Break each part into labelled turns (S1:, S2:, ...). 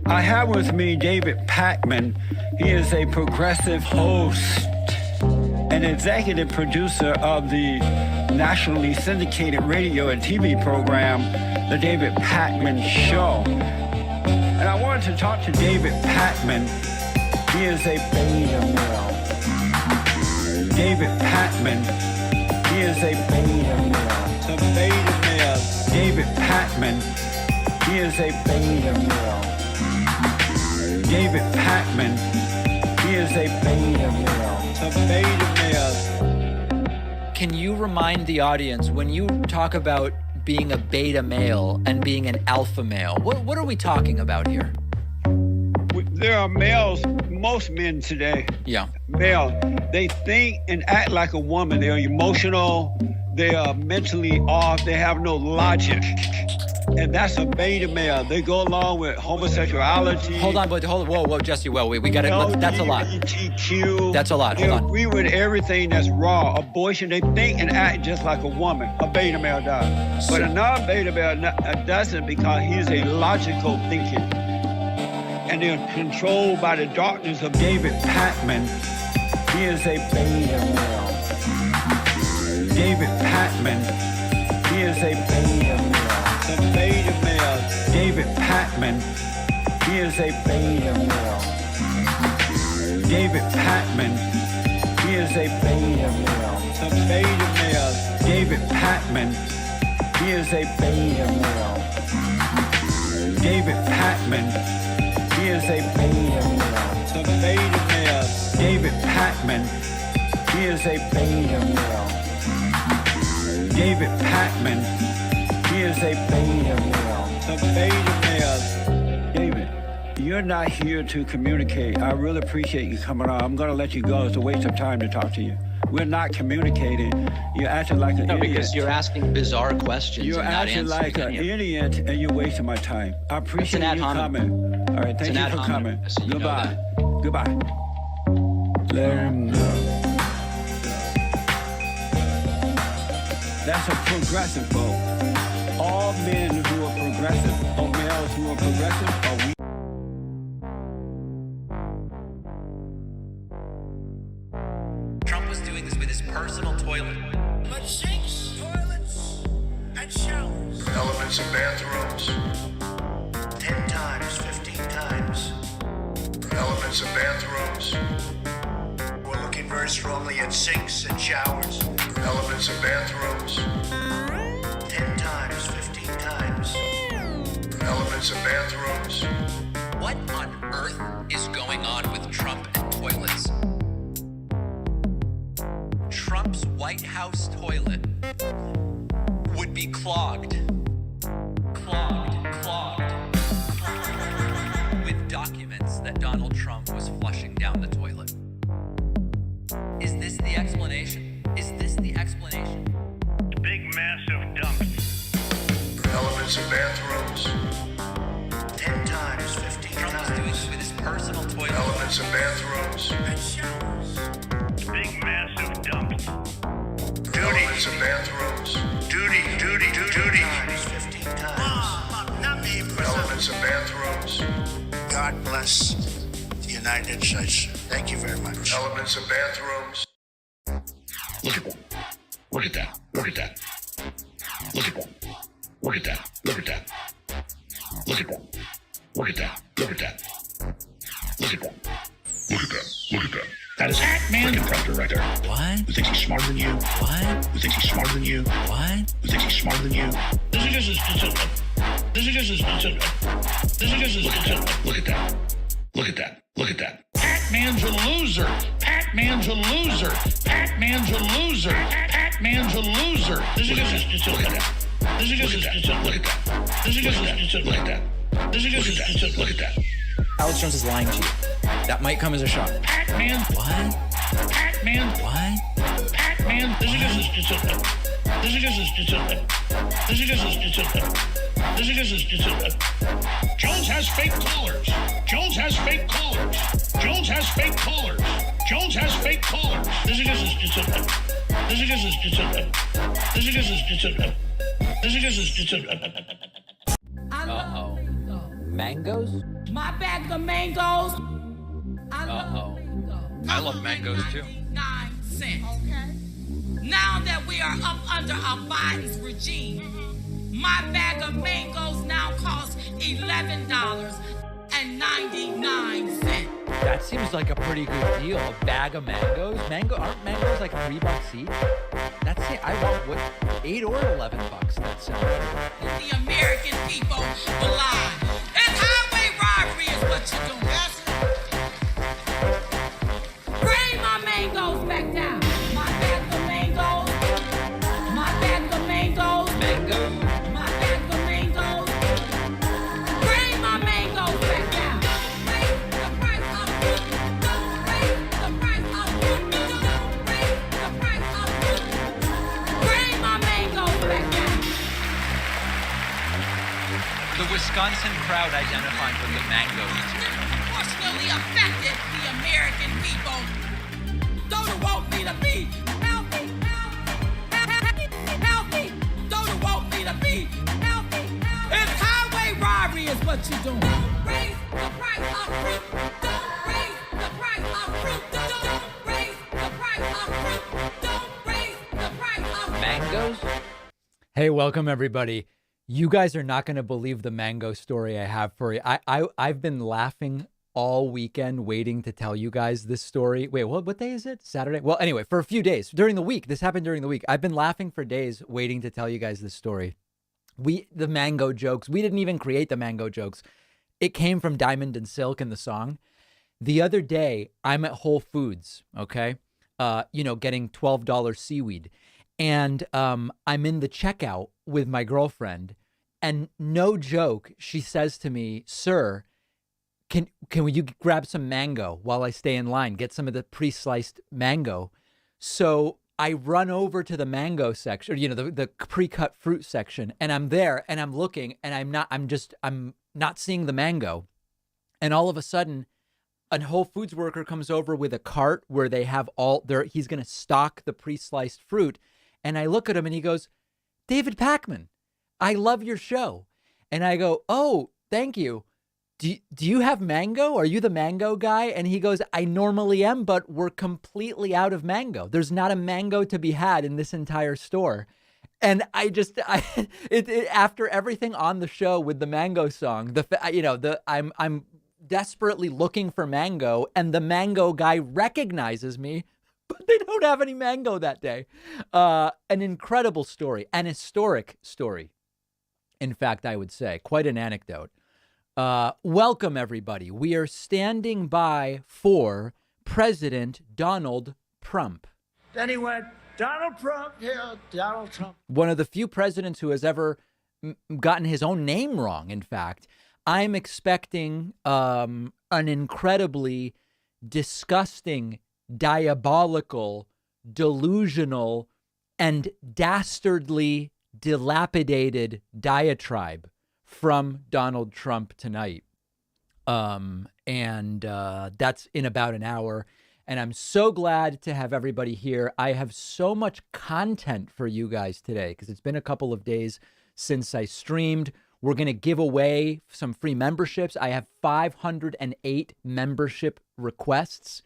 S1: I have with me David Pakman. He is a progressive host and executive producer of the nationally syndicated radio and TV program, The David Pakman Show. And I wanted to talk to David Pakman. He is a beta male. David Pakman. He is a beta male. The beta male. David Pakman. He is a beta male. David Pakman, he is a beta male. A beta male.
S2: Can you remind the audience, when you talk about being a beta male and being an alpha male, what are we talking about here?
S1: There are males, most men today, male, they think and act like a woman. They're emotional, they are mentally off, they have no logic. And that's a beta male. They go along with homosexuality.
S2: Hold on, whoa, Jesse, we got it. That's a lot.
S1: LGBTQ.
S2: That's a lot. Hold on.
S1: Agree with everything that's raw. Abortion, they think and act just like a woman. A beta male does. But a non-beta male doesn't, because he's a logical thinking. And they're controlled by the darkness of David Pakman. He is a beta male. David Pakman. He is a beta male. The beta male. David Pakman. He is a beta male. David Pakman. He is a beta male. The beta male. David Pakman. He is a beta male. David Pakman. He is a beta male. The beta male. David Pakman. He is a beta male. David Pakman. He is a beta male. The beta male. David, you're not here to communicate. I really appreciate you coming on. I'm going to let you go. It's a waste of time to talk to you. We're not communicating. You're acting like an idiot.
S3: Because you're asking bizarre questions.
S1: You're acting like an idiot, and you're wasting my time. I appreciate you coming. All right, thank you for coming. Goodbye. Goodbye. Let him know. That's a progressive vote. All men who are progressive, or males who are progressive, are weak.
S2: Trump was doing this with his personal toilet.
S4: But sinks, toilets, and showers.
S5: Elements of bathrooms.
S4: 10 times, 15 times.
S5: Elements of bathrooms.
S4: We're looking very strongly at sinks and showers.
S5: Elements of bathrooms.
S4: 10 times, 15 times.
S5: Elements of bathrooms.
S2: What on earth is going on with Trump and toilets? Trump's White House toilet would be clogged with documents that Donald Trump was flushing down the toilet. Is this the explanation? Is this the explanation?
S6: Big massive dumps.
S5: Elements of bathrooms.
S4: 10 times, 15
S2: Trump was doing this with his personal toilet.
S5: Elements of bathrooms.
S4: and showers.
S6: Big massive dumps.
S5: Elements of bathrooms.
S4: Duty. 10 times, 15 times. Not me,
S5: Elements of bathrooms.
S4: God bless the United States. Thank you very much.
S5: Elements of bathrooms.
S7: Look at that. Look at that. Look at that. Look at that. Look at that. Look at that. Look at that. Look at that. Look at that. Look at that. Look at that. Look at that. That is freaking predator right there.
S2: What?
S7: Who thinks he's smarter than you?
S2: What?
S7: Who thinks he's smarter than you?
S2: What?
S7: Who thinks he's smarter than you? This is just a statistic. This is just a statistic. This is just a statistic. Look at that. Look at that. Look at that. Pac-Man's a loser. Pac-Man's a loser. Pac-Man's a loser. Pac-Man's a loser. This is just a statistic. Look at that. This is just a statistic. Look at that. This is just a statistic. Look at that. This is just a statistic. Look at that.
S2: Alex Jones is lying to you. That might come as a shock.
S7: Pac-Man.
S2: What?
S7: Pac-Man. What? Pac-Man. This is just a statistic. This is just a statistic. This is just a statistic. This is just a statistic. Jones has fake callers. Jones has fake callers. Jones has fake callers. Jones has fake callers. This is just a statistic. This is just a statistic. This is just a statistic. This is just a statistic.
S2: Uh-oh. Mangoes?
S8: My bag of mangoes.
S2: Uh-oh. I love mangoes too.
S8: 9 cents. Okay. Now that we are up under a Biden's regime, my bag of mangoes now costs $11.99.
S2: That seems like a pretty good deal. A bag of mangoes? Aren't mangoes like $3 each? That's it. I want what, $8 or $11. That sounds good.
S8: The American people will lie. And highway robbery is what you're doing. Bring my mangoes back down. My bag of mangoes. My bag of mangoes.
S2: Mangoes?
S8: My bag of mangoes. Bring my mangoes back down. Raise the price of fruit. Don't raise the price of fruit. Don't raise the price of fruit. Bring my mangoes back down.
S2: The Wisconsin crowd identified with the mangoes too.
S8: Disproportionately affected the American people. Those who want me to be healthy, healthy. Those who want me to be healthy. It's highway robbery is what you're doing. Don't raise the price of fruit. Don't raise the price of fruit. Don't raise the price of fruit. Don't raise the price of fruit.
S2: Mangoes? Hey, welcome everybody. You guys are not going to believe the mango story I have for you. I've been laughing all weekend waiting to tell you guys this story. Wait, what day is it? Saturday? Well, anyway, for a few days during the week. This happened during the week. I've been laughing for days waiting to tell you guys this story. The mango jokes. We didn't even create the mango jokes. It came from Diamond and Silk in the song. The other day, I'm at Whole Foods, okay? Getting $12 seaweed. And I'm in the checkout with my girlfriend. And no joke, she says to me, "Sir, can you grab some mango while I stay in line? Get some of the pre-sliced mango." So I run over to the mango section, the pre-cut fruit section, and I'm there and I'm looking and I'm not seeing the mango. And all of a sudden, a Whole Foods worker comes over with a cart where they have he's going to stock the pre-sliced fruit. And I look at him and he goes, "David Pakman, I love your show." And I go, "Oh, thank you. Do you have mango? Are you the mango guy?" And he goes, "I normally am, but we're completely out of mango. There's not a mango to be had in this entire store." And after everything on the show with the mango song, I'm desperately looking for mango, and the mango guy recognizes me, but they don't have any mango that day. An incredible story, an historic story. In fact, I would say quite an anecdote. Welcome, everybody. We are standing by for President Donald Trump.
S1: Then he went, Donald Trump, yeah, Donald Trump.
S2: One of the few presidents who has ever gotten his own name wrong, in fact. I'm expecting an incredibly disgusting, diabolical, delusional, and dastardly dilapidated diatribe from Donald Trump tonight. That's in about an hour. And I'm so glad to have everybody here. I have so much content for you guys today because it's been a couple of days since I streamed. We're going to give away some free memberships. I have 508 membership requests.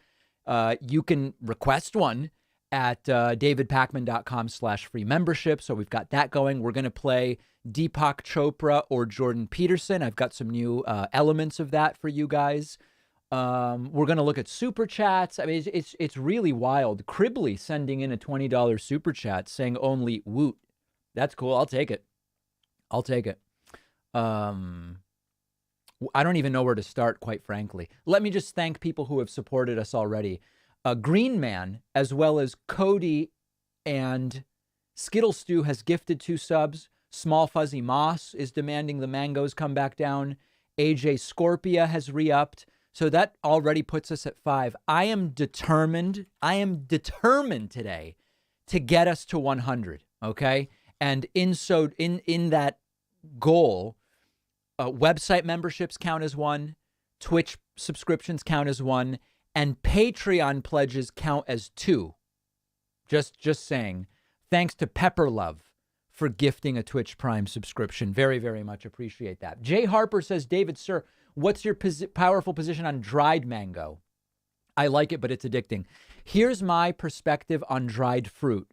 S2: You can request one at davidpakman.com/free membership. So we've got that going. We're going to play Deepak Chopra or Jordan Peterson. I've got some new elements of that for you guys. We're going to look at super chats. I mean, it's really wild. Cribley sending in a $20 super chat saying only woot. That's cool. I'll take it. I don't even know where to start, quite frankly. Let me just thank people who have supported us already. Green Man, as well as Cody and Skittle Stew has gifted 2 subs. Small Fuzzy Moss is demanding the mangoes come back down. AJ Scorpia has re-upped. So that already puts us at 5. I am determined today to get us to 100. Okay. And in that goal, website memberships count as 1, Twitch subscriptions count as 1, and Patreon pledges count as 2. Just saying. Thanks to Pepper Love for gifting a Twitch Prime subscription. Very, very much appreciate that. Jay Harper says, David, sir, what's your powerful position on dried mango? I like it, but it's addicting. Here's my perspective on dried fruit.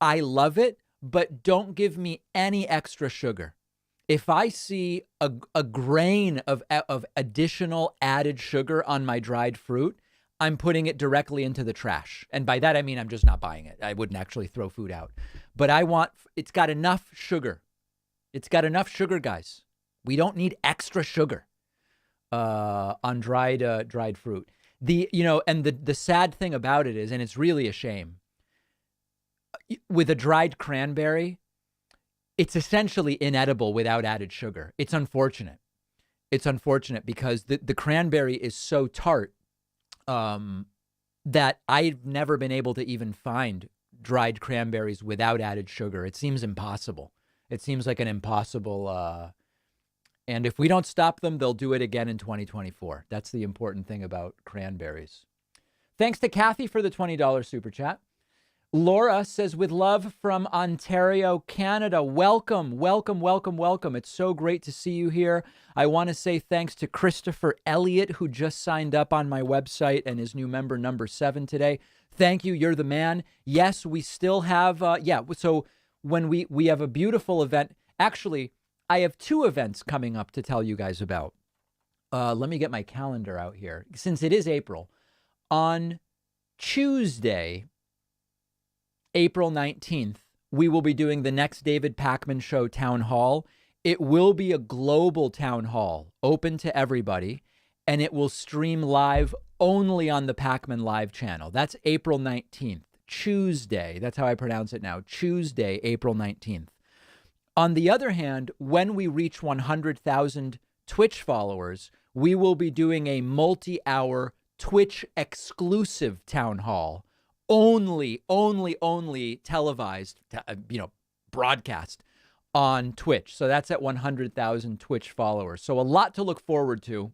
S2: I love it, but don't give me any extra sugar. If I see a grain of additional added sugar on my dried fruit, I'm putting it directly into the trash. And by that, I mean, I'm just not buying it. I wouldn't actually throw food out. But it's got enough sugar. It's got enough sugar, guys. We don't need extra sugar on dried fruit. The sad thing about it is, and it's really a shame, with a dried cranberry, it's essentially inedible without added sugar. It's unfortunate. It's unfortunate because the cranberry is so tart that I've never been able to even find dried cranberries without added sugar. It seems impossible. It seems like an impossible. And if we don't stop them, they'll do it again in 2024. That's the important thing about cranberries. Thanks to Kathy for the $20 super chat. Laura says, with love from Ontario, Canada. Welcome, welcome, welcome, welcome. It's so great to see you here. I want to say thanks to Christopher Elliott, who just signed up on my website and is new member number 7 today. Thank you. You're the man. Yes, we still have, so when we have a beautiful event. Actually, I have 2 events coming up to tell you guys about. Let me get my calendar out here. Since it is April, on Tuesday, April 19th, we will be doing the next David Pakman Show Town Hall. It will be a global town hall, open to everybody, and it will stream live only on the Pakman Live channel. That's April 19th, Tuesday. That's how I pronounce it now. Tuesday, April 19th. On the other hand, when we reach 100,000 Twitch followers, we will be doing a multi-hour Twitch exclusive town hall. Only televised, broadcast on Twitch. So that's at 100,000 Twitch followers. So a lot to look forward to.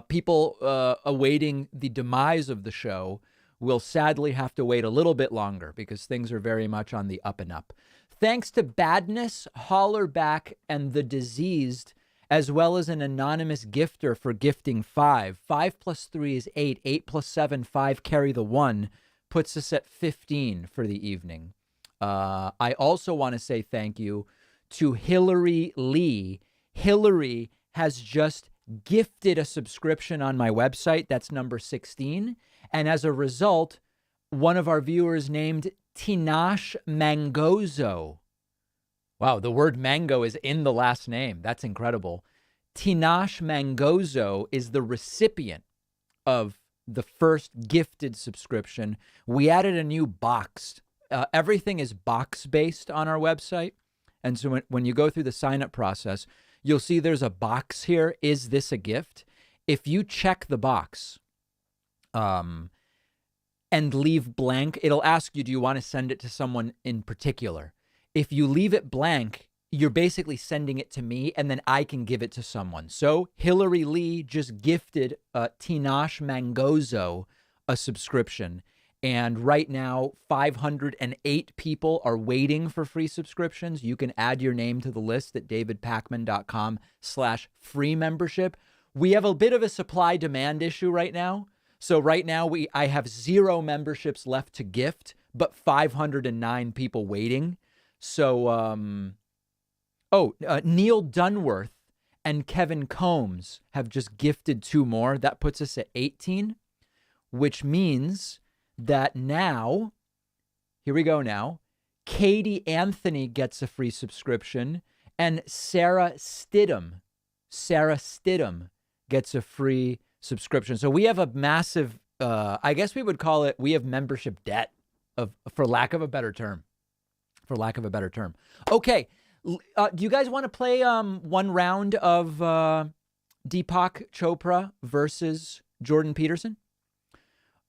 S2: People awaiting the demise of the show will sadly have to wait a little bit longer because things are very much on the up and up. Thanks to Badness, Hollerback, and The Diseased, as well as an anonymous gifter for gifting 5. 5 plus 3 is 8. 8 plus 7, 5, carry the 1. Puts us at 15 for the evening. I also want to say thank you to Hillary Lee. Hillary has just gifted a subscription on my website. That's number 16. And as a result, one of our viewers named Tinash Mangozo. Wow, the word mango is in the last name. That's incredible. Tinash Mangozo is the recipient of the first gifted subscription. We added a new box. Everything is box based on our website. And so when you go through the sign up process, you'll see there's a box here. Is this a gift? If you check the box and leave blank, it'll ask you, do you want to send it to someone in particular? If you leave it blank, you're basically sending it to me and then I can give it to someone. So Hillary Lee just gifted Tinash Mangozo a subscription. And right now, 508 people are waiting for free subscriptions. You can add your name to the list at davidpakman.com/free membership. We have a bit of a supply demand issue right now. So right now I have 0 memberships left to gift, but 509 people waiting. So, Neil Dunworth and Kevin Combs have just gifted 2 more. That puts us at 18, which means that now, here we go now, Katie Anthony gets a free subscription and Sarah Stidham gets a free subscription. So we have a massive, I guess we would call it, we have membership debt for lack of a better term. Okay. Do you guys want to play one round of Deepak Chopra versus Jordan Peterson?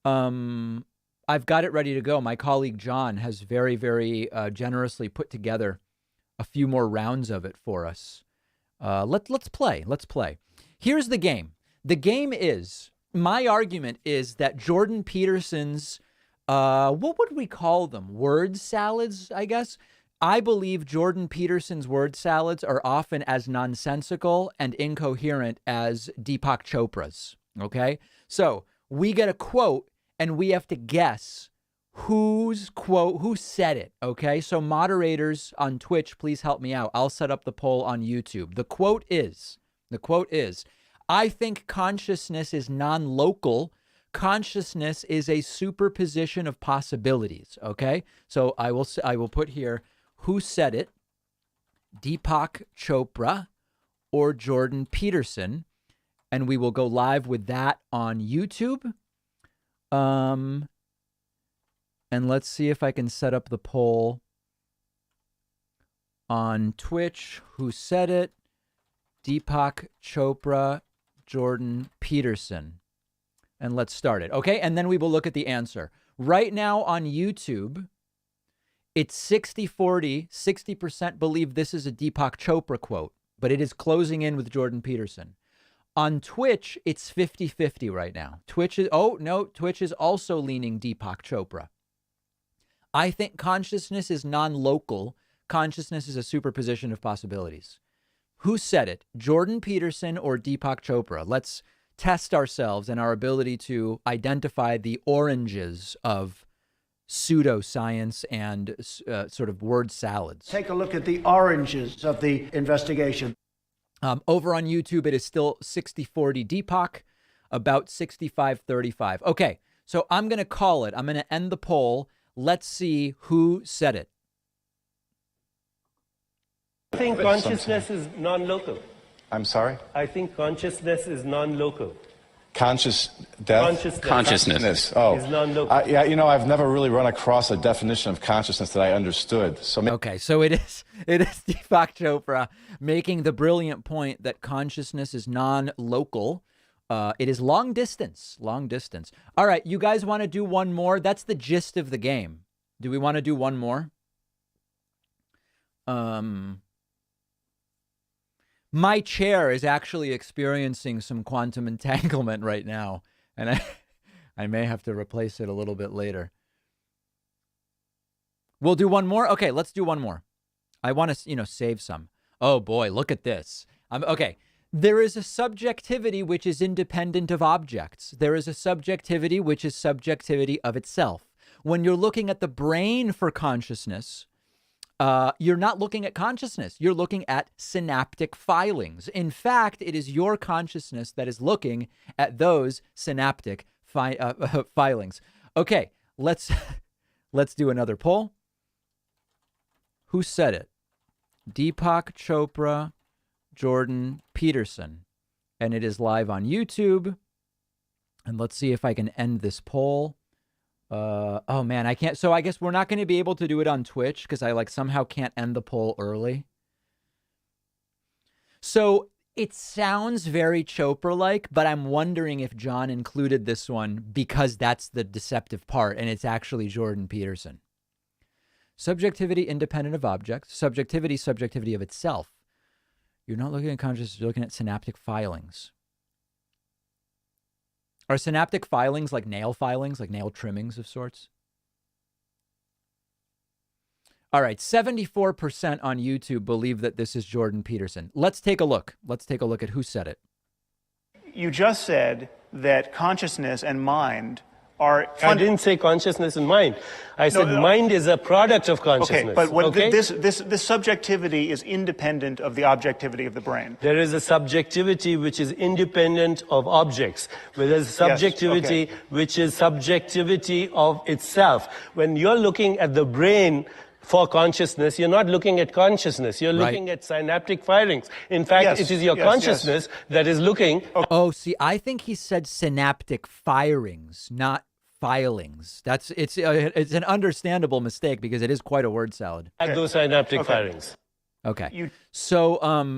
S2: I've got it ready to go. My colleague John has very, very generously put together a few more rounds of it for us. Let's play. Let's play. Here's the game. The game is, my argument is that Jordan Peterson's, what would we call them? Word salads, I guess. I believe Jordan Peterson's word salads are often as nonsensical and incoherent as Deepak Chopra's. Okay? So we get a quote and we have to guess whose quote, who said it. Okay? So moderators on Twitch, please help me out. I'll set up the poll on YouTube. The quote is, I think consciousness is non-local. Consciousness is a superposition of possibilities. Okay? So I will put here, who said it? Deepak Chopra or Jordan Peterson? And we will go live with that on YouTube. And let's see if I can set up the poll on Twitch. Who said it? Deepak Chopra, Jordan Peterson. And let's start it. Okay. And then we will look at the answer. Right now on YouTube, it's 60-40, 60% believe this is a Deepak Chopra quote, but it is closing in with Jordan Peterson. On Twitch, it's 50-50 right now. Twitch is also leaning Deepak Chopra. I think consciousness is non-local. Consciousness is a superposition of possibilities. Who said it? Jordan Peterson or Deepak Chopra? Let's test ourselves and our ability to identify the oranges of pseudoscience and sort of word salads.
S4: Take a look at the oranges of the investigation.
S2: Over on YouTube, it is still 60-40 Deepak, about 65-35. Okay, so I'm going to call it. I'm going to end the poll. Let's see who said it.
S9: I think consciousness is non-local.
S10: I'm sorry?
S9: I think consciousness is non-local.
S10: Consciousness. Oh,
S9: is non-local.
S10: yeah. You know, I've never really run across a definition of consciousness that I understood. So
S2: okay, so it is Deepak Chopra making the brilliant point that consciousness is non-local. It is long distance. All right, you guys want to do one more? That's the gist of the game. Do we want to do one more? My chair is actually experiencing some quantum entanglement right now, and I may have to replace it a little bit later. We'll do one more? Okay, let's do one more. I want to, save some. Oh boy, look at this. Okay. There is a subjectivity which is independent of objects. There is a subjectivity which is subjectivity of itself. When you're looking at the brain for consciousness, you're not looking at consciousness. You're looking at synaptic filings. In fact, it is your consciousness that is looking at those synaptic filings. Okay, let's do another poll. Who said it? Deepak Chopra, Jordan Peterson. And it is live on YouTube. And let's see if I can end this poll. Oh man, I can't. So I guess we're not going to be able to do it on Twitch because I somehow can't end the poll early. So it sounds very Chopra-like, but I'm wondering if John included this one because that's the deceptive part and it's actually Jordan Peterson. Subjectivity independent of objects. Subjectivity of itself. You're not looking at consciousness, you're looking at synaptic filings. Are synaptic filings like nail trimmings of sorts? All right, 74% on YouTube believe that this is Jordan Peterson. Let's take a look. Let's take a look at who said it.
S11: You just said that consciousness and mind are...
S9: I didn't say consciousness and mind. I said mind is a product of consciousness.
S11: Okay, but this subjectivity is independent of the objectivity of the brain.
S9: There is a subjectivity which is independent of objects. Where there's a subjectivity which is subjectivity of itself. When you're looking at the brain for consciousness, you're not looking at consciousness. You're looking at synaptic firings. In fact, it is your consciousness that is looking...
S2: Oh, see, I think he said synaptic firings, not filings. It's an understandable mistake because it is quite a word salad.
S9: At those synaptic firings.
S2: Okay. So,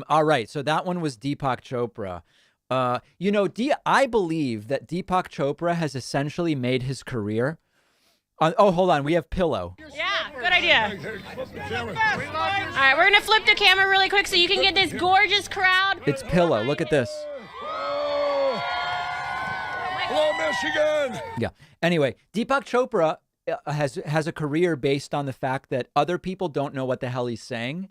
S2: all right. So that one was Deepak Chopra. You know, I believe that Deepak Chopra has essentially made his career. Oh, hold on. We have Pillow.
S12: Yeah, good idea. All right, we're going to flip the camera really quick so you can get this gorgeous crowd.
S2: It's Pillow. Look at this.
S5: Hello, Michigan.
S2: Yeah. Anyway, Deepak Chopra has a career based on the fact that other people don't know what the hell he's saying.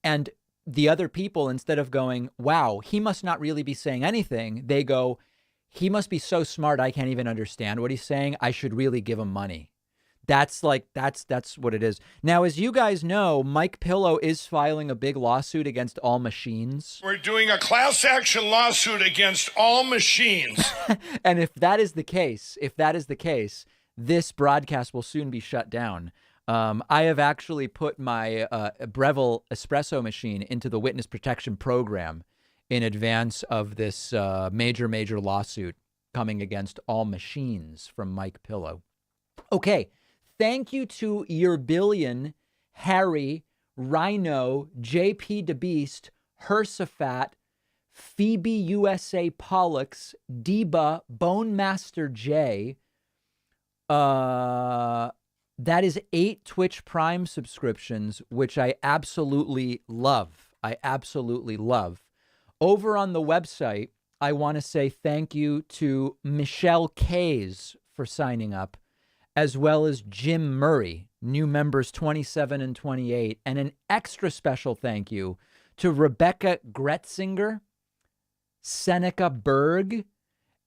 S2: And the other people, instead of going, wow, he must not really be saying anything, they go, he must be so smart I can't even understand what he's saying. I should really give him money. That's what it is. Now, as you guys know, Mike Pillow is filing a big lawsuit against All Machines.
S5: We're doing a class action lawsuit against all machines.
S2: And if that is the case, this broadcast will soon be shut down. I have actually put my Breville espresso machine into the witness protection program in advance of this major lawsuit coming against All Machines from Mike Pillow. Okay. Thank you to Yerbillion, Harry, Rhino, JP DeBeast, Hersafat, Phoebe USA Pollux, Deba, Bone Master J. That is 8 Twitch Prime subscriptions, which I absolutely love. Over on the website, I want to say thank you to Michelle Kays for signing up, as well as Jim Murray, new members 27 and 28, and an extra special thank you to Rebecca Gretzinger, Seneca Berg,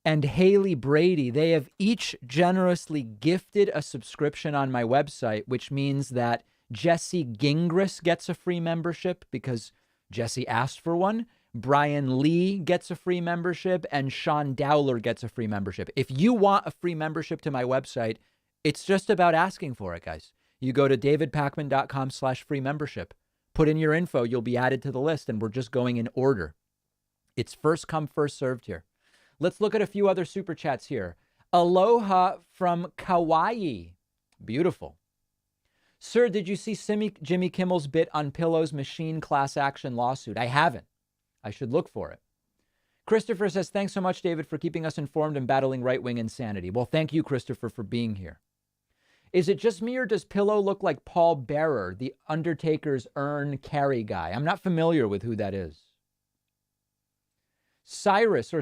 S2: and Haley Brady. They have each generously gifted a subscription on my website, which means that Jesse Gingras gets a free membership because Jesse asked for one. Brian Lee gets a free membership, and Sean Dowler gets a free membership. If you want a free membership to my website, it's just about asking for it, guys. You go to davidpacman.com/free membership. Put in your info. You'll be added to the list, and we're just going in order. It's first come, first served here. Let's look at a few other super chats here. Aloha from Kauai. Beautiful. Sir, did you see Jimmy Kimmel's bit on Pillow's machine class action lawsuit? I haven't. I should look for it. Christopher says, thanks so much, David, for keeping us informed and battling right-wing insanity. Well, thank you, Christopher, for being here. Is it just me, or does Pillow look like Paul Bearer, the Undertaker's urn carry guy? I'm not familiar with who that is. Cyrus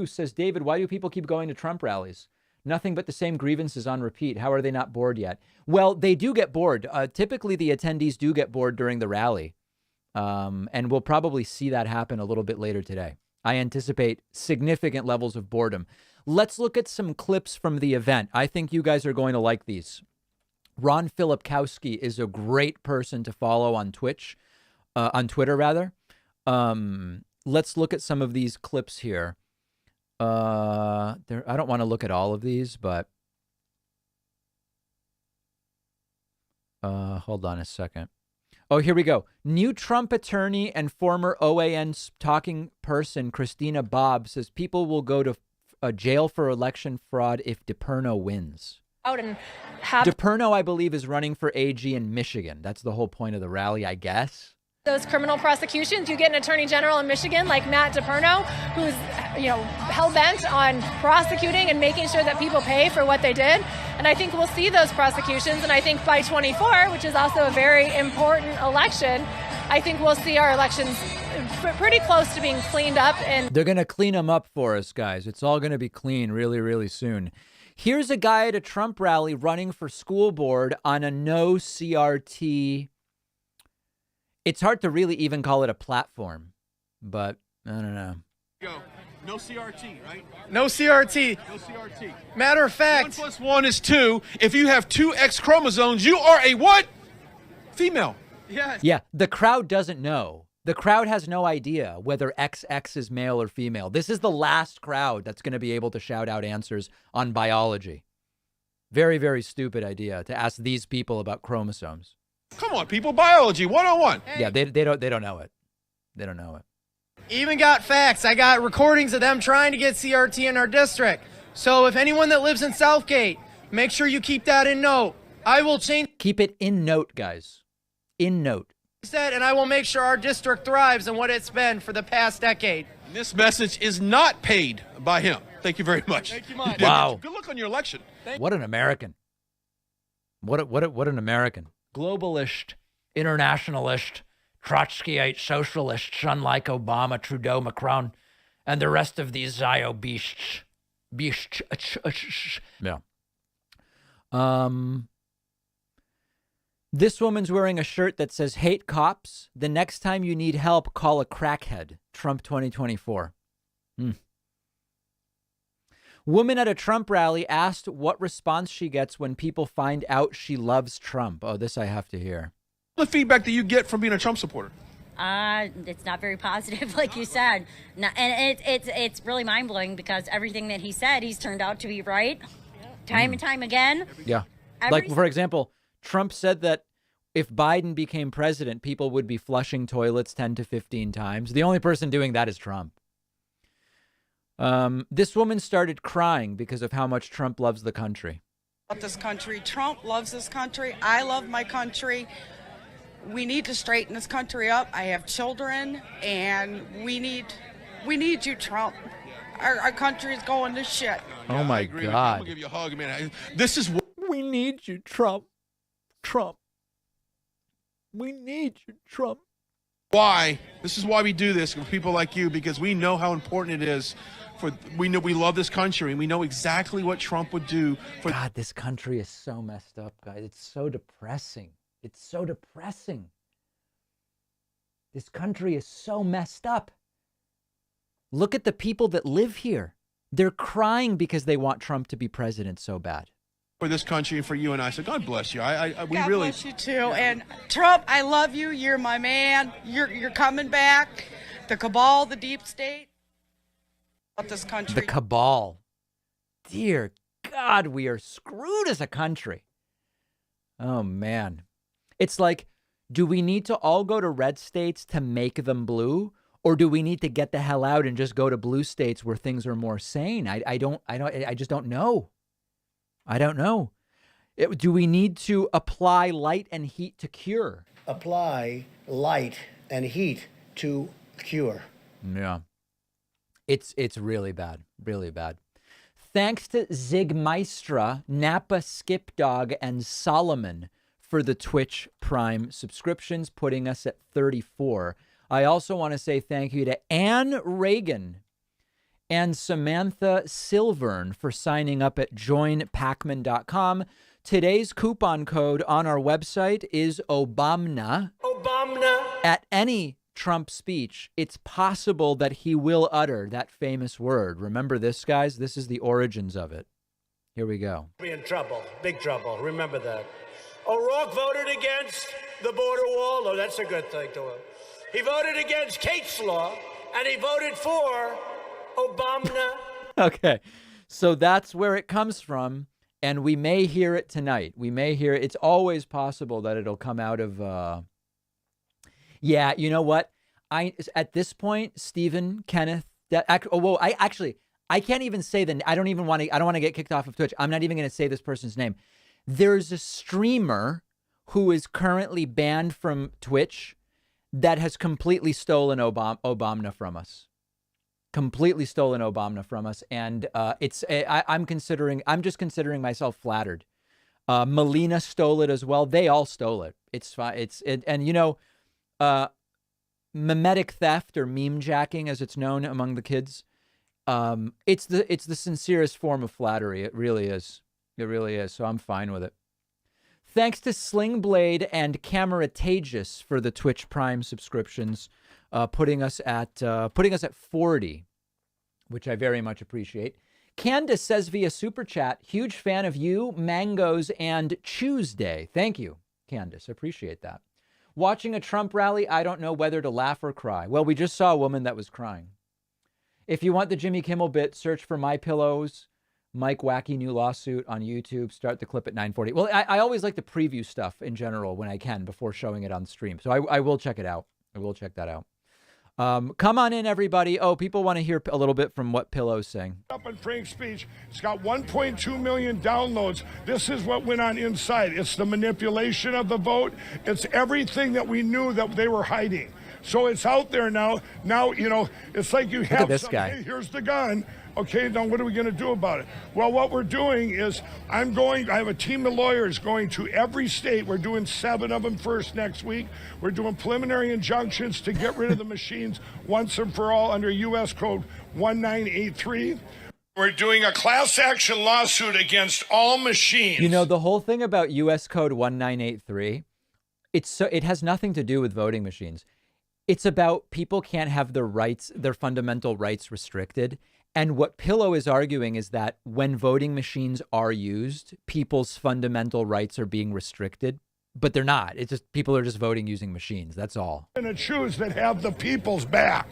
S2: says, David, why do people keep going to Trump rallies? Nothing but the same grievances on repeat. How are they not bored yet? Well, they do get bored. Typically, the attendees do get bored during the rally. And we'll probably see that happen a little bit later today. I anticipate significant levels of boredom. Let's look at some clips from the event. I think you guys are going to like these. Ron Filipkowski is a great person to follow on on Twitter rather. Let's look at some of these clips here. I don't want to look at all of these, but hold on a second. Oh, here we go. New Trump attorney and former OAN talking person Christina Bobb says people will go to jail for election fraud if DePerno wins. DePerno, I believe, is running for AG in Michigan. That's the whole point of the rally, I guess.
S13: Those criminal prosecutions, you get an attorney general in Michigan like Matt DePerno, who's, hell-bent on prosecuting and making sure that people pay for what they did. And I think we'll see those prosecutions. And I think by 24, which is also a very important election, I think we'll see our elections pretty close to being cleaned up. And
S2: they're going to clean them up for us, guys. It's all going to be clean really, really soon. Here's a guy at a Trump rally running for school board on a no CRT. It's hard to really even call it a platform, but I don't know.
S14: No CRT, right?
S15: No CRT.
S14: No CRT.
S15: Matter of fact,
S14: 1 + 1 is 2. If you have 2 X chromosomes, you are a what? Female.
S15: Yes.
S2: Yeah, the crowd doesn't know. The crowd has no idea whether XX is male or female. This is the last crowd that's going to be able to shout out answers on biology. Very, very stupid idea to ask these people about chromosomes.
S14: Come on, people. Biology 101.
S2: Hey. Yeah, they don't know it. They don't know it.
S15: Even got facts. I got recordings of them trying to get CRT in our district. So if anyone that lives in Southgate, make sure you keep that in note. I will change.
S2: Keep it in note, guys. In note.
S15: And I will make sure our district thrives in what it's been for the past decade.
S14: And this message is not paid by him. Thank you very much.
S11: Thank you much.
S2: Wow.
S14: Good luck on your election.
S2: What an American. What an American. Globalist, internationalist, Trotskyite socialists, unlike Obama, Trudeau, Macron, and the rest of these Zio beasts. Yeah. This woman's wearing a shirt that says, hate cops. The next time you need help, call a crackhead. Trump 2024. Woman at a Trump rally asked what response she gets when people find out she loves Trump. Oh, this I have to hear.
S14: The feedback that you get from being a Trump supporter?
S16: It's not very positive, like you said. No, and it's really mind-blowing because everything that he said, he's turned out to be right time and time again.
S2: Yeah. Like, for example, Trump said that if Biden became president, people would be flushing toilets 10 to 15 times. The only person doing that is Trump. This woman started crying because of how much Trump loves the country.
S17: This country. Trump loves this country. I love my country. We need to straighten this country up. I have children, and we need you, Trump. Our country is going to shit.
S2: Oh my God!
S14: I'm gonna give you a hug, man. This is what
S2: we need you, Trump. Trump. We need you, Trump.
S14: Why? This is why we do this for people like you, because we know how important it is. We know we love this country, and we know exactly what Trump would do.
S2: God, this country is so messed up, guys. It's so depressing. It's so depressing. This country is so messed up. Look at the people that live here. They're crying because they want Trump to be president so bad.
S14: For this country and for you and I. So God bless you. We
S17: God
S14: really
S17: bless you too. And Trump, I love you. You're my man. You're coming back. The cabal, the deep state. This country.
S2: The cabal. Dear God, we are screwed as a country. Oh, man. It's like, do we need to all go to red states to make them blue? Or do we need to get the hell out and just go to blue states where things are more sane? I just don't know. I don't know. Do we need to apply light and heat to cure?
S4: Apply light and heat to cure.
S2: Yeah. It's really bad. Really bad. Thanks to Zigmeistra, Napa, Skip Dog, and Solomon for the Twitch Prime subscriptions, putting us at 34. I also want to say thank you to Anne Reagan and Samantha Silvern for signing up at joinpacman.com. Today's coupon code on our website is OBAMNA.
S9: Obama.
S2: At any Trump speech, it's possible that he will utter that famous word. Remember this, guys? This is the origins of it. Here we go.
S9: We're in trouble, big trouble. Remember that. O'Rourke voted against the border wall. Oh, that's a good thing to him. He voted against Kate's law, and he voted for Obama.
S2: Okay, so that's where it comes from, and we may hear it tonight. We may hear it. It's always possible that it'll come out of... Yeah, you know what? At this point, Stephen, Kenneth... I can't even say I don't want to get kicked off of Twitch. I'm not even going to say this person's name. There's a streamer who is currently banned from Twitch that has completely stolen Obama from us. Completely stolen Obama from us. And I'm just considering myself flattered. Melina stole it as well. They all stole it. It's fine. And you know, memetic theft or meme jacking, as it's known among the kids. It's the sincerest form of flattery. It really is. It really is. So I'm fine with it. Thanks to Slingblade and Cameratageous for the Twitch Prime subscriptions, putting us at 40, which I very much appreciate. Candace says via Super Chat, huge fan of you, mangoes, and Tuesday. Thank you, Candace. Appreciate that. Watching a Trump rally, I don't know whether to laugh or cry. Well, we just saw a woman that was crying. If you want the Jimmy Kimmel bit, search for My Pillows, Mike Wacky New Lawsuit on YouTube. Start the clip at 9:40. Well, I always like to preview stuff in general when I can before showing it on stream. So I will check it out. I will check that out. Come on in, everybody. Oh, people want to hear a little bit from what Pillow's saying.
S5: Up in Frank's speech, it's got 1.2 million downloads. This is what went on inside. It's the manipulation of the vote. It's everything that we knew that they were hiding. So it's out there now. Now, it's like you have
S2: this guy.
S5: Hey, here's the gun. Okay, now what are we going to do about it? Well, what we're doing is I have a team of lawyers going to every state. We're doing 7 of them first next week. We're doing preliminary injunctions to get rid of the machines once and for all under U.S. Code 1983. We're doing a class action lawsuit against all machines.
S2: The whole thing about U.S. Code 1983, it has nothing to do with voting machines. It's about people can't have their fundamental rights restricted. And what Pillow is arguing is that when voting machines are used, people's fundamental rights are being restricted, but they're not. It's just people are just voting using machines. That's all.
S5: And choose that have the people's back.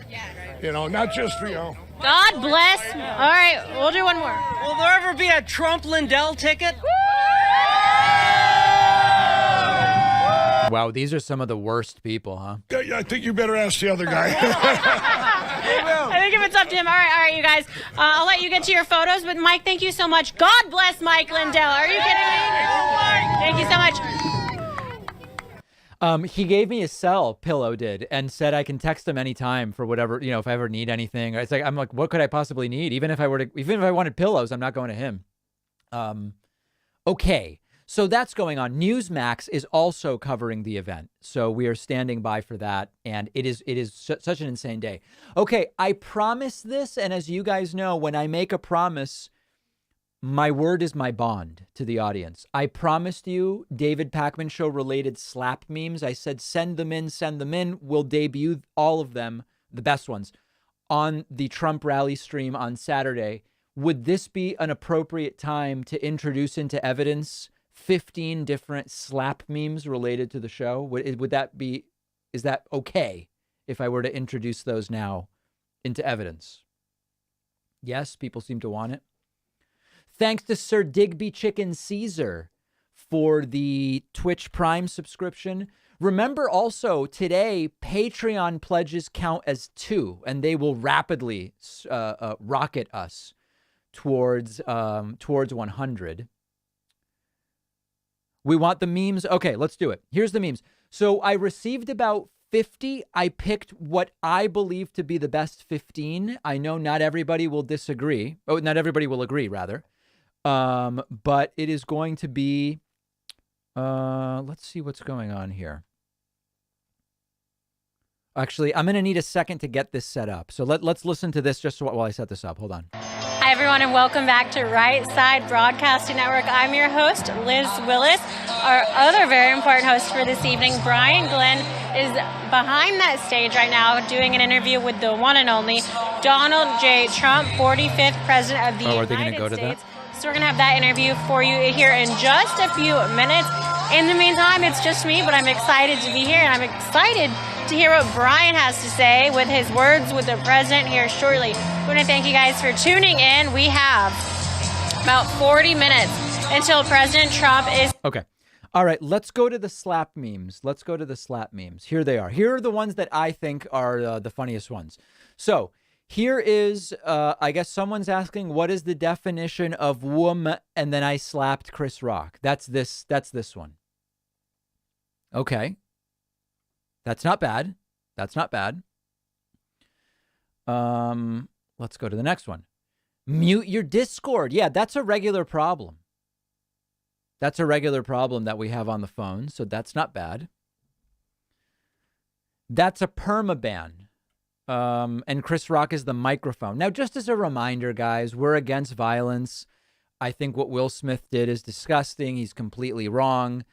S5: Not just for
S12: God bless. All right, we'll do one more.
S18: Will there ever be a Trump-Lindell ticket?
S2: Wow, these are some of the worst people, huh?
S5: I think you better ask the other guy.
S12: I think if it's up to him. All right, you guys. I'll let you get to your photos, but Mike, thank you so much. God bless Mike Lindell. Are you kidding me? Thank you so much.
S2: He gave me his cell, Pillow did, and said I can text him anytime for whatever, if I ever need anything. It's like, I'm like, what could I possibly need? Even if I wanted pillows, I'm not going to him. Okay. So that's going on. Newsmax is also covering the event. So we are standing by for that. And it is such an insane day. Okay, I promise this. And as you guys know, when I make a promise, my word is my bond to the audience. I promised you David Pakman Show related slap memes. I said, send them in. We'll debut all of them, the best ones, on the Trump rally stream on Saturday. Would this be an appropriate time to introduce into evidence 15 different slap memes related to the show? Is that okay if I were to introduce those now into evidence? Yes, people seem to want it. Thanks to Sir Digby Chicken Caesar for the Twitch Prime subscription. Remember also today, Patreon pledges count as 2, and they will rapidly rocket us towards 100. We want the memes. Okay, let's do it. Here's the memes. So I received about 50. I picked what I believe to be the best 15. I know not everybody will disagree. Oh, not everybody will agree, rather. But it is going to be, let's see what's going on here. Actually, I'm going to need a second to get this set up. So let's listen to this just while I set this up. Hold on.
S12: Hi, everyone, and welcome back to Right Side Broadcasting Network. I'm your host, Liz Willis. Our other very important host for this evening, Brian Glenn, is behind that stage right now doing an interview with the one and only Donald J. Trump, 45th President of the United States. So we're going to have that interview for you here in just a few minutes. In the meantime, it's just me, but I'm excited to be here, and I'm excited to hear what Brian has to say with his words with the president here shortly. I want to thank you guys for tuning in. We have about 40 minutes until President Trump is...
S2: Okay. All right, let's go to the slap memes. Here they are. Here are the ones that I think are the funniest ones. So here is, I guess someone's asking, what is the definition of woman? And then I slapped Chris Rock. That's this one. Okay. That's not bad. Let's go to the next one. Mute your Discord. Yeah, that's a regular problem. That we have on the phone, so that's not bad. That's a permaban. And Chris Rock is the microphone. Now, just as a reminder, guys, we're against violence. I think what Will Smith did is disgusting. He's completely wrong.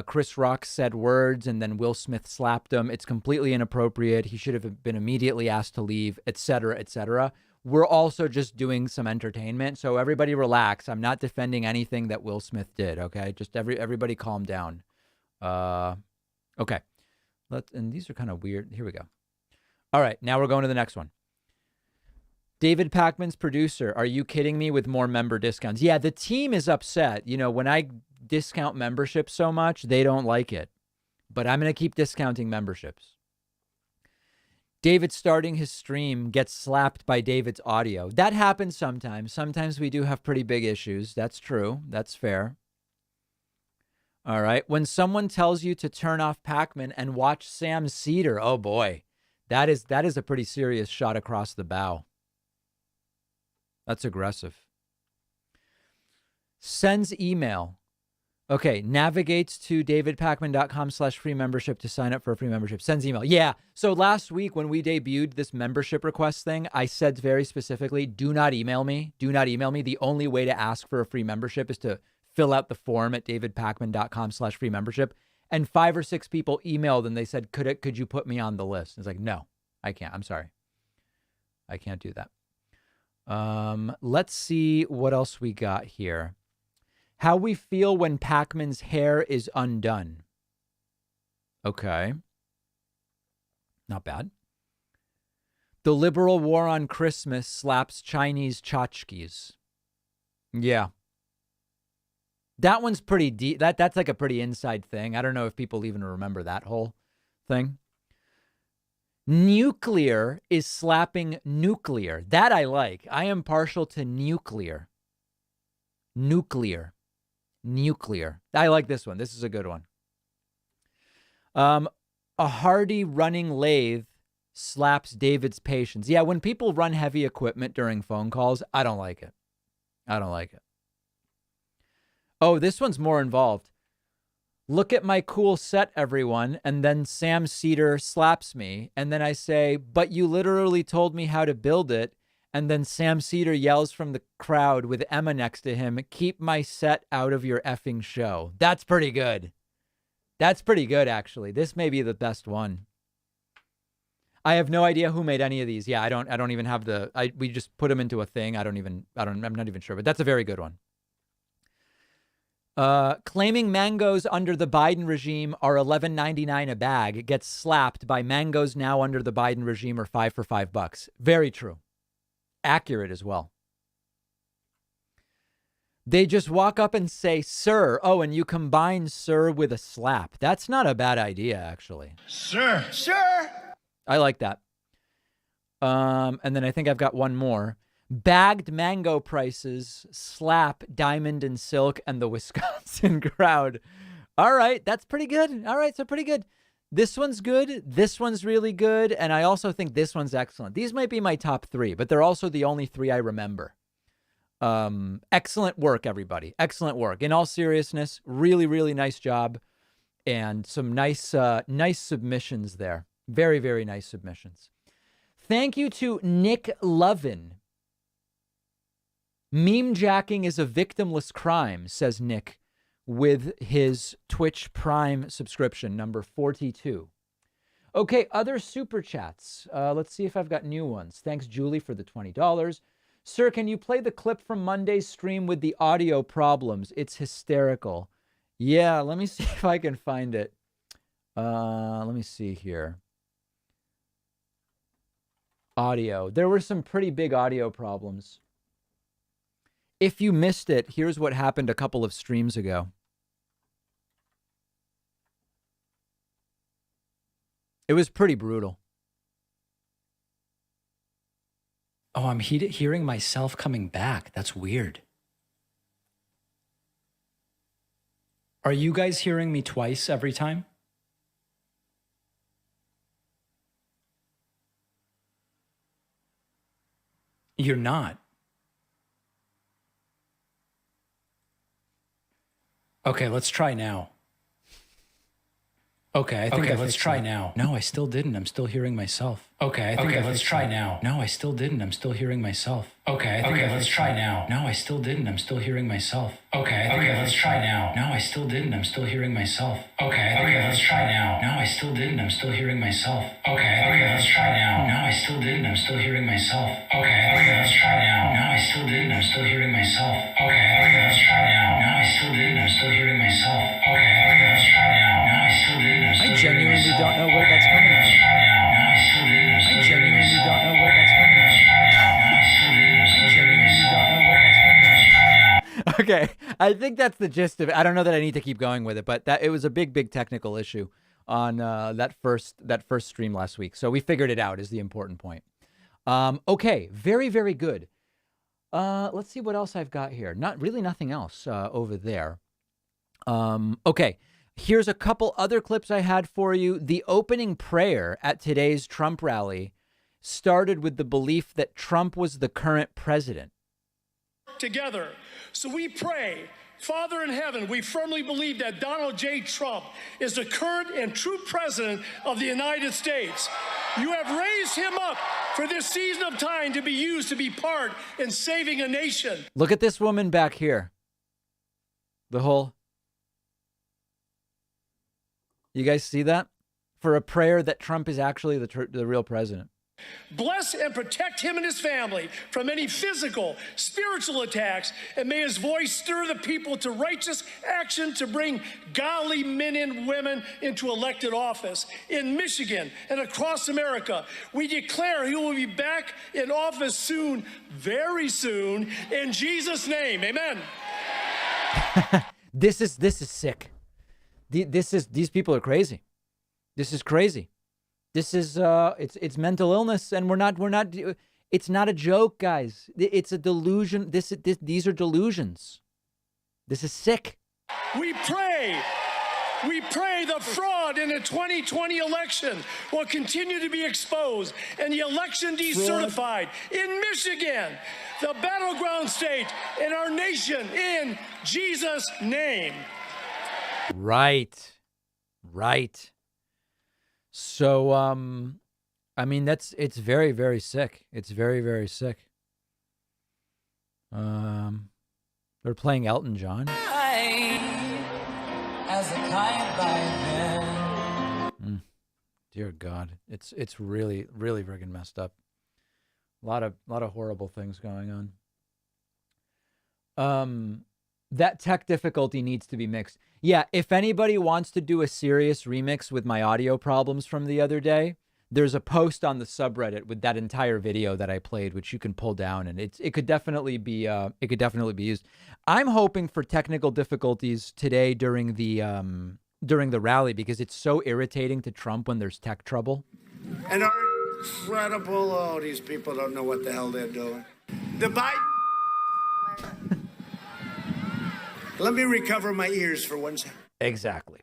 S2: Chris Rock said words and then Will Smith slapped him. It's completely inappropriate. He should have been immediately asked to leave, etc., etc. We're also just doing some entertainment. So everybody relax. I'm not defending anything that Will Smith did. Okay. Just everybody calm down. Okay. And these are kind of weird. Here we go. All right. Now we're going to the next one. David Pakman's producer. Are you kidding me with more member discounts? Yeah. The team is upset. When I discount memberships so much, they don't like it, but I'm going to keep discounting memberships. David starting his stream gets slapped by David's audio. That happens sometimes. Sometimes we do have pretty big issues. That's true. That's fair. All right. When someone tells you to turn off Pakman and watch Sam Cedar, oh boy, That is a pretty serious shot across the bow. That's aggressive. Sends email. Okay, navigates to davidpakman.com/free membership to sign up for a free membership. Sends email. Yeah. So last week when we debuted this membership request thing, I said very specifically, do not email me. Do not email me. The only way to ask for a free membership is to fill out the form at davidpakman.com/free membership. And 5 or 6 people emailed and they said, could you put me on the list? It's like, no, I can't. I'm sorry. I can't do that. Let's see what else we got here. How we feel when Pacman's hair is undone. Okay. Not bad. The liberal war on Christmas slaps Chinese tchotchkes. Yeah. That one's pretty deep. That's like a pretty inside thing. I don't know if people even remember that whole thing. Nuclear is slapping nuclear. That I like. I am partial to nuclear. Nuclear. I like this one. This is a good one. A hardy running lathe slaps David's patience. Yeah, when people run heavy equipment during phone calls, I don't like it. Oh, this one's more involved. Look at my cool set, everyone. And then Sam Cedar slaps me. And then I say, but you literally told me how to build it. And then Sam Cedar yells from the crowd with Emma next to him, keep my set out of your effing show. That's pretty good. That's pretty good, actually. This may be the best one. I have no idea who made any of these. Yeah, I don't even have we just put them into a thing. I'm not even sure, but that's a very good one. Claiming mangoes under the Biden regime are $11.99 a bag gets slapped by mangoes now under the Biden regime are 5 for $5. Very true. Accurate as well. They just walk up and say, sir. Oh, and you combine sir with a slap. That's not a bad idea, actually.
S7: Sir.
S2: I like that. And then I think I've got one more. Bagged mango prices slap Diamond and Silk and the Wisconsin crowd. All right, that's pretty good. All right, so pretty good. This one's good. This one's really good. And I also think this one's excellent. These might be my top 3, but they're also the only 3 I remember. Excellent work, everybody. Excellent work. In all seriousness, really, really nice job. And some nice submissions there. Very, very nice submissions. Thank you to Nick Lovin. Meme jacking is a victimless crime, says Nick, with his Twitch Prime subscription, number 42. Okay, other super chats. Let's see if I've got new ones. Thanks, Julie, for the $20. Sir, can you play the clip from Monday's stream with the audio problems? It's hysterical. Yeah, let me see if I can find it. Let me see here. Audio. There were some pretty big audio problems. If you missed it, here's what happened a couple of streams ago. It was pretty brutal.
S19: Oh, I'm hearing myself coming back. That's weird. Are you guys hearing me twice every time? You're not. Okay, let's try now. Okay, I think let's try now. No, I still didn't. I'm still hearing myself. Okay, I think let's try now. No, I still didn't. I'm still hearing myself. Okay, I think let's try now. No, I still didn't. I'm still hearing myself. Okay, I think let's try now. No, I still didn't. I'm still hearing myself. Okay, I think let's try now. No, I still didn't. I'm still hearing myself. Okay, I think let's try now. No, I still didn't. I'm still hearing myself. Okay, I think let's try now. No, I still didn't. I'm still hearing myself. Okay, I think let's try now. No, I still didn't. I'm still hearing myself. Okay, I think let's try now. No, I still didn't.
S2: I genuinely don't know where that's coming from. I genuinely don't know where that's coming from. Okay, I think that's the gist of it. I don't know that I need to keep going with it, but it was a big technical issue on that first stream last week. So we figured it out is the important point. Okay, very, very good. Let's see what else I've got here. Not really nothing else over there. Okay. Here's a couple other clips I had for you. The opening prayer at today's Trump rally started with the belief that Trump was the current president.
S20: Together. So we pray, Father in heaven, we firmly believe that Donald J. Trump is the current and true president of the United States. You have raised him up for this season of time to be used to be part in saving a nation.
S2: Look at this woman back here. The whole... You guys see that? For a prayer that Trump is actually the real president.
S20: Bless and protect him and his family from any physical, spiritual attacks, and may his voice stir the people to righteous action to bring godly men and women into elected office. In Michigan and across America, we declare he will be back in office soon, very soon, in Jesus' name. Amen.
S2: This is sick. These people are crazy. This is crazy. This is it's mental illness, and we're not. It's not a joke, guys. It's a delusion. These are delusions. This is sick.
S20: We pray the fraud in the 2020 election will continue to be exposed and the election decertified in Michigan, the battleground state in our nation, in Jesus' name.
S2: Right. So, I mean, it's very, very sick. It's very, very sick. They're playing Elton John.
S8: As a kind by
S2: Dear God, it's really, really friggin' messed up. A lot of horrible things going on. That tech difficulty needs to be mixed. Yeah, if anybody wants to do a serious remix with my audio problems from the other day, there's a post on the subreddit with that entire video that I played, which you can pull down, and it could definitely be used. I'm hoping for technical difficulties today during the rally because it's so irritating to Trump when there's tech trouble.
S4: And our incredible, these people don't know what the hell they're doing. The Biden. Let me recover my ears for 1 second.
S2: Exactly.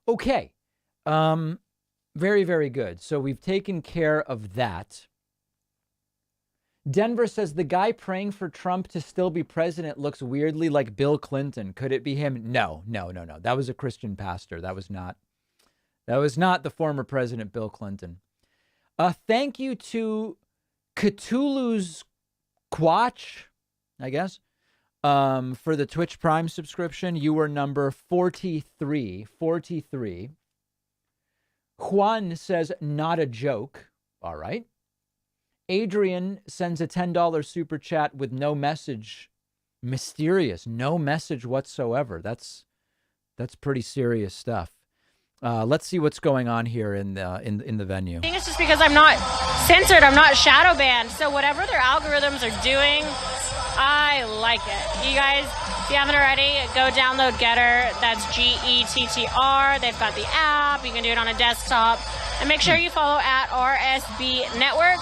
S2: Okay. Very, very good. So we've taken care of that. Denver says the guy praying for Trump to still be president looks weirdly like Bill Clinton. Could it be him? No. That was a Christian pastor. That was not the former president, Bill Clinton. Thank you to Cthulhu's Quatch, I guess. For the Twitch Prime subscription. You were number 43. Juan says, not a joke. All right. Adrian sends a $10 super chat with no message. Mysterious. No message whatsoever. That's pretty serious stuff. Let's see what's going on here in the venue.
S12: I think it's just because I'm not censored. I'm not shadow banned. So whatever their algorithms are doing, I like it. You guys, if you haven't already, go download Getter. That's GETTR. They've got the app. You can do it on a desktop. And make sure you follow at RSB Network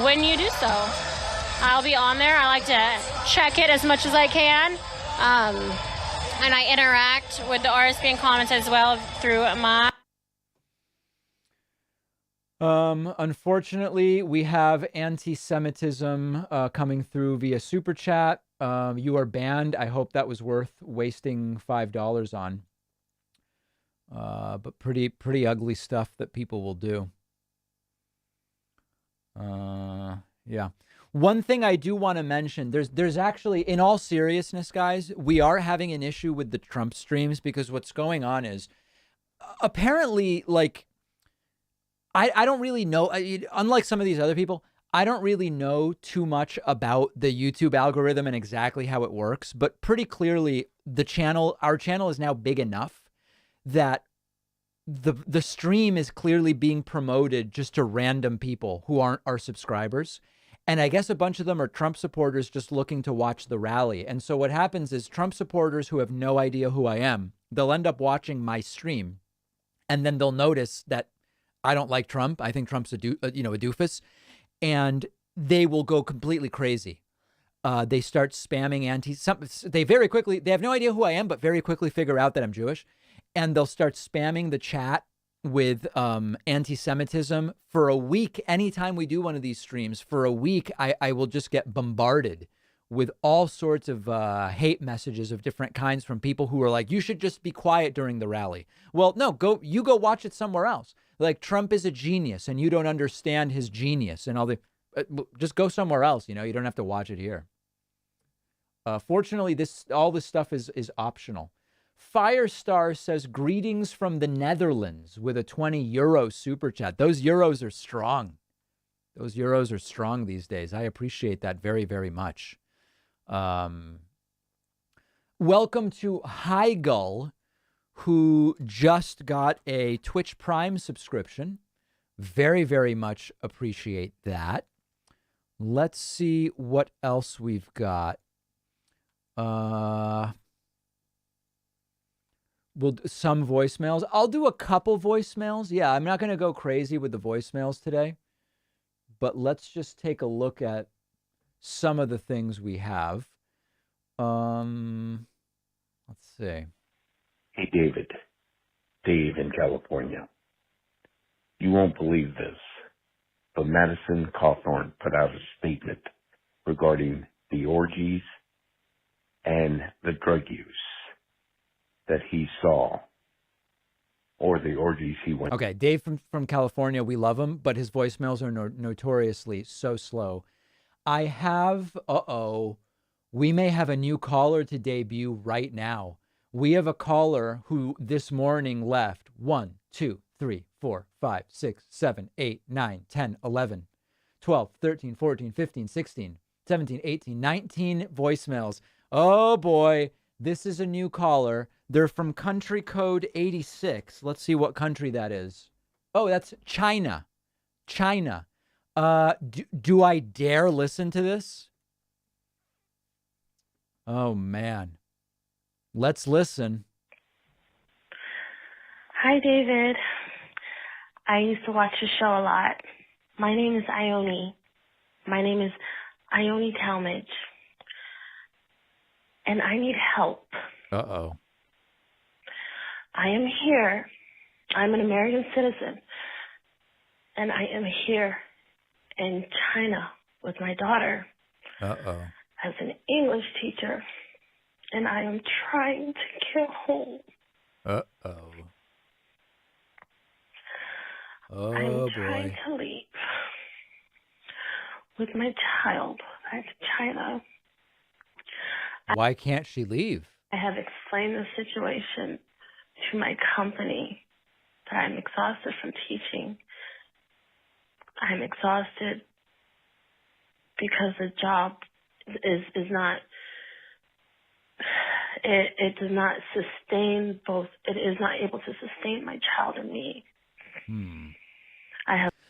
S12: when you do so. I'll be on there. I like to check it as much as I can. And I interact with the RSB and comments as well through my...
S2: Unfortunately, we have anti-Semitism coming through via Super Chat. You are banned. I hope that was worth wasting $5 on. But pretty ugly stuff that people will do. Yeah. One thing I do want to mention, there's actually, in all seriousness, guys, we are having an issue with the Trump streams because what's going on is apparently, like, I don't really know, unlike some of these other people, I don't really know too much about the YouTube algorithm and exactly how it works, but pretty clearly our channel is now big enough that the stream is clearly being promoted just to random people who aren't our subscribers. And I guess a bunch of them are Trump supporters just looking to watch the rally. And so what happens is Trump supporters who have no idea who I am, they'll end up watching my stream and then they'll notice that I don't like Trump. I think Trump's a doofus, and they will go completely crazy. They start spamming they have no idea who I am, but very quickly figure out that I'm Jewish. And they'll start spamming the chat with anti-Semitism for a week. Anytime we do one of these streams, for a week, I will just get bombarded with all sorts of hate messages of different kinds from people who are like, you should just be quiet during the rally. Well, no, go watch it somewhere else. Like, Trump is a genius and you don't understand his genius and all the, just go somewhere else. You don't have to watch it here. Fortunately, all this stuff is optional. Firestar says, greetings from the Netherlands with a €20 super chat. Those euros are strong. Those euros are strong these days. I appreciate that very, very much. Welcome to Heigl, who just got a Twitch Prime subscription. Very, very much appreciate that. Let's see what else we've got. We'll do some voicemails. I'll do a couple voicemails. Yeah, I'm not going to go crazy with the voicemails today, but let's just take a look at some of the things we have. Let's see.
S21: Hey, David. Dave in California. You won't believe this, but Madison Cawthorn put out a statement regarding the orgies and the drug use that he saw, or the orgies he went.
S2: Okay, Dave from California, we love him, but his voicemails are notoriously so slow. I have, we may have a new caller to debut right now. We have a caller who this morning left 1, 2, 3, 4, 5, 6, 7, 8, 9, 10, 11, 12, 13, 14, 15, 16, 17, 18, 19 voicemails. Oh boy, this is a new caller. They're from country code 86. Let's see what country that is. Oh, that's China. China. Do I dare listen to this? Oh, man. Let's listen.
S22: Hi, David. I used to watch your show a lot. My name is Ione. My name is Ione Talmadge. And I need help.
S2: Uh-oh.
S22: I am here. I'm an American citizen. And I am here in China with my daughter.
S2: Uh-oh.
S22: As an English teacher. And I am trying to get home.
S2: Uh-oh. Oh,
S22: I'm trying to leave with my child back to China.
S2: Why can't she leave?
S22: I have explained the situation to my company that I'm exhausted from teaching. I'm exhausted because the job is not, it does not sustain both, it is not able to sustain my child and me.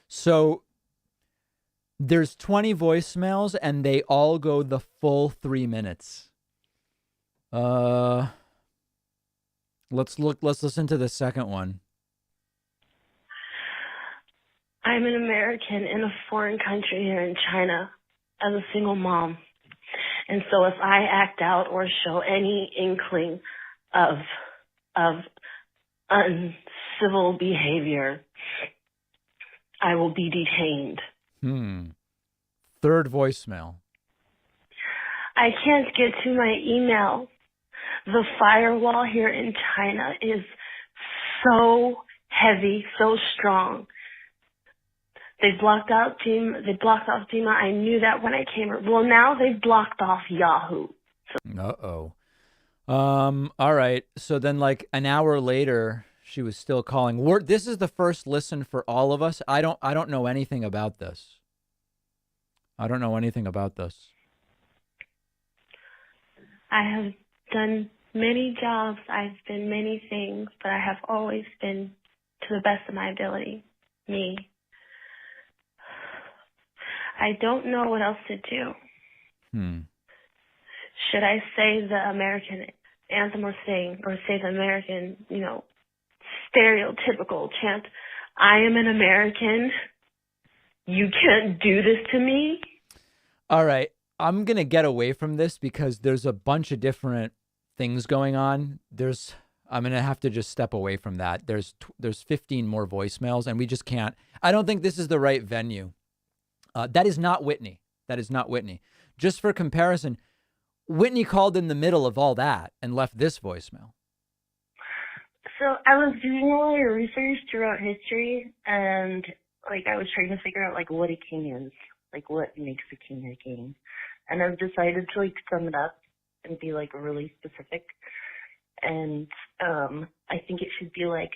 S2: So there's 20 voicemails and they all go the full 3 minutes. Let's listen to the second one.
S22: I'm an American in a foreign country here in China as a single mom. And so if I act out or show any inkling of uncivil behavior, I will be detained.
S2: Third voicemail.
S22: I can't get to my email. The firewall here in China is so heavy, so strong. They blocked off Gmail. I knew that when I came. Well, now they've blocked off Yahoo.
S2: Uh-oh. All right. So then like an hour later, she was still calling. This is the first listen for all of us. I don't know anything about this. I don't know anything about this.
S22: I have done many jobs. I've been many things, but I have always been to the best of my ability, me. I don't know what else to do. Should I say the American anthem or say the American, stereotypical chant, I am an American, you can't do this to me?
S2: All right. I'm going to get away from this because there's a bunch of different things going on. I'm going to have to just step away from that. There's 15 more voicemails, and we just can't. I don't think this is the right venue. That is not Whitney. That is not Whitney. Just for comparison, Whitney called in the middle of all that and left this voicemail.
S22: So I was doing a lot of research throughout history, and like I was trying to figure out like what a king is, like what makes a king a king, and I've decided to like sum it up and be like really specific. And I think it should be like,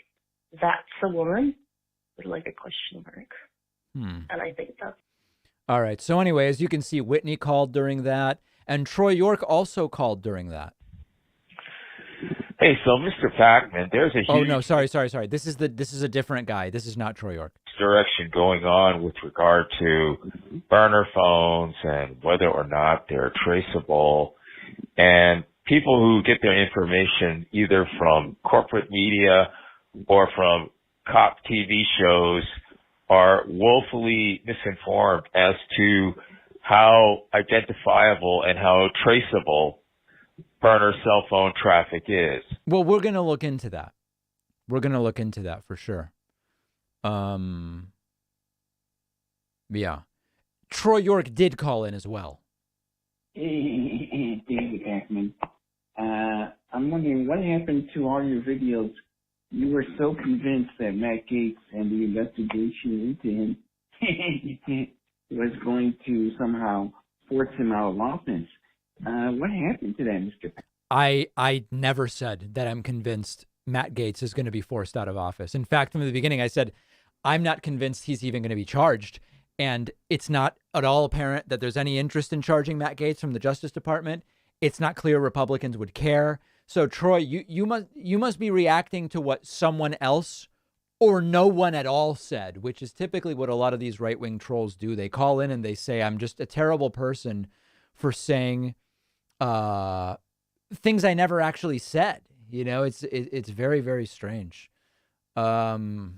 S22: that's a woman, with like a question mark. And I think that's...
S2: All right. So anyway, as you can see, Whitney called during that, and Troy York also called during that.
S3: Hey, so Mr. Pacman, there's a huge...
S2: Oh, no, sorry. This is a different guy. This is not Troy York.
S3: ...direction going on with regard to burner phones and whether or not they're traceable. And people who get their information either from corporate media or from cop TV shows are woefully misinformed as to how identifiable and how traceable burner cell phone traffic is.
S2: Well, we're going to look into that. We're going to look into that for sure. Yeah. Troy York did call in as well.
S6: Hey, David Ackman. I'm wondering what happened to all your videos. You were so convinced that Matt Gaetz and the investigation into him was going to somehow force him out of office. What happened to that, Mr.
S2: I never said that I'm convinced Matt Gaetz is going to be forced out of office. In fact, from the beginning, I said, I'm not convinced he's even going to be charged. And it's not at all apparent that there's any interest in charging Matt Gaetz from the Justice Department. It's not clear Republicans would care. So, Troy, you must be reacting to what someone else or no one at all said, which is typically what a lot of these right-wing trolls do. They call in and they say, I'm just a terrible person for saying things I never actually said. You know, it's very, very strange. Uh-oh,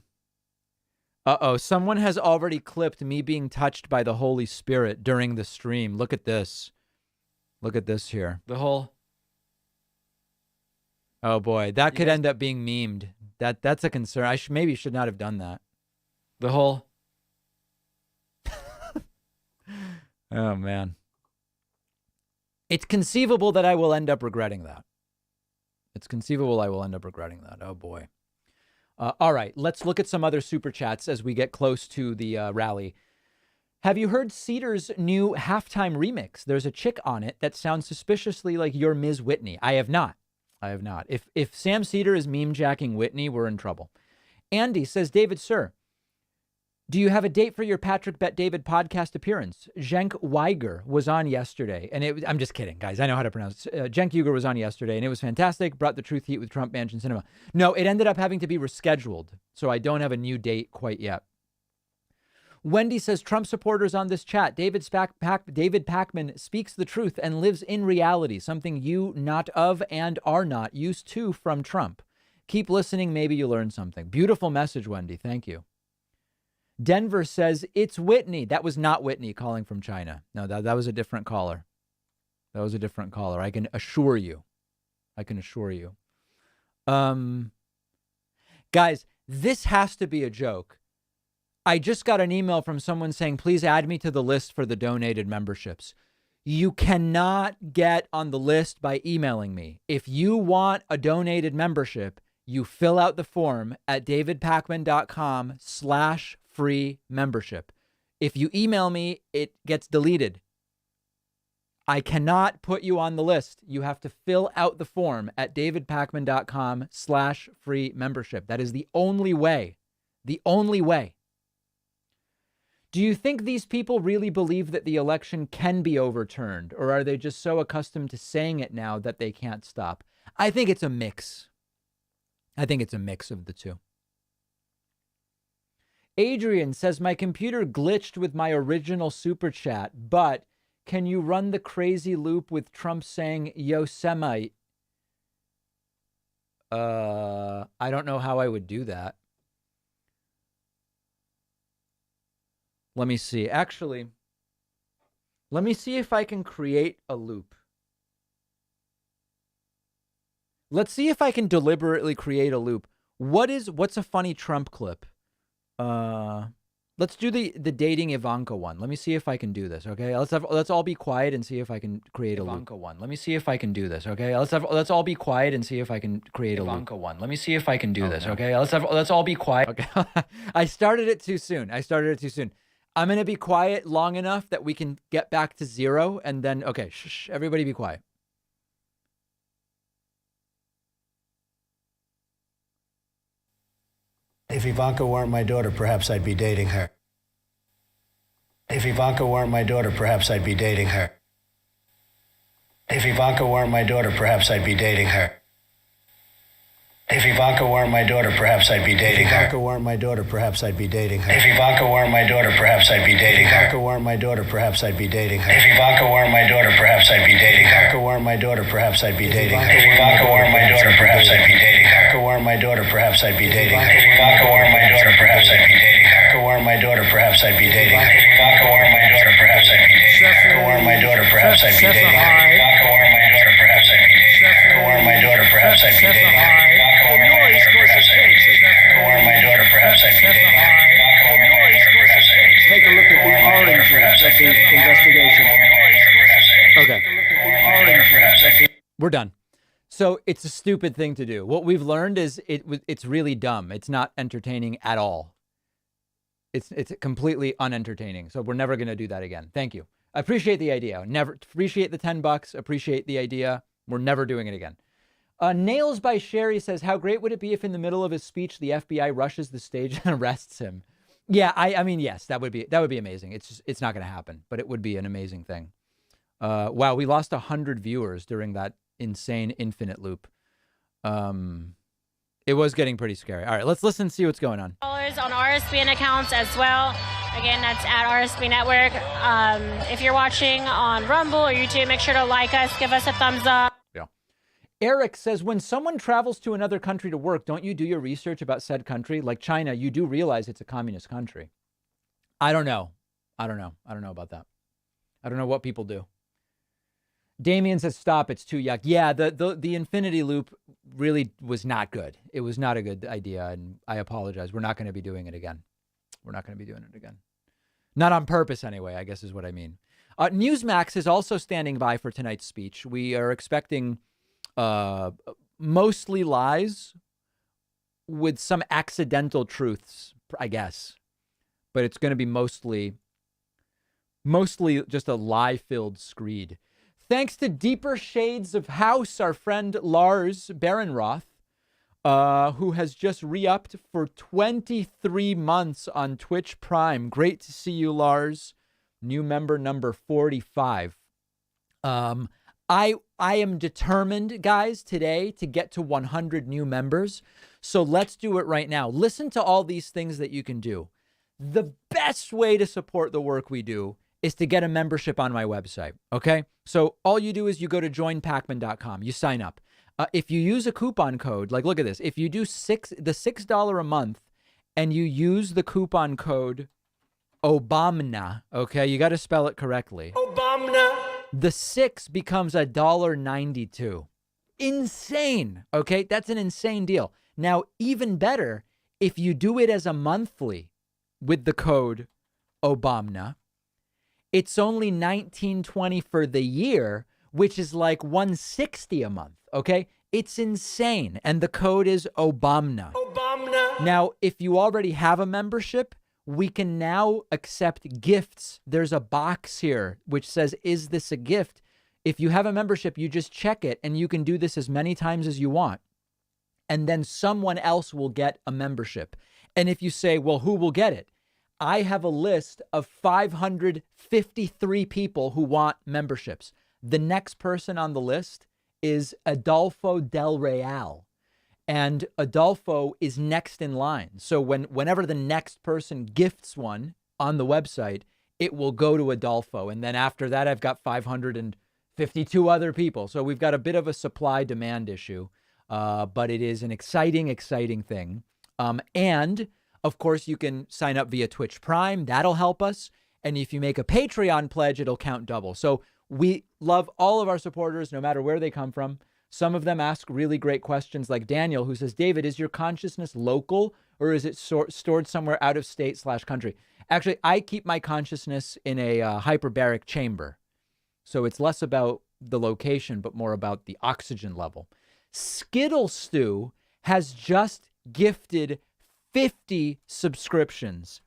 S2: someone has already clipped me being touched by the Holy Spirit during the stream. Look at this. Look at this here. The whole... Oh boy, that could end up being memed. That's a concern. I maybe should not have done that. The whole... Oh man. It's conceivable that I will end up regretting that. It's conceivable I will end up regretting that. Oh boy. All right, let's look at some other super chats as we get close to the rally. Have you heard Cedar's new halftime remix? There's a chick on it that sounds suspiciously like your Ms. Whitney. I have not. If Sam Cedar is meme jacking Whitney, we're in trouble. Andy says, David, sir, do you have a date for your Patrick Bet David podcast appearance? Cenk Uygur was on yesterday, and I'm just kidding, guys. I know how to pronounce it. Cenk Uygur was on yesterday, and it was fantastic. Brought the truth heat with Trump Mansion Cinema. No, it ended up having to be rescheduled, so I don't have a new date quite yet. Wendy says, Trump supporters on this chat. David Pacman speaks the truth and lives in reality, something you not of and are not used to from Trump. Keep listening. Maybe you learn something. Beautiful message, Wendy. Thank you. Denver says, it's Whitney. That was not Whitney calling from China. No, that was a different caller. That was a different caller. I can assure you. Guys, this has to be a joke. I just got an email from someone saying, please add me to the list for the donated memberships. You cannot get on the list by emailing me. If you want a donated membership, you fill out the form at davidpacman.com/free membership. If you email me, it gets deleted. I cannot put you on the list. You have to fill out the form at davidpacman.com/free membership. That is the only way. The only way. Do you think these people really believe that the election can be overturned, or are they just so accustomed to saying it now that they can't stop? I think it's a mix. I think it's a mix of the two. Adrian says, my computer glitched with my original super chat, but can you run the crazy loop with Trump saying Yosemite? I don't know how I would do that. Let me see. Actually, Let me see if I can create a loop. Let's see if I can deliberately create a loop. What's a funny Trump clip? Let's do the dating Ivanka one. Let me see if I can do this. Okay, let's all be quiet and see if I can create a Ivanka one. Let me see if I can do this. Okay, let's all be quiet and see if I can create Ivanka a loop. One. Let me see if I can do this. No. Okay, let's all be quiet. Okay, I started it too soon. I'm gonna be quiet long enough that we can get back to 0, and then okay, shh, everybody be quiet.
S1: If Ivanka weren't my daughter, perhaps I'd be dating her. If Ivanka weren't my daughter, perhaps I'd be dating her. If Ivanka weren't my daughter, perhaps I'd be dating her. If Ivanka weren't my daughter, perhaps I'd be dating her. If Ivanka weren't my daughter, perhaps I'd be dating her. If Ivanka weren't my daughter, perhaps I'd be dating her. If Ivanka weren't my daughter, perhaps I'd be dating her. If Ivanka weren't my daughter, perhaps I'd be dating her. If Ivanka weren't my daughter, perhaps I'd be dating her. If Ivanka weren't my daughter, perhaps I'd be dating her. If Ivanka weren't my daughter, perhaps I'd be dating her. If Ivanka weren't my daughter, perhaps I'd be dating her. If Ivanka weren't my daughter, perhaps I'd be dating her. If Ivanka weren't my daughter, perhaps I'd be dating her. If Ivanka weren't my daughter, perhaps I'd be dating her. If Ivanka weren't my daughter, perhaps I'd be dating her. If Ivanka weren't my daughter, perhaps I'd be dating her. If Ivanka weren't my daughter, perhaps I'd be dating her. Take a look at the oranges of the investigation.
S2: Okay. We're done. So it's a stupid thing to do. What we've learned is it's really dumb. It's not entertaining at all. It's completely unentertaining. So we're never going to do that again. Thank you. I appreciate the idea. Never appreciate the $10. Appreciate the idea. We're never doing it again. Nails by Sherry says, how great would it be if in the middle of his speech, the FBI rushes the stage and arrests him? Yeah, I mean, yes, that would be amazing. It's not going to happen, but it would be an amazing thing. Wow, we lost 100 viewers during that insane infinite loop. It was getting pretty scary. All right, let's listen and see what's going on.
S12: Followers on RSBN accounts as well. Again, that's at RSB Network. If you're watching on Rumble or YouTube, make sure to like us, give us a thumbs up.
S2: Eric says, when someone travels to another country to work, don't you do your research about said country? Like China, you do realize it's a communist country. I don't know about that. I don't know what people do. Damien says, stop, it's too yuck. Yeah, the infinity loop really was not good. It was not a good idea, and I apologize. We're not going to be doing it again. Not on purpose anyway, I guess is what I mean. Newsmax is also standing by for tonight's speech. We are expecting mostly lies with some accidental truths, I guess. But it's going to be mostly just a lie-filled screed. Thanks to Deeper Shades of House, our friend Lars Barenroth, who has just re-upped for 23 months on Twitch Prime. Great to see you, Lars. New member number 45. I am determined, guys, today to get to 100 new members. So let's do it right now. Listen to all these things that you can do. The best way to support the work we do is to get a membership on my website. Okay. So all you do is you go to joinpacman.com. You sign up. If you use a coupon code, like, look at this. If you do $6 a month and you use the coupon code OBAMNA, okay, you got to spell it correctly.
S1: Obama.
S2: The 6 becomes $1.92. Insane. Okay. That's an insane deal. Now, even better, if you do it as a monthly with the code OBAMNA, it's only $19.20 for the year, which is like $160 a month. Okay. It's insane. And the code is OBAMNA.
S1: Obama.
S2: Now, if you already have a membership, we can now accept gifts. There's a box here which says, is this a gift? If you have a membership, you just check it and you can do this as many times as you want. And then someone else will get a membership. And if you say, well, who will get it? I have a list of 553 people who want memberships. The next person on the list is Adolfo Del Real. And Adolfo is next in line. So whenever the next person gifts one on the website, it will go to Adolfo. And then after that, I've got 552 other people. So we've got a bit of a supply-demand issue. But it is an exciting, exciting thing. And, of course, you can sign up via Twitch Prime. That'll help us. And if you make a Patreon pledge, it'll count double. So we love all of our supporters, no matter where they come from. Some of them ask really great questions, like Daniel, who says, David, is your consciousness local or is it stored somewhere out of state / country? Actually, I keep my consciousness in a hyperbaric chamber. So it's less about the location, but more about the oxygen level. Skittle Stew has just gifted 50 subscriptions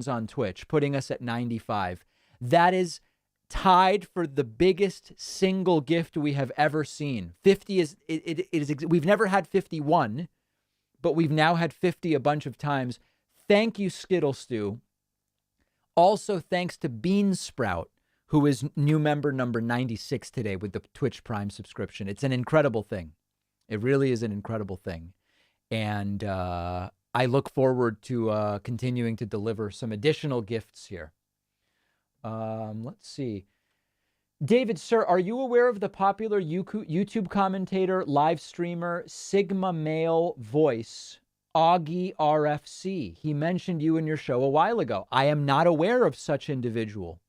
S2: on Twitch, putting us at 95. That is tied for the biggest single gift we have ever seen. 50 is, we've never had 51, but we've now had 50 a bunch of times. Thank you, Skittle Stew. Also, thanks to Bean Sprout, who is new member number 96 today with the Twitch Prime subscription. It's an incredible thing. It really is an incredible thing. And I look forward to continuing to deliver some additional gifts here. Let's see. David, sir, are you aware of the popular YouTube commentator, live streamer, Sigma Male Voice, Augie RFC? He mentioned you in your show a while ago. I am not aware of such individual.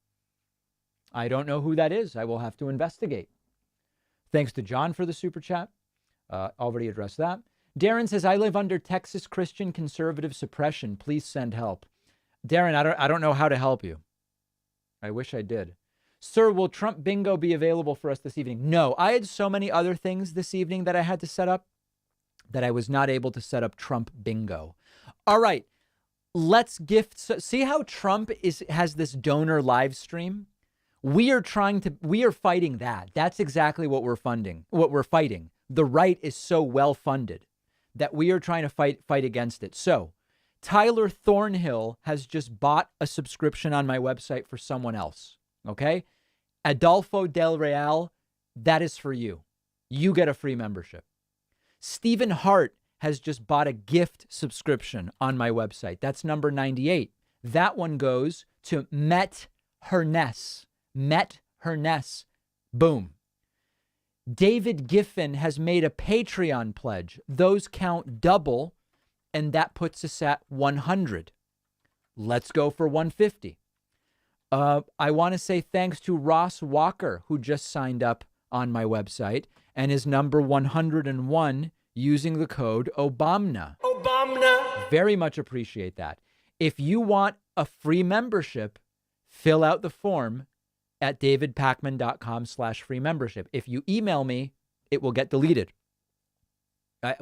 S2: I don't know who that is. I will have to investigate. Thanks to John for the super chat. Already addressed that. Darren says, I live under Texas Christian conservative suppression. Please send help. Darren, I don't know how to help you. I wish I did. Sir, will Trump bingo be available for us this evening? No, I had so many other things this evening that I had to set up that I was not able to set up Trump bingo. All right, let's gift. See how Trump has this donor live stream? We are fighting that. That's exactly what we're fighting. The right is so well funded that we are trying to fight against it. So Tyler Thornhill has just bought a subscription on my website for someone else. Okay. Adolfo Del Real, that is for you. You get a free membership. Stephen Hart has just bought a gift subscription on my website. That's number 98. That one goes to Met Herness. Boom. David Giffen has made a Patreon pledge. Those count double, and that puts us at 100. Let's go for 150. I want to say thanks to Ross Walker, who just signed up on my website and is number 101 using the code OBAMNA. Very much appreciate that. If you want a free membership, fill out the form at davidpakman.com/free membership. If you email me, it will get deleted.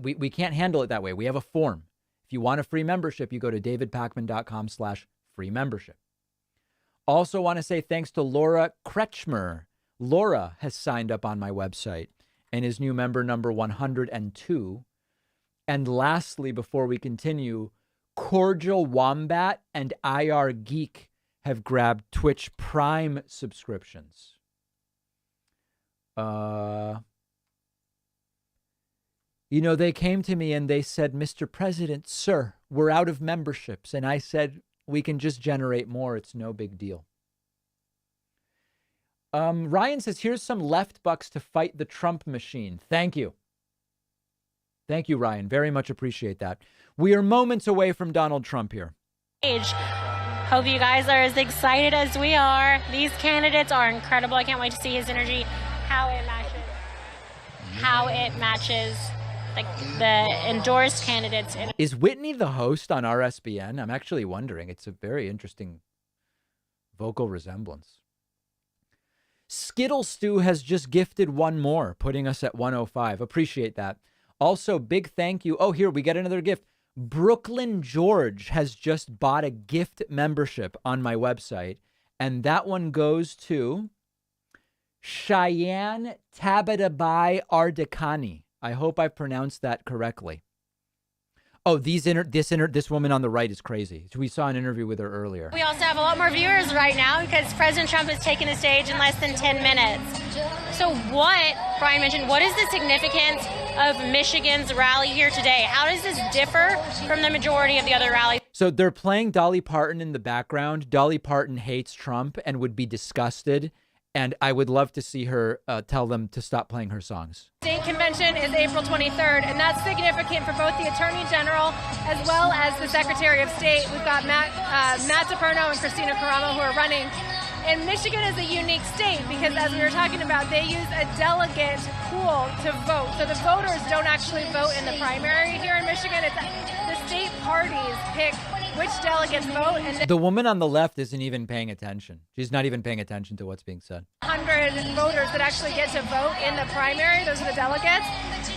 S2: We can't handle it that way. We have a form. If you want a free membership, you go to davidpakman.com/free membership. Also want to say thanks to Laura Kretschmer. Laura has signed up on my website and is new member number 102. And lastly, before we continue, Cordial Wombat and IR Geek have grabbed Twitch Prime subscriptions. They came to me and they said, Mr. President, sir, we're out of memberships. And I said, we can just generate more. It's no big deal. Ryan says, here's some left bucks to fight the Trump machine. Thank you. Thank you, Ryan. Very much appreciate that. We are moments away from Donald Trump here.
S12: Hope you guys are as excited as we are. These candidates are incredible. I can't wait to see his energy, how it matches like the endorsed candidates.
S2: Is Whitney the host on RSBN? I'm actually wondering. It's a very interesting vocal resemblance. Skittle Stew has just gifted one more, putting us at 105. Appreciate that. Also, big thank you. Oh, here, we get another gift. Brooklyn George has just bought a gift membership on my website, and that one goes to Cheyenne Tabatabai Ardekani. I hope I pronounced that correctly. Oh, this woman on the right is crazy. We saw an interview with her earlier.
S12: We also have a lot more viewers right now because President Trump has taken the stage in less than 10 minutes. So what, Brian mentioned, what is the significance of Michigan's rally here today? How does this differ from the majority of the other rallies?
S2: So they're playing Dolly Parton in the background. Dolly Parton hates Trump and would be disgusted And I would love to see her tell them to stop playing her songs.
S10: State convention is April 23rd, and that's significant for both the Attorney General as well as the Secretary of State. We've got Matt DePerno and Christina Caramo who are running. And Michigan is a unique state because, as we were talking about, they use a delegate pool to vote. So the voters don't actually vote in the primary here in Michigan. It's the state parties pick which delegates vote. And
S2: The woman on the left isn't even paying attention. She's not even paying attention to what's being said.
S10: 100 voters that actually get to vote in the primary. Those are the delegates.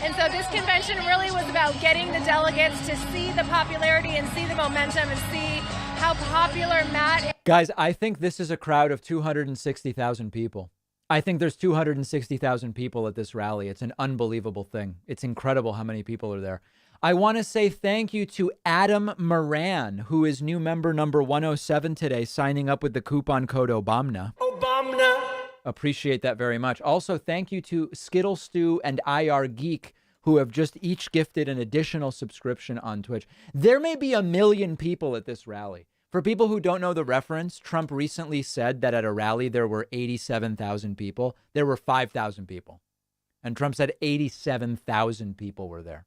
S10: And so this convention really was about getting the delegates to see the popularity and see the momentum and see how popular Matt is.
S2: Guys, I think this is a crowd of 260,000 people. I think there's 260,000 people at this rally. It's an unbelievable thing. It's incredible how many people are there. I want to say thank you to Adam Moran, who is new member number 107 today, signing up with the coupon code OBAMNA.
S18: Obama.
S2: Appreciate that very much. Also, thank you to Skittle Stew and IR Geek, who have just each gifted an additional subscription on Twitch. There may be 1 million people at this rally. For people who don't know the reference, Trump recently said that at a rally there were 87,000 people. There were 5,000 people. And Trump said 87,000 people were there.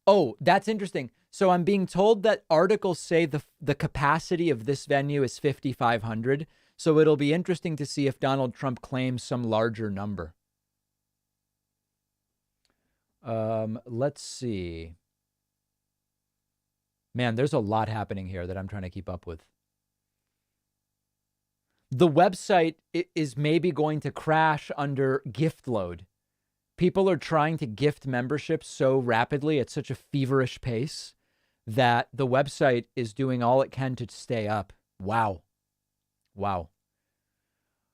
S2: Oh, that's interesting. So I'm being told that articles say the capacity of this venue is 5,500. So it'll be interesting to see if Donald Trump claims some larger number. Let's see. Man, there's a lot happening here that I'm trying to keep up with. The website is maybe going to crash under gift load. People are trying to gift memberships so rapidly at such a feverish pace that the website is doing all it can to stay up. Wow. Wow.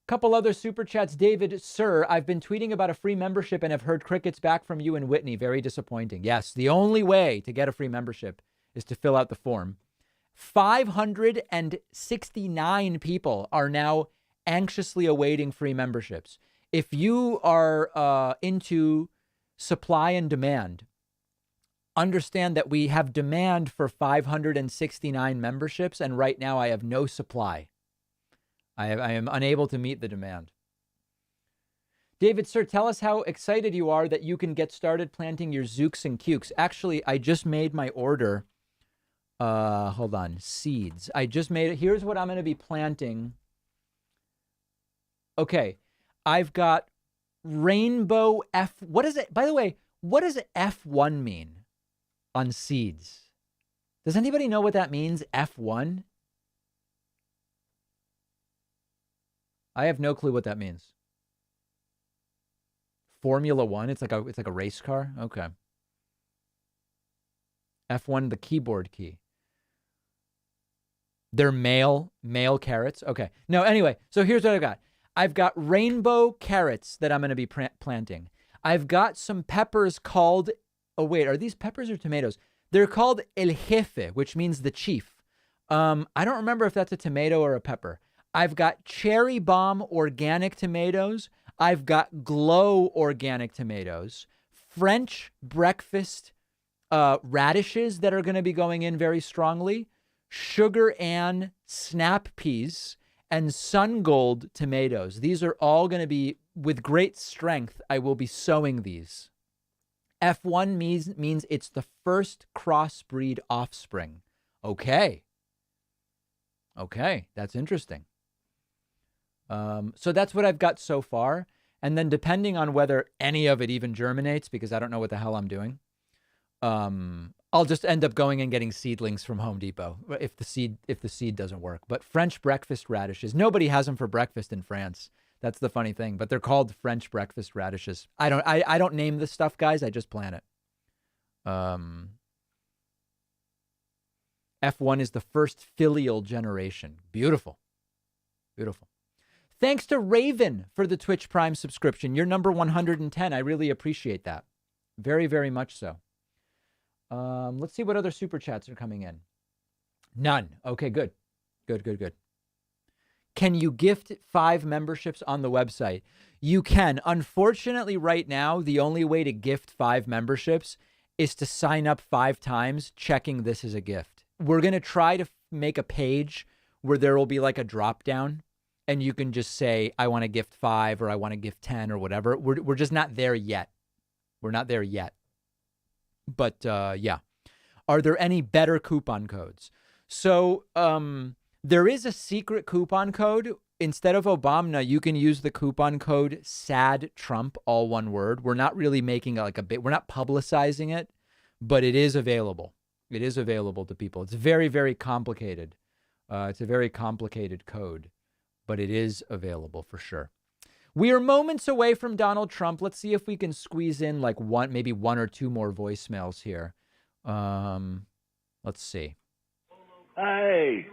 S2: Couple other super chats. David, sir, I've been tweeting about a free membership and have heard crickets back from you and Whitney. Very disappointing. Yes, the only way to get a free membership is to fill out the form. 569 people are now anxiously awaiting free memberships. If you are into supply and demand, understand that we have demand for 569 memberships, and right now I have no supply. I am unable to meet the demand. David, sir, tell us how excited you are that you can get started planting your zooks and cukes. Actually, I just made my order. Hold on. Seeds. I just made it. Here's what I'm going to be planting. Okay. I've got rainbow F. What is it? By the way, what does F1 mean on seeds? Does anybody know what that means? F1? I have no clue what that means. Formula One. It's like a race car. Okay. F1, the keyboard key. They're male carrots. Okay. No, anyway, so here's what I've got. I've got rainbow carrots that I'm going to be planting. I've got some peppers called, oh wait, are these peppers or tomatoes? They're called El Jefe, which means the chief. I don't remember if that's a tomato or a pepper. I've got Cherry Bomb organic tomatoes. I've got Glow organic tomatoes. French breakfast radishes that are going to be going in very strongly. Sugar Ann snap peas. And Sun Gold tomatoes. These are all going to be, with great strength, I will be sowing these. F1 means it's the first crossbreed offspring. Okay. Okay, that's interesting. So that's what I've got so far. And then depending on whether any of it even germinates, because I don't know what the hell I'm doing, I'll just end up going and getting seedlings from Home Depot if the seed doesn't work. But French breakfast radishes, nobody has them for breakfast in France. That's the funny thing. But they're called French breakfast radishes. I don't name this stuff, guys. I just plant it. F1 is the first filial generation. Beautiful. Beautiful. Thanks to Raven for the Twitch Prime subscription. You're number 110. I really appreciate that. Very, very much so. Let's see what other super chats are coming in. None. Okay, good. Good. Can you gift 5 memberships on the website? You can. Unfortunately, right now, the only way to gift 5 memberships is to sign up 5 times, checking this as a gift. We're going to try to make a page where there will be like a drop down, and you can just say, I want to gift 5 or I want to gift 10 or whatever. We're just not there yet. We're not there yet. But yeah. Are there any better coupon codes? So there is a secret coupon code. Instead of Obama, you can use the coupon code SAD Trump, all one word. We're not really making like a bit. We're not publicizing it, but it is available. It is available to people. It's very, very complicated. It's a very complicated code, but it is available for sure. We are moments away from Donald Trump. Let's see if we can squeeze in like maybe one or two more voicemails here. Let's see.
S13: Hey,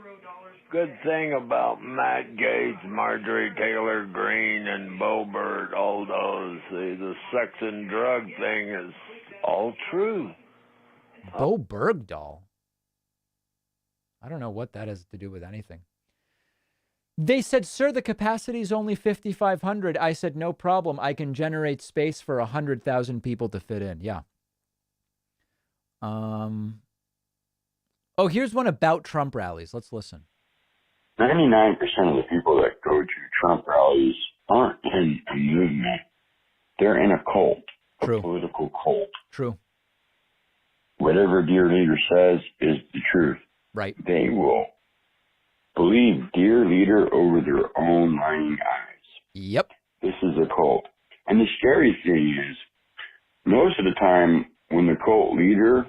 S13: good thing about Matt Gaetz, Marjorie Taylor Greene, and Bo Burt, all those, the sex and drug thing is all true.
S2: Bo Bergdahl. I don't know what that has to do with anything. They said, sir, the capacity is only 5,500. I said, no problem. I can generate space for 100,000 people to fit in. Yeah. Oh, here's one about Trump rallies. Let's listen.
S21: 99% of the people that go to Trump rallies aren't in a movement. They're in a cult, a political cult.
S2: True.
S21: Whatever dear leader says is the truth.
S2: Right.
S21: They will believe dear leader over their own lying eyes.
S2: Yep.
S21: This is a cult. And the scary thing is, most of the time when the cult leader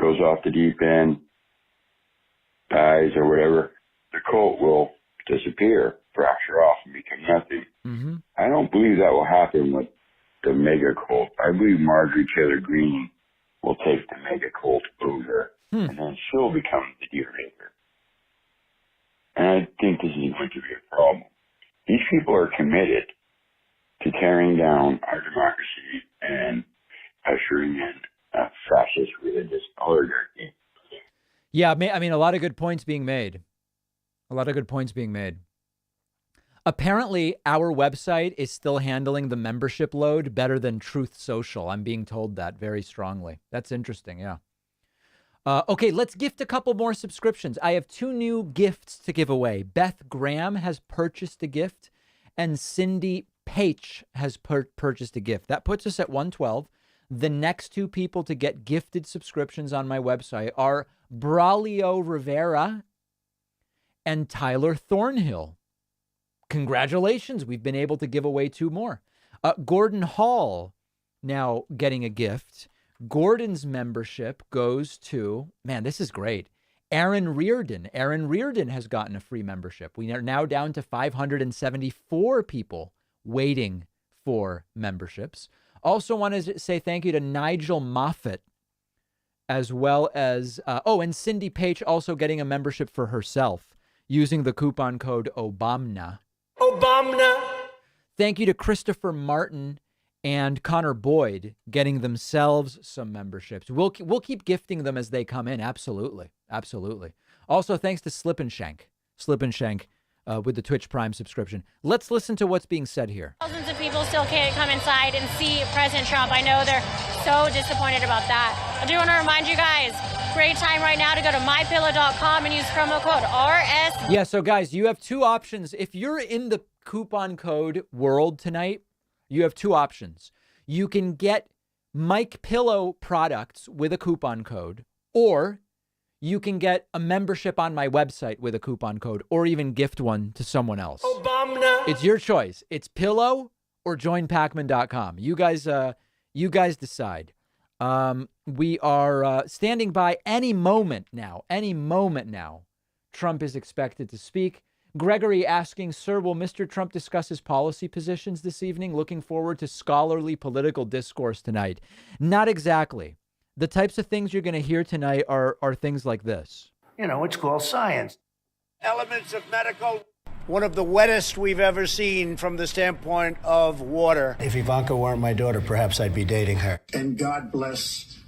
S21: goes off the deep end, dies or whatever, the cult will disappear, fracture off and become nothing.
S2: Mm-hmm.
S21: I don't believe that will happen with the mega cult. I believe Marjorie Taylor Greene will take the mega cult over, and then she'll become the dear leader. And I think this is going to be a problem. These people are committed to tearing down our democracy and ushering in a fascist religious oligarchy.
S2: Yeah, I mean, a lot of good points being made. A lot of good points being made. Apparently, our website is still handling the membership load better than Truth Social. I'm being told that very strongly. That's interesting, yeah. Okay, let's gift a couple more subscriptions. I have 2 new gifts to give away. Beth Graham has purchased a gift, and Cindy Page has purchased a gift. That puts us at 112. The next 2 people to get gifted subscriptions on my website are Braulio Rivera and Tyler Thornhill. Congratulations. We've been able to give away 2 more. Gordon Hall now getting a gift. Gordon's membership goes to, man, this is great, Aaron Reardon. Aaron Reardon has gotten a free membership. We are now down to 574 people waiting for memberships. Also want to say thank you to Nigel Moffat, as well as, and Cindy Page also getting a membership for herself using the coupon code OBAMNA.
S8: Obama.
S2: Thank you to Christopher Martin and Connor Boyd getting themselves some memberships. We'll keep gifting them as they come in. Absolutely. Absolutely. Also, thanks to Slip and Shank with the Twitch Prime subscription. Let's listen to what's being said here.
S12: Thousands of people still can't come inside and see President Trump. I know they're so disappointed about that. I do want to remind you guys, great time right now to go to mypillow.com and use promo code RS.
S2: Yeah, so guys, you have 2 options. If you're in the coupon code world tonight, you have 2 options. You can get Mike Pillow products with a coupon code, or you can get a membership on my website with a coupon code, or even gift one to someone else.
S8: Obama.
S2: It's your choice. It's Pillow or joinpacman.com. You guys decide. We are standing by any moment now. Trump is expected to speak. Gregory asking, sir, will Mr. Trump discuss his policy positions this evening? Looking forward to scholarly political discourse tonight. Not exactly. The types of things you're going to hear tonight are things like this.
S4: You know, it's called science.
S15: Elements of medical.
S4: One of the wettest we've ever seen from the standpoint of water.
S1: If Ivanka weren't my daughter, perhaps I'd be dating her.
S4: And God bless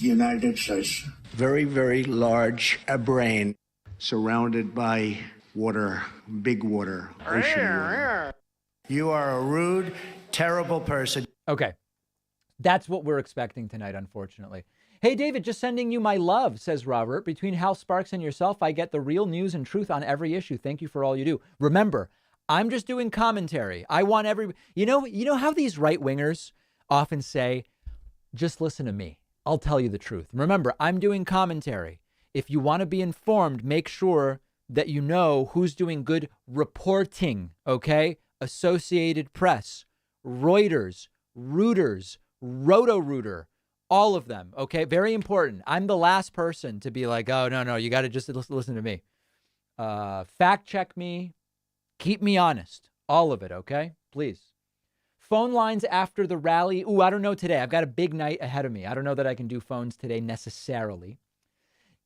S4: the United States.
S1: Very, very large brain surrounded by water, big water, ocean water. You are a rude, terrible person.
S2: Okay. That's what we're expecting tonight, unfortunately. Hey, David, just sending you my love, says Robert. Between Hal Sparks and yourself, I get the real news and truth on every issue. Thank you for all you do. Remember, I'm just doing commentary. I want every, you know how these right wingers often say, just listen to me. I'll tell you the truth. Remember, I'm doing commentary. If you want to be informed, make sure that you know who's doing good reporting, okay? Associated Press, Reuters, Reuters, Roto-Rooter, all of them, okay? Very important. I'm the last person to be like, oh, no, you got to just listen to me. Fact check me. Keep me honest. All of it, okay? Please. Phone lines after the rally. Ooh, I don't know today. I've got a big night ahead of me. I don't know that I can do phones today necessarily.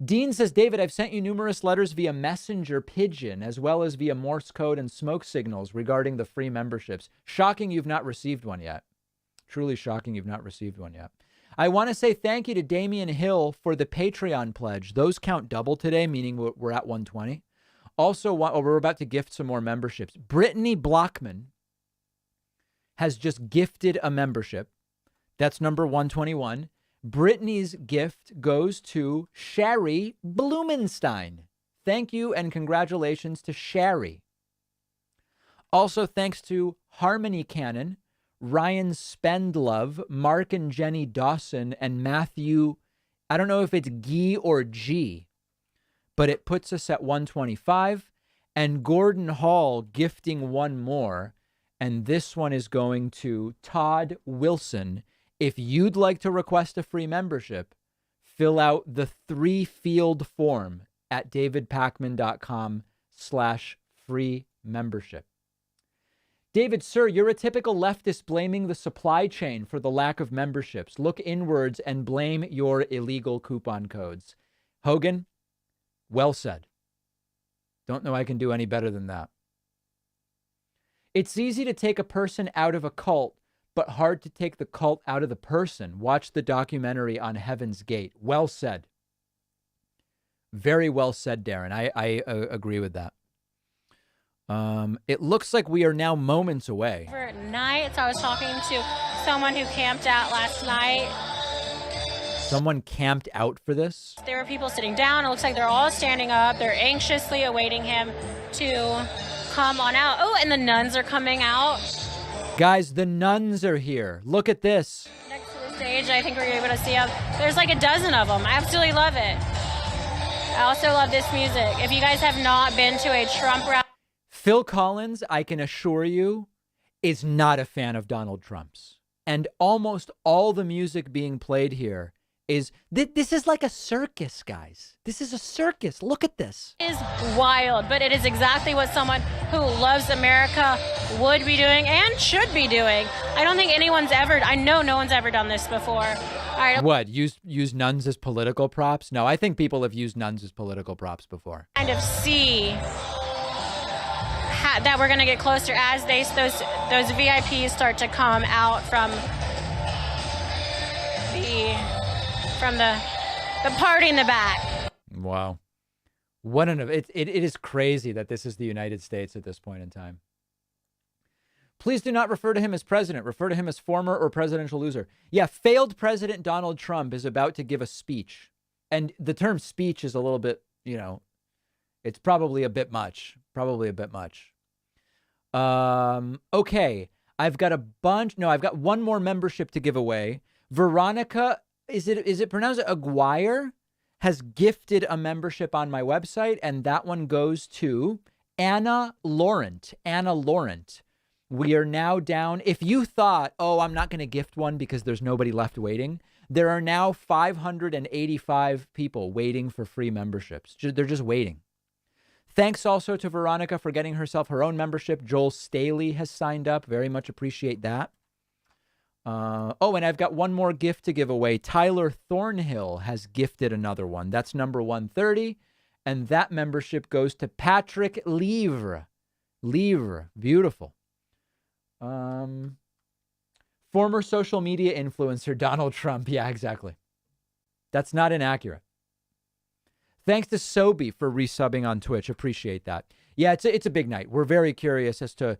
S2: Dean says, David, I've sent you numerous letters via messenger pigeon, as well as via Morse code and smoke signals regarding the free memberships. Shocking you've not received one yet. Truly shocking you've not received one yet. I want to say thank you to Damian Hill for the Patreon pledge. Those count double today, meaning we're at 120. Also, we're about to gift some more memberships. Brittany Blockman has just gifted a membership. That's number 121. Brittany's gift goes to Sherry Blumenstein. Thank you and congratulations to Sherry. Also, thanks to Harmony Cannon, Ryan Spendlove, Mark and Jenny Dawson, and Matthew, I don't know if it's G or G, but it puts us at 125. And Gordon Hall gifting one more. And this one is going to Todd Wilson. If you'd like to request a free membership, fill out the 3-field form at davidpakman.com/free membership. David, sir, you're a typical leftist blaming the supply chain for the lack of memberships. Look inwards and blame your illegal coupon codes. Hogan, well said. Don't know I can do any better than that. It's easy to take a person out of a cult, but hard to take the cult out of the person. Watch the documentary on Heaven's Gate. Well said. Very well said, Darren. I agree with that. It looks like we are now moments away.
S12: Overnight, so I was talking to someone who camped out last night.
S2: Someone camped out for this?
S12: There were people sitting down. It looks like they're all standing up. They're anxiously awaiting him to come on out. Oh, and the nuns are coming out.
S2: Guys, the nuns are here. Look at this.
S12: Next to the stage, I think we're able to see them. There's like a dozen of them. I absolutely love it. I also love this music. If you guys have not been to a Trump rally,
S2: Phil Collins, I can assure you, is not a fan of Donald Trump's. And almost all the music being played here is, this is like a circus, guys. This is a circus. Look at this.
S12: It is wild, but it is exactly what someone who loves America would be doing and should be doing. I don't think I know no one's ever done this before. All right.
S2: What, use nuns as political props? No, I think people have used nuns as political props before.
S12: Kind of see that we're going to get closer as those VIPs start to come out from the party in the back.
S2: Wow. What it is crazy that this is the United States at this point in time. Please do not refer to him as president. Refer to him as former or presidential loser. Yeah, failed President Donald Trump is about to give a speech. And the term speech is a little bit, it's probably a bit much. Okay. I've got one more membership to give away. Veronica, is it pronounced Aguirre, has gifted a membership on my website, and that one goes to Anna Laurent. We are now down. If you thought, I'm not going to gift one because there's nobody left waiting, there are now 585 people waiting for free memberships. They're just waiting. Thanks also to Veronica for getting herself her own membership. Joel Staley has signed up. Very much appreciate that. And I've got one more gift to give away. Tyler Thornhill has gifted another one. That's number 130. And that membership goes to Patrick Livre. Beautiful. Former social media influencer Donald Trump. Yeah, exactly. That's not inaccurate. Thanks to Sobe for resubbing on Twitch. Appreciate that. Yeah, it's a big night. We're very curious as to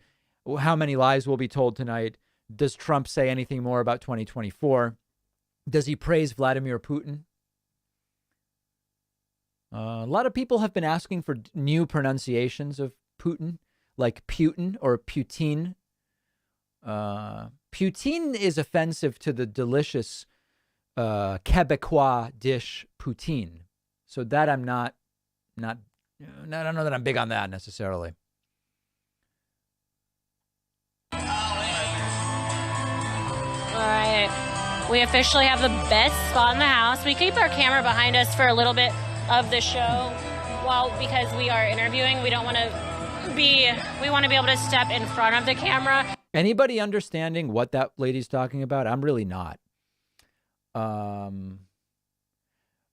S2: how many lies will be told tonight. Does Trump say anything more about 2024? Does he praise Vladimir Putin? A lot of people have been asking for new pronunciations of Putin, like Putin or Poutine. Poutine is offensive to the delicious Quebecois dish poutine. So that I don't know that I'm big on that necessarily.
S12: All right. We officially have the best spot in the house. We keep our camera behind us for a little bit of the show because we are interviewing. We want to be able to step in front of the camera.
S2: Anybody understanding what that lady's talking about? I'm really not.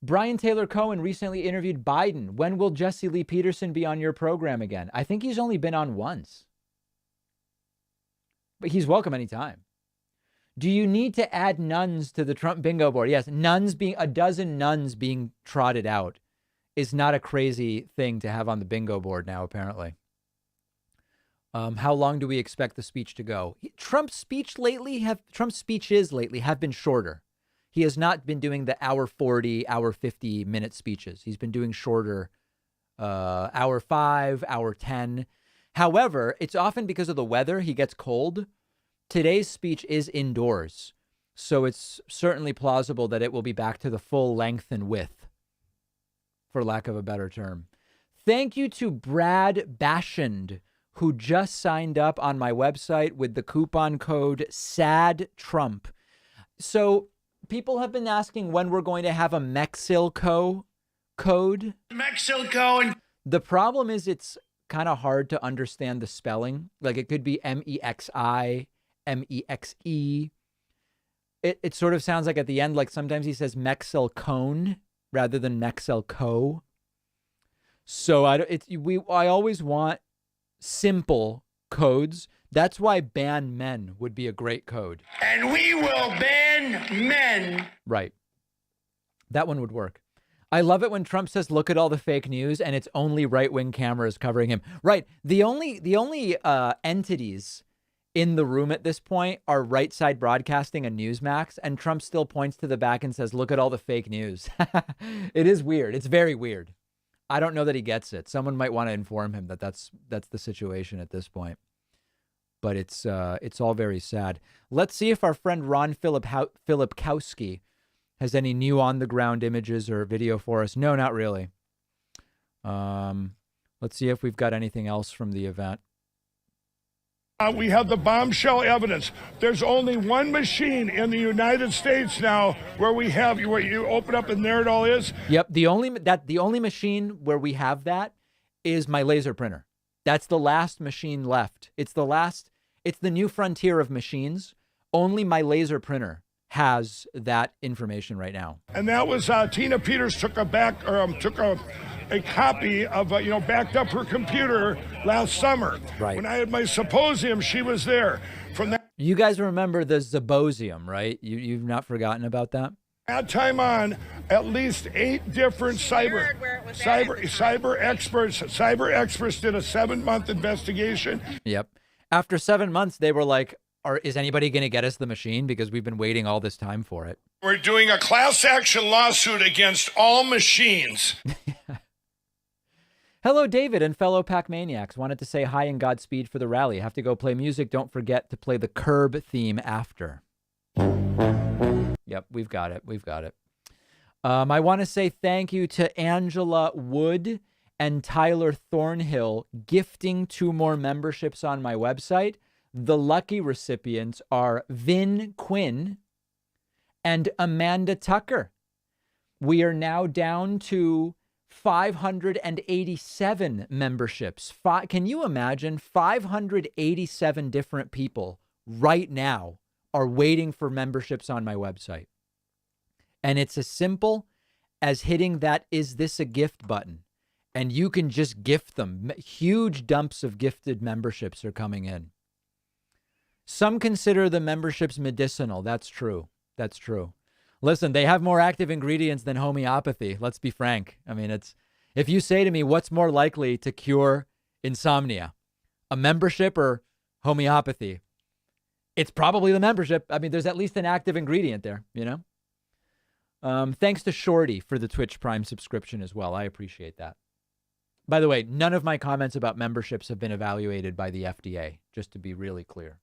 S2: Brian Taylor Cohen recently interviewed Biden. When will Jesse Lee Peterson be on your program again? I think he's only been on once. But he's welcome anytime. Do you need to add nuns to the Trump bingo board? Yes, a dozen nuns being trotted out is not a crazy thing to have on the bingo board now, apparently. How long do we expect the speech to go? Trump's speeches lately have been shorter. He has not been doing the hour 40, hour 50 minute speeches. He's been doing shorter, hour 5, hour 10. However, it's often because of the weather. He gets cold. Today's speech is indoors, so it's certainly plausible that it will be back to the full length and width, for lack of a better term. Thank you to Brad Bashand, who just signed up on my website with the coupon code SADTRUMP. So people have been asking when we're going to have a Mexilco code.
S15: Mexico.
S2: The problem is it's kind of hard to understand the spelling. Like it could be MEXI, MEXE. It sort of sounds like at the end, like sometimes he says Mexilcone rather than Mexilco. So I always want simple codes. That's why ban men would be a great code.
S15: And we will ban men.
S2: Right. That one would work. I love it when Trump says, look at all the fake news, and it's only right-wing cameras covering him. Right. The only entities in the room at this point are Right Side Broadcasting and Newsmax, and Trump still points to the back and says, look at all the fake news. It is weird. It's very weird. I don't know that he gets it. Someone might want to inform him that that's the situation at this point. But it's all very sad. Let's see if our friend Ron Filipkowski has any new on-the-ground images or video for us. No, not really. Let's see if we've got anything else from the event.
S5: We have the bombshell evidence. There's only one machine in the United States now where you open up and there it all is.
S2: Yep, the only machine where we have that is my laser printer. That's the last machine left. It's the new frontier of machines. Only my laser printer has that information right now.
S5: And that was Tina Peters took a copy of backed up her computer last summer.
S2: Right.
S5: When I had my symposium, she was there. From
S2: you guys remember the Zybosium, right? You've not forgotten about that?
S5: that time on, at least 8 different cyber experts did a 7-month investigation.
S2: Yep. After 7 months, they were like, is anybody going to get us the machine? Because we've been waiting all this time for it.
S5: We're doing a class action lawsuit against all machines.
S2: Hello, David and fellow Pac Maniacs. Wanted to say hi and Godspeed for the rally. Have to go play music. Don't forget to play the Curb theme after. Yep, we've got it. We've got it. I want to say thank you to Angela Wood and Tyler Thornhill gifting 2 more memberships on my website. The lucky recipients are Vin Quinn and Amanda Tucker. We are now down to 587 memberships. Can you imagine 587 different people right now are waiting for memberships on my website? And it's as simple as hitting that "Is this a gift?" button. And you can just gift them. Huge dumps of gifted memberships are coming in. Some consider the memberships medicinal. That's true. That's true. Listen, they have more active ingredients than homeopathy. Let's be frank. I mean, if you say to me, what's more likely to cure insomnia, a membership or homeopathy? It's probably the membership. I mean, there's at least an active ingredient there, you know? Thanks to Shorty for the Twitch Prime subscription as well. I appreciate that. By the way, none of my comments about memberships have been evaluated by the FDA, just to be really clear.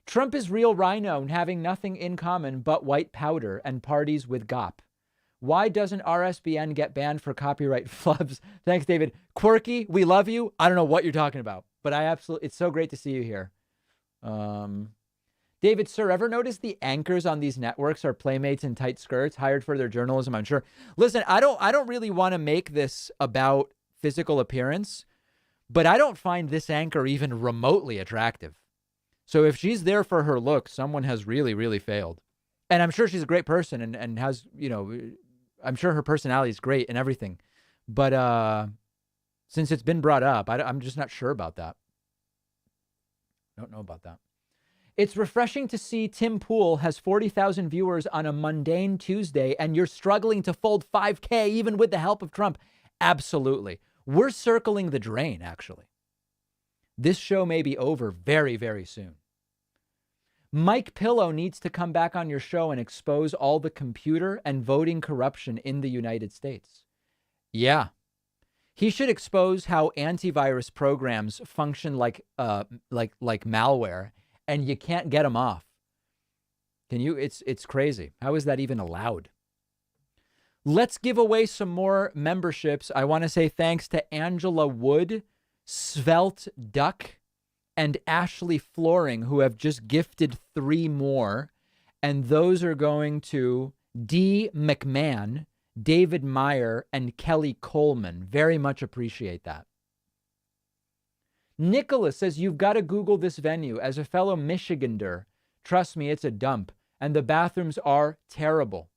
S2: Trump is real rhino and having nothing in common but white powder and parties with GOP. Why doesn't RSBN get banned for copyright flubs? Thanks, David. Quirky, we love you. I don't know what you're talking about, but it's so great to see you here. David, sir, ever notice the anchors on these networks are playmates in tight skirts, hired for their journalism, I'm sure. Listen, I don't really want to make this about physical appearance, but I don't find this anchor even remotely attractive. So if she's there for her look, someone has really, really failed. And I'm sure she's a great person and has, I'm sure her personality is great and everything. But since it's been brought up, I'm just not sure about that. I don't know about that. It's refreshing to see Tim Pool has 40,000 viewers on a mundane Tuesday, and you're struggling to fold 5K even with the help of Trump. Absolutely. We're circling the drain, actually. This show may be over very, very soon. Mike Pillow needs to come back on your show and expose all the computer and voting corruption in the United States. Yeah. He should expose how antivirus programs function like malware, and you can't get them off. Can you? It's crazy. How is that even allowed? Let's give away some more memberships. I want to say thanks to Angela Wood, Svelte Duck, and Ashley Flooring, who have just gifted 3 more. And those are going to D. McMahon, David Meyer, and Kelly Coleman. Very much appreciate that. Nicholas says, you've got to Google this venue. As a fellow Michigander, trust me, it's a dump. And the bathrooms are terrible.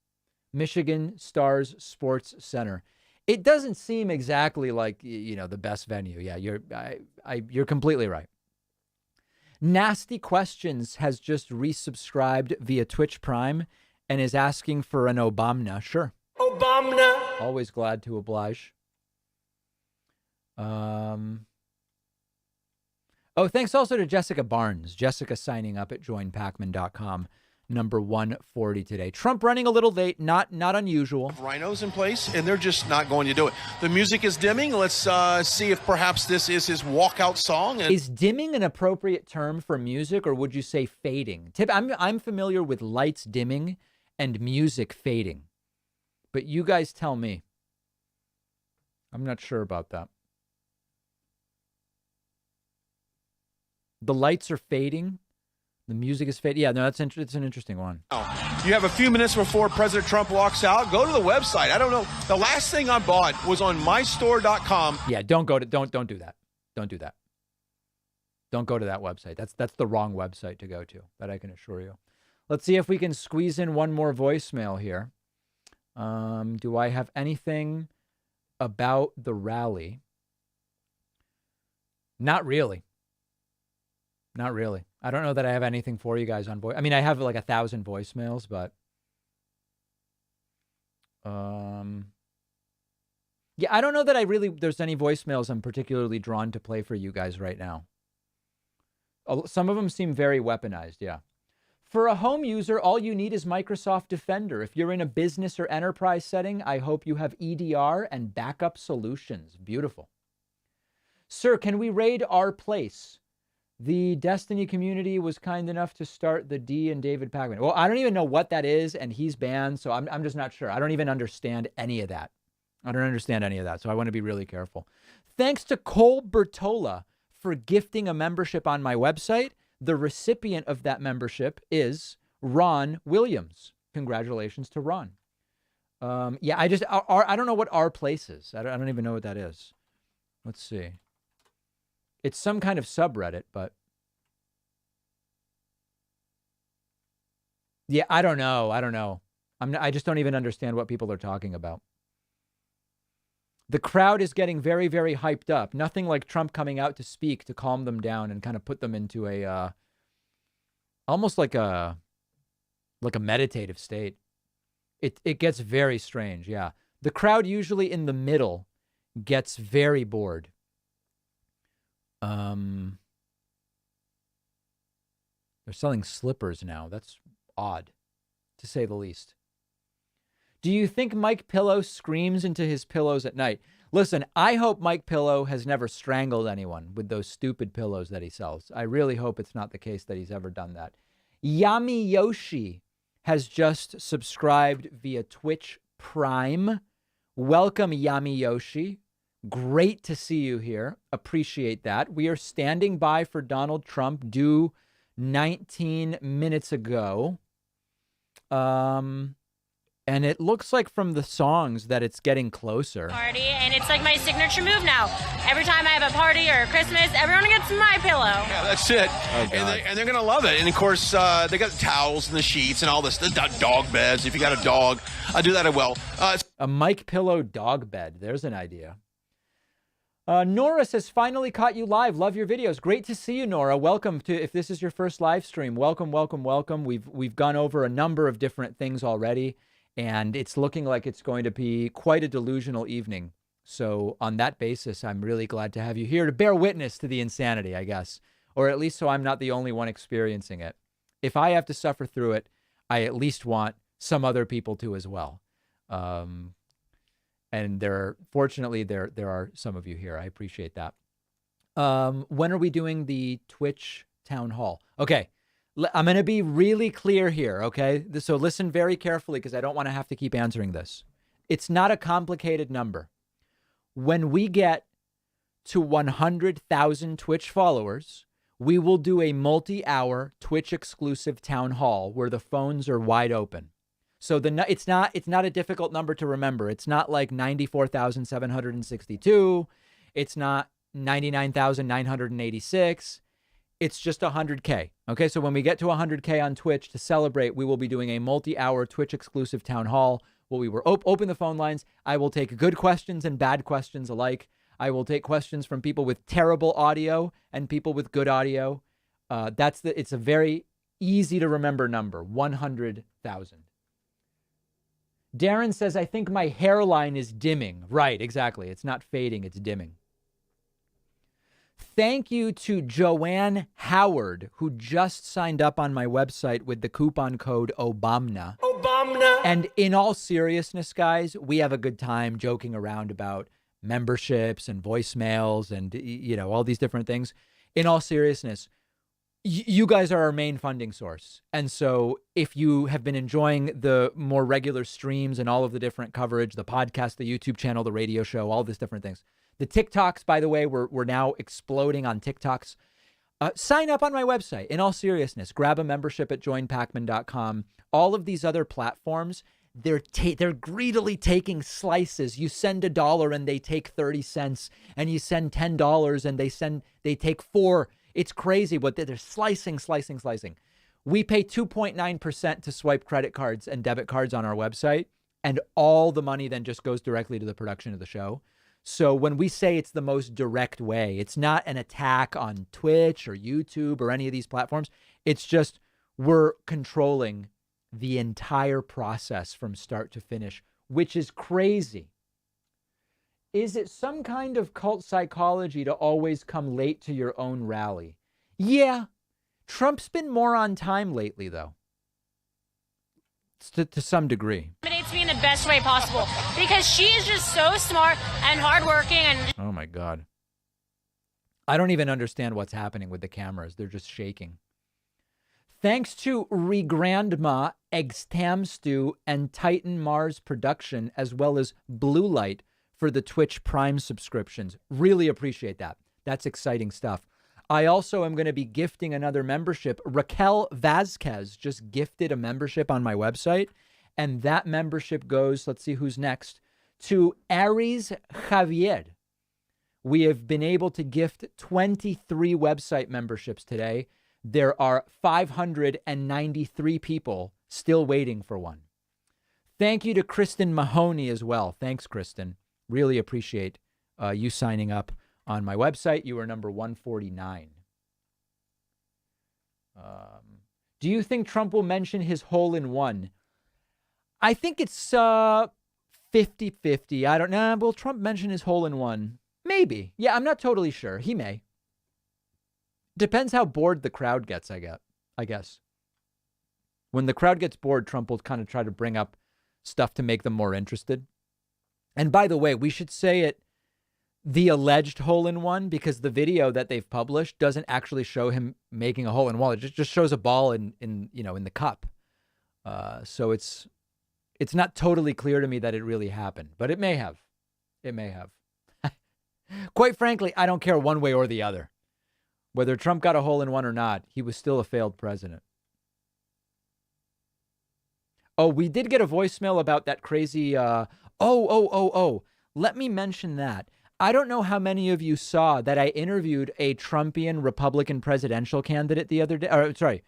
S2: Michigan Stars Sports Center. It doesn't seem exactly like, the best venue. Yeah, you're completely right. Nasty Questions has just resubscribed via Twitch Prime and is asking for an Obama. Sure. Obama. Always glad to oblige. Oh, thanks also to Jessica Barnes. Jessica signing up at joinpacman.com. Number 140 today. Trump running a little late, not unusual.
S14: Rhinos in place, and they're just not going to do it. The music is dimming. Let's see if perhaps this is his walkout song.
S2: Is dimming an appropriate term for music, or would you say fading? I'm familiar with lights dimming and music fading, but you guys tell me. I'm not sure about that. The lights are fading. The music is fading. Yeah, no, it's an interesting one.
S14: You have a few minutes before President Trump walks out. Go to the website. I don't know. The last thing I bought was on mystore.com.
S2: Yeah, don't do that. Don't do that. Don't go to that website. That's the wrong website to go to. That I can assure you. Let's see if we can squeeze in one more voicemail here. Do I have anything about the rally? Not really. Not really. I don't know that I have anything for you guys on voice. I mean, I have like 1,000 voicemails, but yeah, I don't know that there's any voicemails I'm particularly drawn to play for you guys right now. Some of them seem very weaponized. Yeah. For a home user, all you need is Microsoft Defender. If you're in a business or enterprise setting, I hope you have EDR and backup solutions. Beautiful. Sir, can we raid our place? The Destiny community was kind enough to start the D and David Pacman. Well, I don't even know what that is, and he's banned, so I'm just not sure. I don't even understand any of that. So I want to be really careful. Thanks to Cole Bertola for gifting a membership on my website. The recipient of that membership is Ron Williams. Congratulations to Ron. Yeah, I don't know what our place is. I don't even know what that is. Let's see. It's some kind of subreddit, but yeah, I don't know. I just don't even understand what people are talking about. The crowd is getting very, very hyped up. Nothing like Trump coming out to speak to calm them down and kind of put them into a almost like a meditative state. It gets very strange. Yeah, the crowd usually in the middle gets very bored. They're selling slippers now. That's odd, to say the least. Do you think Mike Pillow screams into his pillows at night? Listen, I hope Mike Pillow has never strangled anyone with those stupid pillows that he sells. I really hope it's not the case that he's ever done that. Yami Yoshi has just subscribed via Twitch Prime. Welcome, Yami Yoshi. Great to see you here. Appreciate that. We are standing by for Donald Trump due 19 minutes ago. And it looks like from the songs that it's getting closer.
S12: Party, and it's like my signature move now. Every time I have a party or Christmas, everyone gets my pillow.
S11: Yeah, that's it. And they're going to love it. And, of course, they got the towels and the sheets and all this, the dog beds. If you got a dog, I do that as well.
S2: A Mike Pillow dog bed. There's an idea. Nora says, finally caught you live. Love your videos. Great to see you, Nora. Welcome to, if this is your first live stream, welcome, welcome, welcome. We've gone over a number of different things already. And it's looking like it's going to be quite a delusional evening. So on that basis, I'm really glad to have you here to bear witness to the insanity, I guess. Or at least so I'm not the only one experiencing it. If I have to suffer through it, I at least want some other people to as well. And fortunately, there are some of you here. I appreciate that. When are we doing the Twitch town hall? Okay. I'm going to be really clear here, okay? So listen very carefully because I don't want to have to keep answering this. It's not a complicated number. When we get to 100,000 Twitch followers, we will do a multi-hour Twitch exclusive town hall where the phones are wide open. So it's not a difficult number to remember. It's not like 94,762. It's not 99,986. It's just 100K. Okay, so when we get to 100K on Twitch to celebrate, we will be doing a multi-hour Twitch exclusive town hall where we will open the phone lines. I will take good questions and bad questions alike. I will take questions from people with terrible audio and people with good audio. It's a very easy to remember number, 100,000. Darren says, I think my hairline is dimming. Right, exactly. It's not fading, it's dimming. Thank you to Joanne Howard, who just signed up on my website with the coupon code OBAMNA.
S15: Obama.
S2: And in all seriousness, guys, we have a good time joking around about memberships and voicemails and, all these different things. In all seriousness, you guys are our main funding source. And so if you have been enjoying the more regular streams and all of the different coverage, the podcast, the YouTube channel, the radio show, all these different things, the TikToks, by the way, we're now exploding on TikToks. Sign up on my website. In all seriousness, grab a membership at joinpacman.com. All of these other platforms, they're greedily taking slices. You send $1 and they take 30 cents, and you send $10 and they take 4. It's crazy what they're slicing. We pay 2.9% to swipe credit cards and debit cards on our website, and all the money then just goes directly to the production of the show. So when we say it's the most direct way, it's not an attack on Twitch or YouTube or any of these platforms. It's just we're controlling the entire process from start to finish, which is crazy. Is it some kind of cult psychology to always come late to your own rally? Yeah. Trump's been more on time lately, though. To some degree.
S12: Intimidates me in the best way possible because she is just so smart and hardworking and.
S2: Oh my God. I don't even understand what's happening with the cameras. They're just shaking. Thanks to Regrandma, Eggs Tam Stew, and Titan Mars Production, as well as Blue Light for the Twitch Prime subscriptions. Really appreciate that. That's exciting stuff. I also am going to be gifting another membership. Raquel Vasquez just gifted a membership on my website, and that membership goes, let's see who's next, to Aries Javier. We have been able to gift 23 website memberships today. There are 593 people still waiting for one. Thank you to Kristen Mahoney as well. Thanks, Kristen. Really appreciate you signing up on my website. You are number 149. Do you think Trump will mention his hole-in-one? I think it's 50-50. I don't know. Will Trump mention his hole-in-one? Maybe. Yeah, I'm not totally sure. He may. Depends how bored the crowd gets, I guess. When the crowd gets bored, Trump will kind of try to bring up stuff to make them more interested. And by the way, we should say it, the alleged hole-in-one, because the video that they've published doesn't actually show him making a hole-in-one. It just shows a ball in the cup. So it's not totally clear to me that it really happened, but it may have. It may have. Quite frankly, I don't care one way or the other. Whether Trump got a hole-in-one or not, he was still a failed president. Oh, we did get a voicemail about that crazy, let me mention that. I don't know how many of you saw that I interviewed a Trumpian Republican presidential candidate the other day.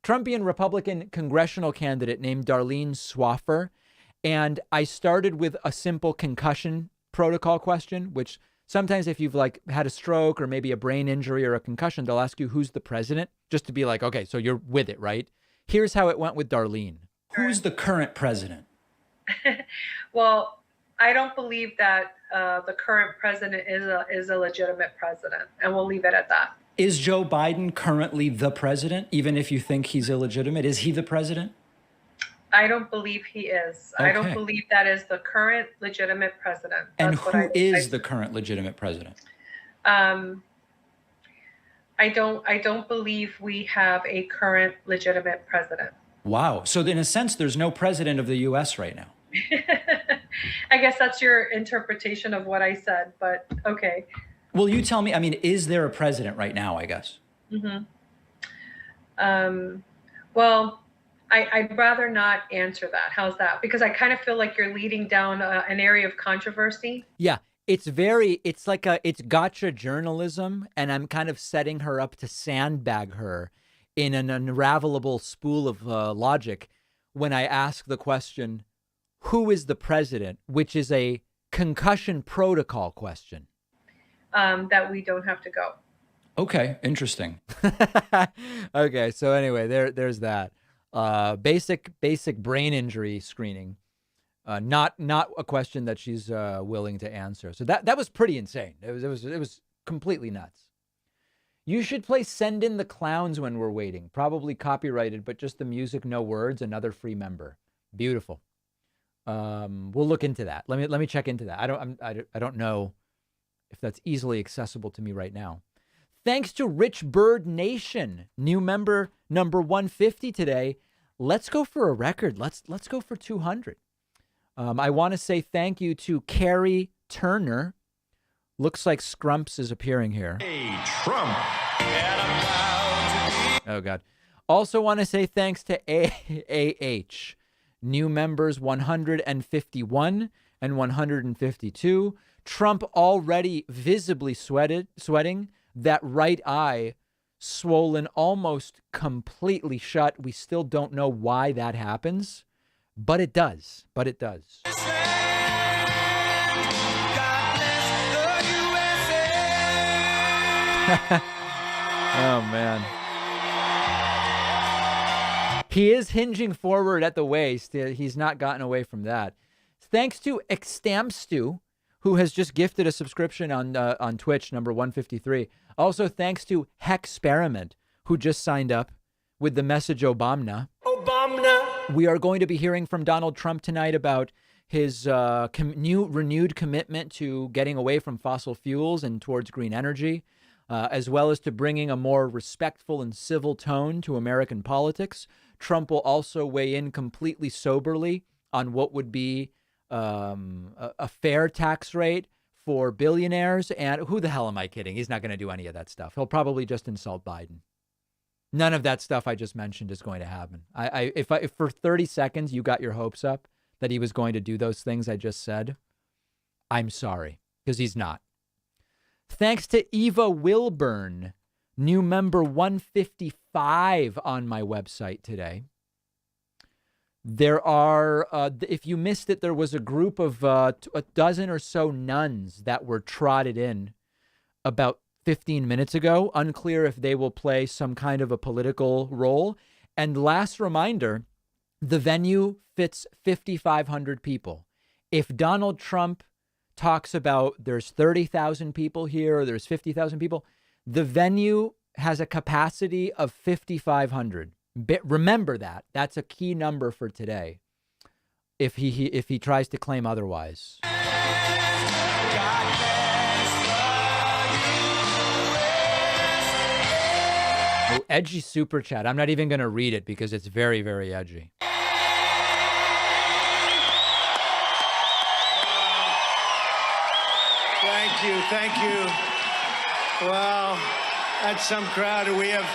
S2: Trumpian Republican congressional candidate named Darlene Swaffer. And I started with a simple concussion protocol question, which sometimes if you've like had a stroke or maybe a brain injury or a concussion, they'll ask you who's the president, just to be like, okay, so you're with it, right? Here's how it went with Darlene.
S19: Who's the current president?
S16: Well, I don't believe that the current president is a legitimate president, and we'll leave it at that.
S19: Is Joe Biden currently the president, even if you think he's illegitimate? Is he the president?
S16: I don't believe he is.
S19: Okay.
S16: I don't believe that is the current legitimate president.
S19: And
S16: That's
S19: who is the current legitimate president?
S16: I don't believe we have a current legitimate president.
S19: Wow. So in a sense, there's no president of the U.S. right now.
S16: I guess that's your interpretation of what I said, but okay.
S19: Well, you tell me, I mean, is there a president right now, I guess?
S16: Mm-hmm. Well, I'd rather not answer that. How's that? Because I kind of feel like you're leading down an area of controversy.
S2: Yeah, it's gotcha journalism, and I'm kind of setting her up to sandbag her in an unravelable spool of logic when I ask the question, who is the president, which is a concussion protocol question.
S16: That we don't have to go.
S19: Okay, interesting.
S2: Okay, so anyway, there's that. Basic brain injury screening. Not a question that she's willing to answer. So that was pretty insane. It was completely nuts. You should play Send in the Clowns when we're waiting. Probably copyrighted, but just the music, no words, another free member. Beautiful. We'll look into that. Let me check into that. I don't know if that's easily accessible to me right now. Thanks to Rich Bird Nation, new member number 150 today. Let's go for a record. Let's go for 200. I want to say thank you to Carrie Turner. Looks like Scrumps is appearing here.
S7: Hey, Trump.
S2: Oh, God. Also want to say thanks to AAH. New members 151 and 152. Trump already visibly sweating. That right eye swollen almost completely shut. We still don't know why that happens, but it does. Oh, man. He is hinging forward at the waist. He's not gotten away from that. Thanks to Extamstu, who has just gifted a subscription on Twitch, number 153. Also, thanks to Hexperiment, who just signed up with the message Obama. We are going to be hearing from Donald Trump tonight about his renewed commitment to getting away from fossil fuels and towards green energy, as well as to bringing a more respectful and civil tone to American politics. Trump will also weigh in completely soberly on what would be a fair tax rate for billionaires. And who the hell am I kidding? He's not going to do any of that stuff. He'll probably just insult Biden. None of that stuff I just mentioned is going to happen. If for 30 seconds you got your hopes up that he was going to do those things I just said, I'm sorry, because he's not. Thanks to Eva Wilburn, new member 155 on my website today. There are, if you missed it, there was a group of a dozen or so nuns that were trotted in about 15 minutes ago. Unclear if they will play some kind of a political role. And last reminder, the venue fits 5,500 people. If Donald Trump talks about there's 30,000 people here, or there's 50,000 people, the venue has a capacity of 5,500. Remember that. That's a key number for today. if he tries to claim otherwise. Oh, edgy super chat. I'm not even going to read it because it's very, very edgy.
S4: Thank you. Wow, that's some crowd. We have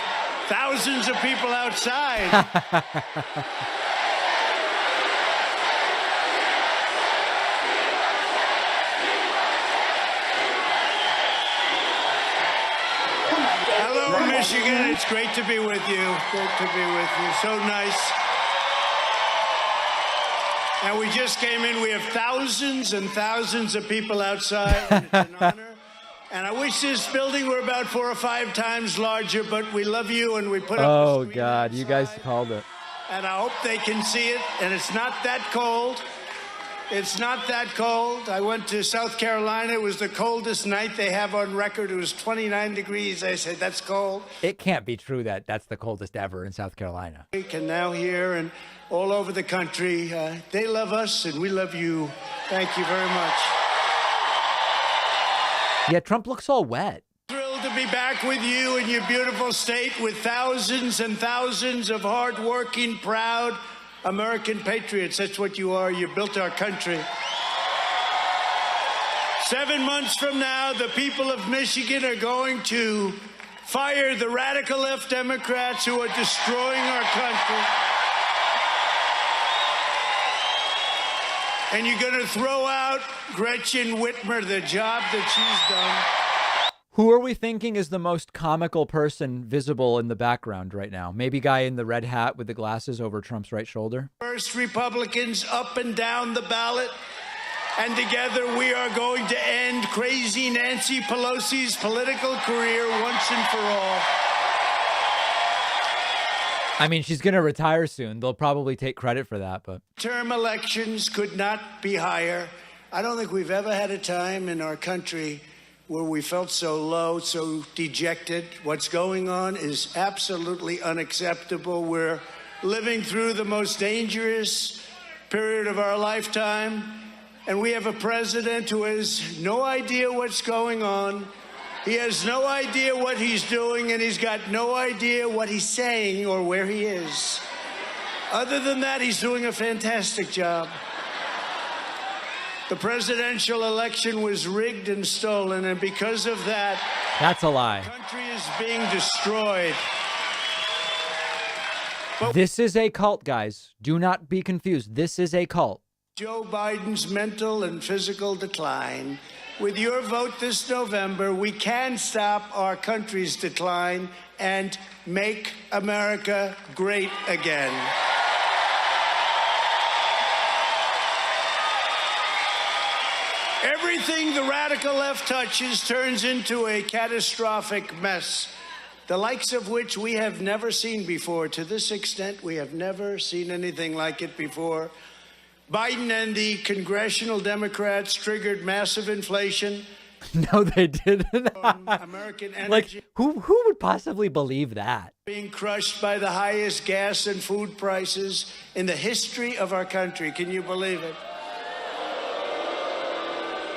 S4: thousands of people outside. Hello, Michigan. It's great to be with you. Great to be with you. So nice. And we just came in. We have thousands and thousands of people outside. And it's an honor. And I wish this building were about 4 or 5 times larger, but we love you and we put up
S2: Oh, God. You guys called it.
S4: And I hope they can see it. And it's not that cold. It's not that cold. I went to South Carolina. It was the coldest night they have on record. It was 29 degrees. I said, that's cold.
S2: It can't be true that that's the coldest ever in South Carolina.
S4: We can now hear and all over the country. They love us and we love you. Thank you very much.
S2: Yeah, Trump looks all wet.
S4: Thrilled to be back with you in your beautiful state with thousands and thousands of hardworking, proud American patriots. That's what you are. You built our country. 7 months from now, the people of Michigan are going to fire the radical left Democrats who are destroying our country. And you're going to throw out Gretchen Whitmer, the job that she's done.
S2: Who are we thinking is the most comical person visible in the background right now? Maybe guy in the red hat with the glasses over Trump's right shoulder?
S4: First Republicans up and down the ballot. And together we are going to end crazy Nancy Pelosi's political career once and for all.
S2: I mean, she's going to retire soon. They'll probably take credit for that, but...
S4: Term elections could not be higher. I don't think we've ever had a time in our country where we felt so low, so dejected. What's going on is absolutely unacceptable. We're living through the most dangerous period of our lifetime, and we have a president who has no idea what's going on. He has no idea what he's doing, and he's got no idea what he's saying or where he is. Other than that, he's doing a fantastic job. The presidential election was rigged and stolen, and because of that,
S2: that's a lie.
S4: The country is being destroyed.
S2: This is a cult, guys. Do not be confused. This is a cult.
S4: Joe Biden's mental and physical decline. With your vote this November, we can stop our country's decline and make America great again. Everything the radical left touches turns into a catastrophic mess, the likes of which we have never seen before. To this extent, we have never seen anything like it before. Biden and the congressional Democrats triggered massive inflation.
S2: No, they didn't.
S4: American energy.
S2: Like, who would possibly believe that?
S4: Being crushed by the highest gas and food prices in the history of our country. Can you believe it?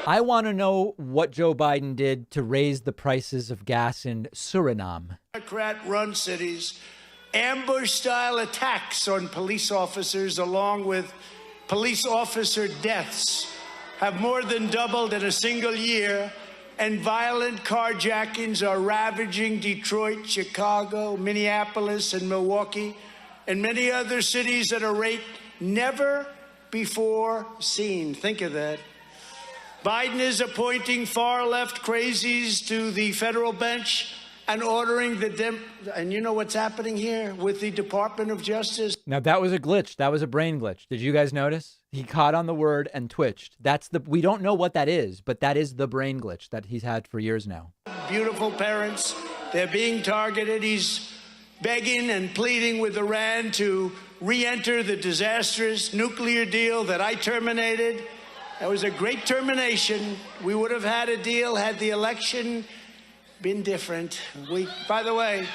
S2: I want to know what Joe Biden did to raise the prices of gas in Suriname.
S4: Democrat-run cities, ambush-style attacks on police officers along with police officer deaths have more than doubled in a single year, and violent carjackings are ravaging Detroit, Chicago, Minneapolis, and Milwaukee, and many other cities at a rate never before seen. Think of that. Biden is appointing far-left crazies to the federal bench and ordering and you know what's happening here with the Department of Justice?
S2: Now, that was a glitch. That was a brain glitch. Did you guys notice? He caught on the word and twitched. We don't know what that is, but that is the brain glitch that he's had for years now.
S4: Beautiful parents, they're being targeted. He's begging and pleading with Iran to re-enter the disastrous nuclear deal that I terminated. That was a great termination. We would have had a deal had the election been different. By the way,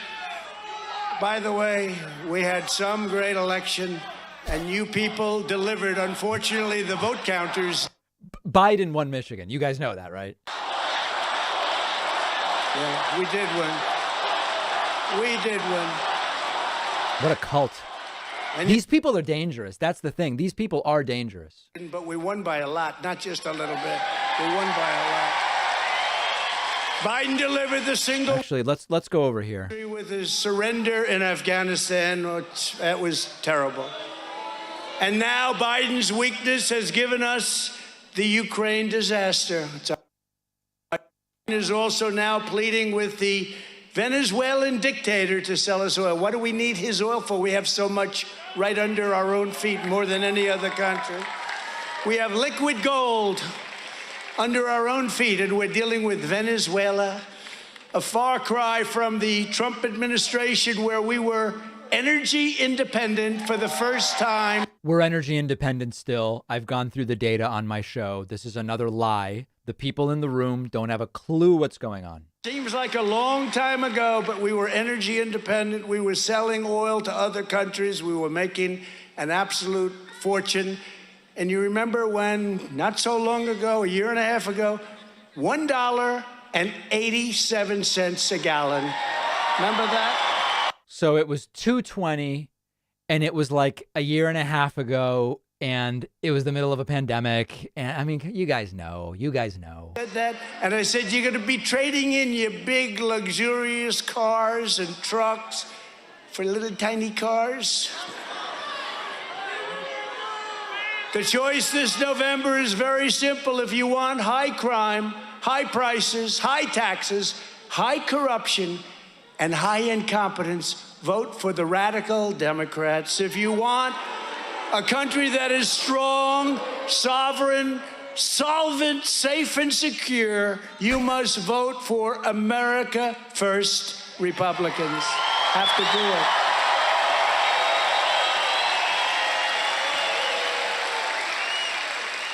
S4: we had some great election. And you people delivered. Unfortunately, the vote counters.
S2: Biden won Michigan. You guys know that, right?
S4: Yeah, we did win. We did win.
S2: What a cult. And these people are dangerous. That's the thing. These people are dangerous.
S4: But we won by a lot, not just a little bit. We won by a lot. Biden delivered the single.
S2: Actually, let's go over here.
S4: With his surrender in Afghanistan, which, that was terrible. And now Biden's weakness has given us the Ukraine disaster. Biden is also now pleading with the Venezuelan dictator to sell us oil. What do we need his oil for? We have so much right under our own feet, more than any other country. We have liquid gold under our own feet, and we're dealing with Venezuela, a far cry from the Trump administration where we were energy independent for the first time.
S2: We're energy independent still. I've gone through the data on my show. This is another lie. The people in the room don't have a clue what's going on.
S4: Seems like a long time ago, but we were energy independent. We were selling oil to other countries. We were making an absolute fortune. And you remember when, not so long ago, a year and a half ago, $1.87 a gallon. Remember that?
S2: So it was $2.20, and it was like a year and a half ago, and it was the middle of a pandemic. And I mean, you guys know.
S4: Said that, and I said, you're going to be trading in your big, luxurious cars and trucks for little tiny cars. The choice this November is very simple. If you want high crime, high prices, high taxes, high corruption, and high incompetence, vote for the radical Democrats. If you want a country that is strong, sovereign, solvent, safe, and secure, you must vote for America First Republicans. Have to do it.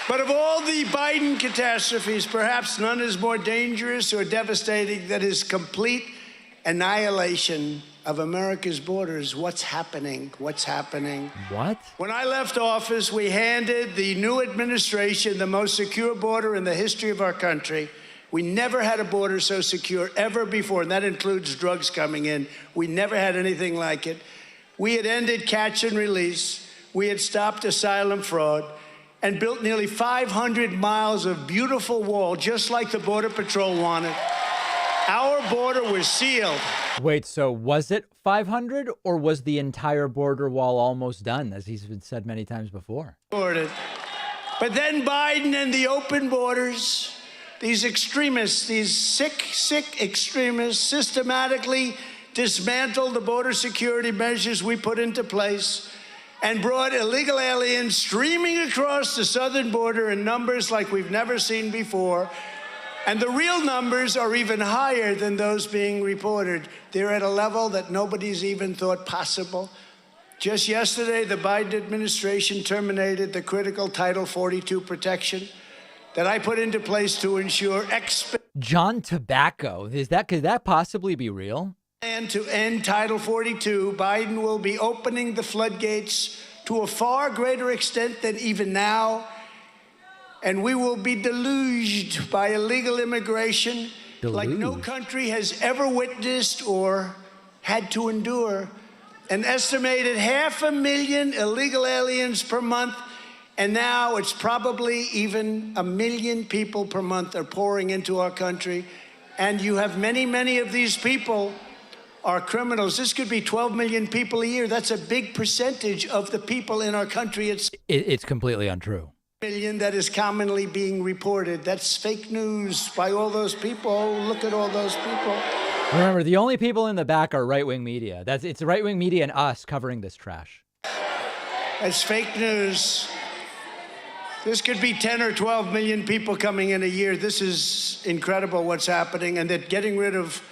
S4: But of all the Biden catastrophes, perhaps none is more dangerous or devastating than his complete annihilation of America's borders. What's happening? What's happening?
S2: What?
S4: When I left office, we handed the new administration the most secure border in the history of our country. We never had a border so secure ever before, and that includes drugs coming in. We never had anything like it. We had ended catch and release. We had stopped asylum fraud and built nearly 500 miles of beautiful wall, just like the Border Patrol wanted. Our border was sealed.
S2: Wait, so was it 500, or was the entire border wall almost done, as he's been said many times before?
S4: But then Biden and the open borders, these extremists, these sick extremists, systematically dismantled the border security measures we put into place and brought illegal aliens streaming across the southern border in numbers like we've never seen before. And the real numbers are even higher than those being reported. They're at a level that nobody's even thought possible. Just yesterday, the Biden administration terminated the critical Title 42 protection that I put into place to ensure
S2: John Tobacco. Could that possibly be real?
S4: And to end Title 42, Biden will be opening the floodgates to a far greater extent than even now. And we will be deluged by illegal immigration like no country has ever witnessed or had to endure. An estimated 500,000 illegal aliens per month. And now it's probably even 1 million people per month are pouring into our country. And you have many of these people are criminals. This could be 12 million people a year. That's a big percentage of the people in our country.
S2: It's completely untrue.
S4: Million that is commonly being reported. That's fake news by all those people. Look at all those people.
S2: Remember, the only people in the back are right-wing media. It's right-wing media and us covering this trash.
S4: That's fake news. This could be 10 or 12 million people coming in a year. This is incredible what's happening. And they're getting rid of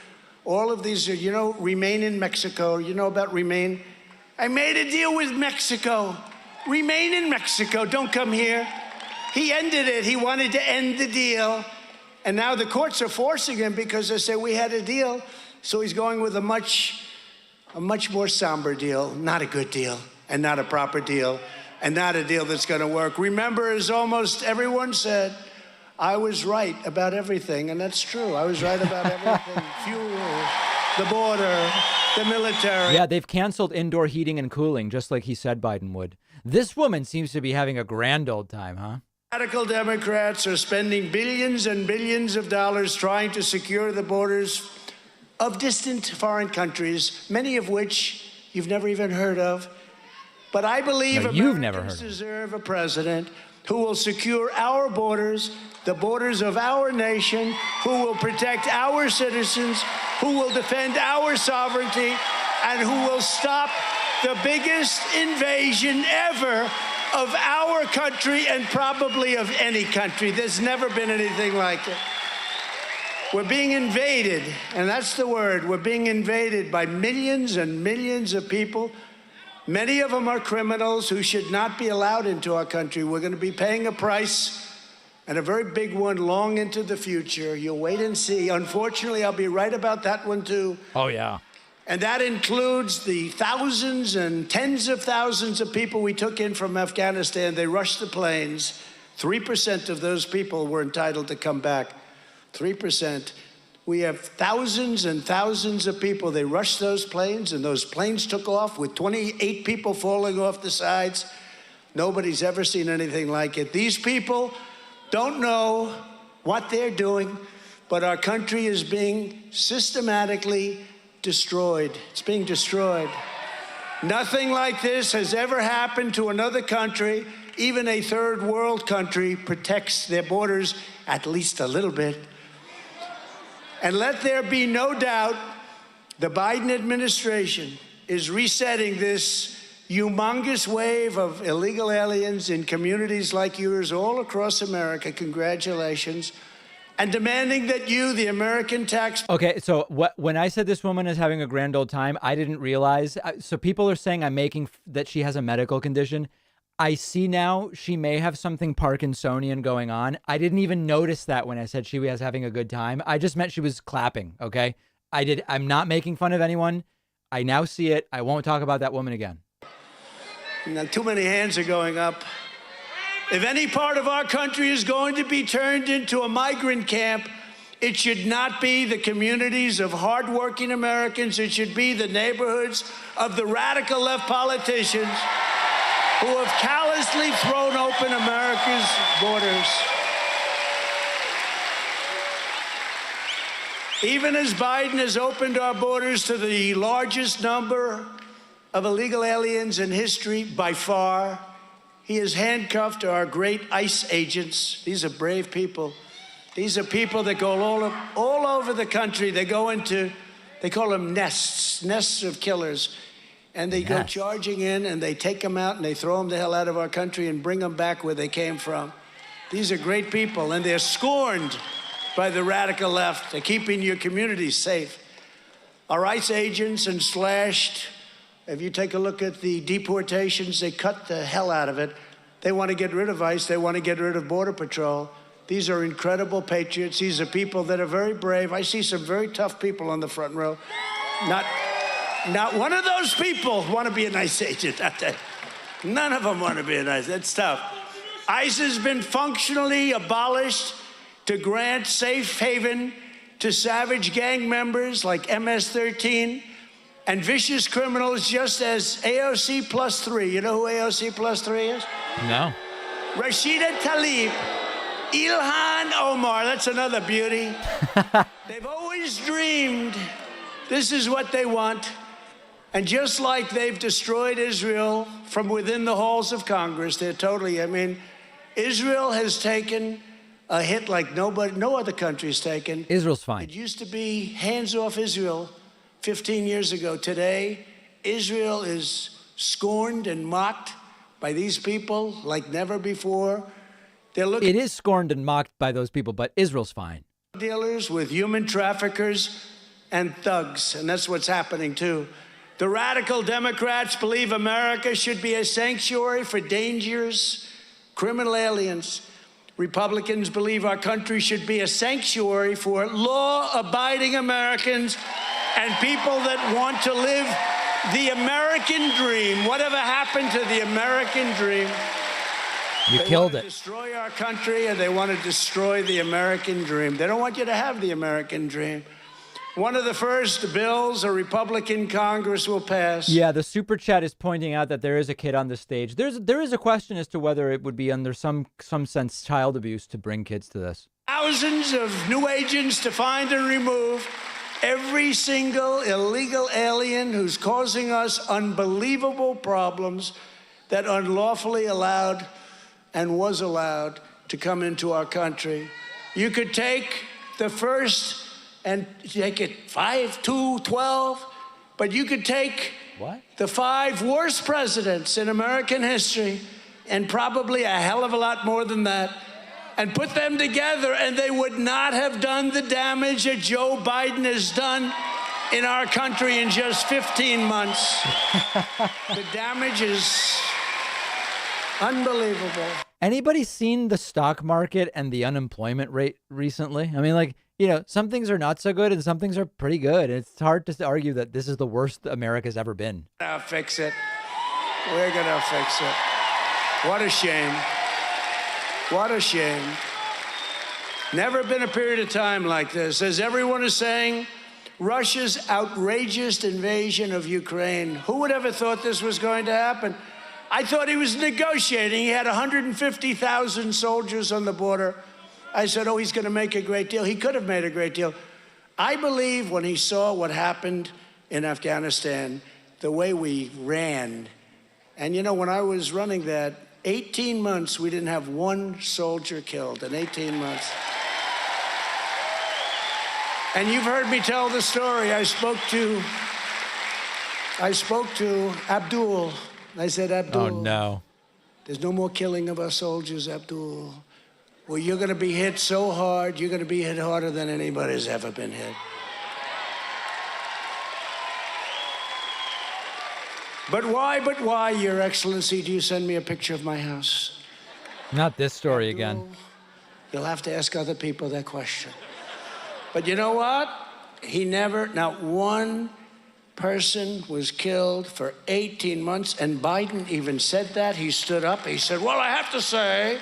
S4: all of these, Remain in Mexico. You know about Remain? I made a deal with Mexico. Remain in Mexico. Don't come here. He ended it. He wanted to end the deal. And now the courts are forcing him because they say we had a deal. So he's going with a much more somber deal. Not a good deal. and not a proper deal, and not a deal that's going to work. Remember, as almost everyone said, I was right about everything, and that's true. I was right about everything. Fuel, the border, the military.
S2: Yeah, they've canceled indoor heating and cooling, just like he said Biden would. This woman seems to be having a grand old time, huh?
S4: Radical Democrats are spending billions and billions of dollars trying to secure the borders of distant foreign countries, many of which you've never even heard of. But I believe Americans deserve a president who will secure our borders, the borders of our nation, who will protect our citizens, who will defend our sovereignty, and who will stop the biggest invasion ever of our country and probably of any country. There's never been anything like it. We're being invaded, and that's the word. We're being invaded by millions and millions of people. Many of them are criminals who should not be allowed into our country. We're going to be paying a price, and a very big one, long into the future. You'll wait and see. Unfortunately, I'll be right about that one, too.
S2: Oh, yeah.
S4: And that includes the thousands and tens of thousands of people we took in from Afghanistan. They rushed the planes. 3% of those people were entitled to come back. 3%. We have thousands and thousands of people. They rushed those planes, and those planes took off with 28 people falling off the sides. Nobody's ever seen anything like it. These people don't know what they're doing, but our country is being systematically destroyed. It's being destroyed. Nothing like this has ever happened to another country. Even a third world country protects their borders at least a little bit. And let there be no doubt, the Biden administration is resetting this humongous wave of illegal aliens in communities like yours all across America. Congratulations. And demanding that you, the American taxpayer...
S2: Okay, so when I said this woman is having a grand old time, I didn't realize. So people are saying I'm making that she has a medical condition. I see now she may have something Parkinsonian going on. I didn't even notice that when I said she was having a good time. I just meant she was clapping, okay? I'm not making fun of anyone. I now see it. I won't talk about that woman again.
S4: Now, too many hands are going up. If any part of our country is going to be turned into a migrant camp, it should not be the communities of hardworking Americans. It should be the neighborhoods of the radical left politicians who have callously thrown open America's borders. Even as Biden has opened our borders to the largest number of illegal aliens in history by far, he has handcuffed our great ICE agents. These are brave people. These are people that go all over the country. They go into, they call them nests of killers. And they go charging in, and they take them out, and they throw them the hell out of our country and bring them back where they came from. These are great people, and they're scorned by the radical left. They're keeping your communities safe. Our ICE agents and slashed. If you take a look at the deportations, they cut the hell out of it. They want to get rid of ICE. They want to get rid of Border Patrol. These are incredible patriots. These are people that are very brave. I see some very tough people on the front row. Not one of those people want to be an ICE agent. None of them want to be an ICE. That's tough. ICE has been functionally abolished to grant safe haven to savage gang members like MS-13 and vicious criminals just as AOC plus 3. You know who AOC plus 3 is?
S2: No.
S4: Rashida Tlaib, Ilhan Omar, that's another beauty. They've always dreamed this is what they want. And just like they've destroyed Israel from within the halls of Congress, they're totally, Israel has taken a hit like no other country's taken.
S2: Israel's fine.
S4: It used to be hands off Israel 15 years ago. Today, Israel is scorned and mocked by these people like never before.
S2: It is scorned and mocked by those people, but Israel's fine.
S4: Dealers with human traffickers and thugs, and that's what's happening too. The radical Democrats believe America should be a sanctuary for dangerous criminal aliens. Republicans believe our country should be a sanctuary for law-abiding Americans and people that want to live the American dream. Whatever happened to the American dream?
S2: You killed
S4: They
S2: it.
S4: destroy our country, and they want to destroy the American dream. They don't want you to have the American dream. One of the first bills a Republican Congress will pass.
S2: Yeah, the super chat is pointing out that there is a kid on the stage. There is a question as to whether it would be under some sense child abuse to bring kids to this.
S4: Thousands of new agents to find and remove every single illegal alien who's causing us unbelievable problems that unlawfully allowed and was allowed to come into our country. You could take the first and take it 5, 2, 12, but you could take the 5 worst presidents in American history and probably a hell of a lot more than that and put them together, and they would not have done the damage that Joe Biden has done in our country in just 15 months. The damage is unbelievable.
S2: Anybody seen the stock market and the unemployment rate recently? I mean, like, some things are not so good and some things are pretty good. It's hard to argue that this is the worst America's ever been.
S4: I'll fix it. We're going to fix it. What a shame. What a shame. Never been a period of time like this. As everyone is saying, Russia's outrageous invasion of Ukraine. Who would ever thought this was going to happen? I thought he was negotiating. He had 150,000 soldiers on the border. I said, oh, he's going to make a great deal. He could have made a great deal. I believe when he saw what happened in Afghanistan, the way we ran, and when I was running that, 18 months, we didn't have one soldier killed in 18 months. And you've heard me tell the story. I spoke to Abdul. I said, Abdul.
S2: Oh, no.
S4: There's no more killing of our soldiers, Abdul. Well, you're going to be hit so hard, you're going to be hit harder than anybody's ever been hit. But why, Your Excellency, do you send me a picture of my house?
S2: Not this story again.
S4: You'll have to ask other people that question. But you know what? Not one person was killed for 18 months, and Biden even said that. He stood up, he said, well, I have to say,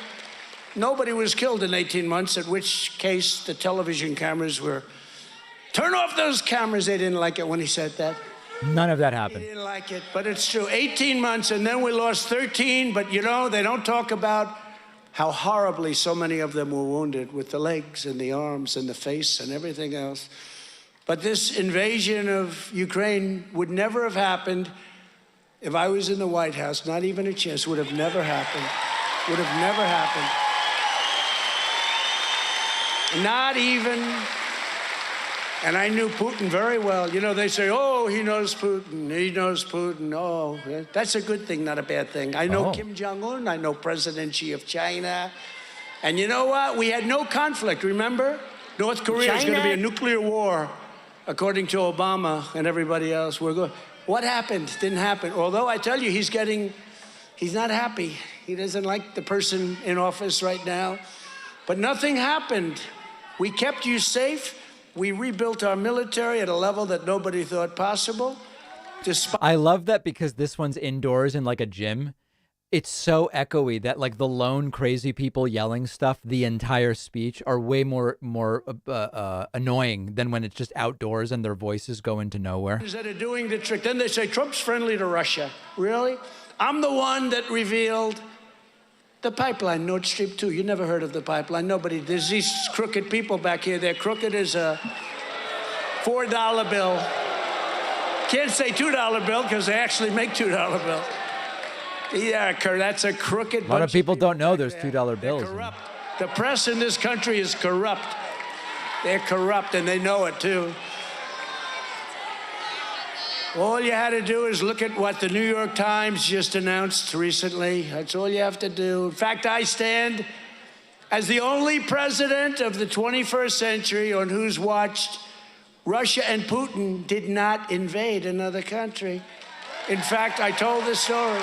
S4: nobody was killed in 18 months, at which case the television cameras were, turn off those cameras. They didn't like it when he said that.
S2: None of that happened.
S4: They didn't like it, but it's true. 18 months, and then we lost 13, but they don't talk about how horribly so many of them were wounded with the legs and the arms and the face and everything else. But this invasion of Ukraine would never have happened if I was in the White House. Not even a chance. Would have never happened. Would have never happened. Not even. And I knew Putin very well. They say, oh, he knows Putin. He knows Putin. Oh, that's a good thing, not a bad thing. I know Kim Jong-un. I know President Xi of China. And you know what? We had no conflict, remember? North Korea is going to be a nuclear war, according to Obama and everybody else. What happened? Didn't happen. Although I tell you, he's not happy. He doesn't like the person in office right now. But nothing happened. We kept you safe. We rebuilt our military at a level that nobody thought possible.
S2: I love that because this one's indoors in like a gym. It's so echoey that like the lone crazy people yelling stuff the entire speech are way more annoying than when it's just outdoors and their voices go into nowhere.
S4: That are doing the trick. Then they say Trump's friendly to Russia. Really? I'm the one that revealed the pipeline, Nord Stream 2. You never heard of the pipeline. Nobody. There's these crooked people back here. They're crooked as a $4 bill. Can't say $2 bill because they actually make $2 bills. Yeah, that's a crooked bunch.
S2: A lot of people don't know there's $2 bills.
S4: Corrupt. The press in this country is corrupt. They're corrupt, and they know it, too. All you had to do is look at what the New York Times just announced recently. That's all you have to do. In fact, I stand as the only president of the 21st century on whose watch Russia and Putin did not invade another country. In fact, I told this story.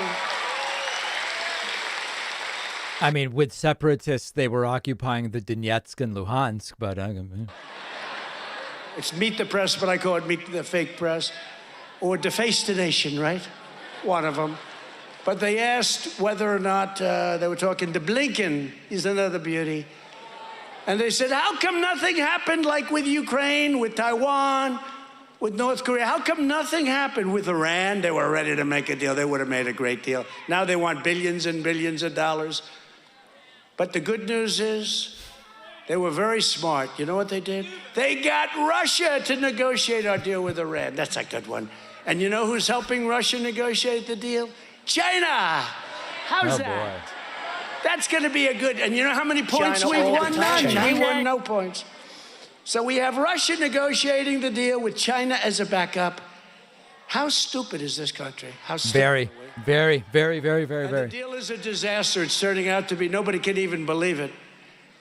S2: I mean, with separatists, they were occupying the Donetsk and Luhansk, but
S4: it's Meet the Press, but I call it Meet the Fake Press. or deface the nation, right? One of them. But they asked whether or not, they were talking to Blinken, he's another beauty. And they said, how come nothing happened like with Ukraine, with Taiwan, with North Korea? How come nothing happened with Iran? They were ready to make a deal. They would have made a great deal. Now they want billions and billions of dollars. But the good news is they were very smart. You know what they did? They got Russia to negotiate our deal with Iran. That's a good one. And you know who's helping Russia negotiate the deal? China. How's that? Boy. That's going to be a good, and you know how many points we won? None. We won no points. So we have Russia negotiating the deal with China as a backup. How stupid is this country? How stupid.
S2: Very.
S4: The deal is a disaster. It's turning out to be, nobody can even believe it.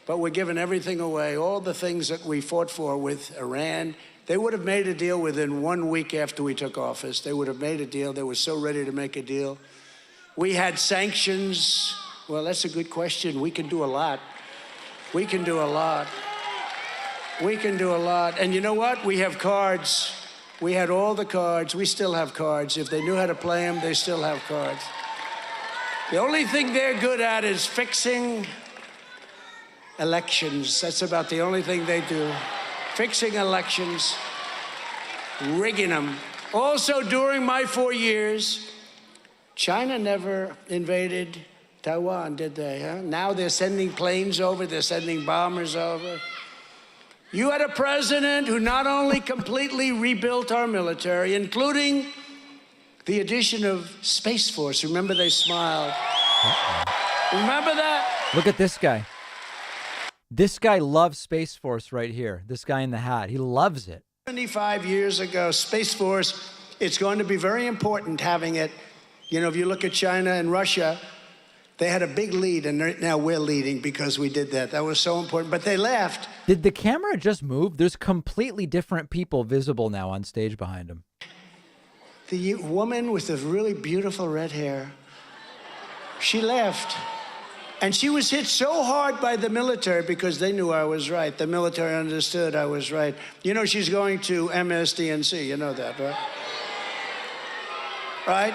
S4: But we're giving everything away. All the things that we fought for with Iran, they would have made a deal within 1 week after we took office. They would have made a deal. They were so ready to make a deal. We had sanctions. Well, that's a good question. We can do a lot. We can do a lot. We can do a lot. And you know what? We have cards. We had all the cards. We still have cards. If they knew how to play them, they still have cards. The only thing they're good at is fixing elections. That's about the only thing they do. Fixing elections, rigging them. Also, during my 4 years, China never invaded Taiwan, did they? Huh? Now they're sending planes over, they're sending bombers over. You had a president who not only completely rebuilt our military, including the addition of Space Force. Remember, they smiled. Remember that?
S2: Look at this guy. This guy loves Space Force right here. This guy in the hat. He loves it.
S4: 75 years ago, Space Force, it's going to be very important having it. You know, if you look at China and Russia, they had a big lead, and now we're leading because we did that. That was so important, but they left.
S2: Did the camera just move? There's completely different people visible now on stage behind him.
S4: The woman with the really beautiful red hair, she left. And she was hit so hard by the military because they knew I was right. The military understood I was right. You know, she's going to MSDNC. You know that, right? Right?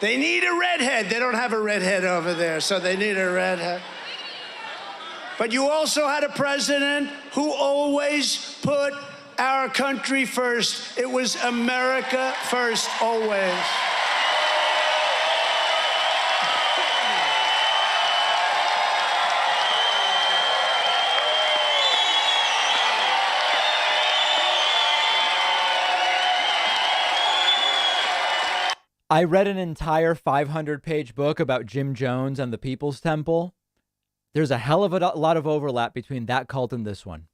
S4: They need a redhead. They don't have a redhead over there, so they need a redhead. But you also had a president who always put our country first. It was America first, always.
S2: I read an entire 500-page book about Jim Jones and the People's Temple. There's a hell of a lot of overlap between that cult and this one.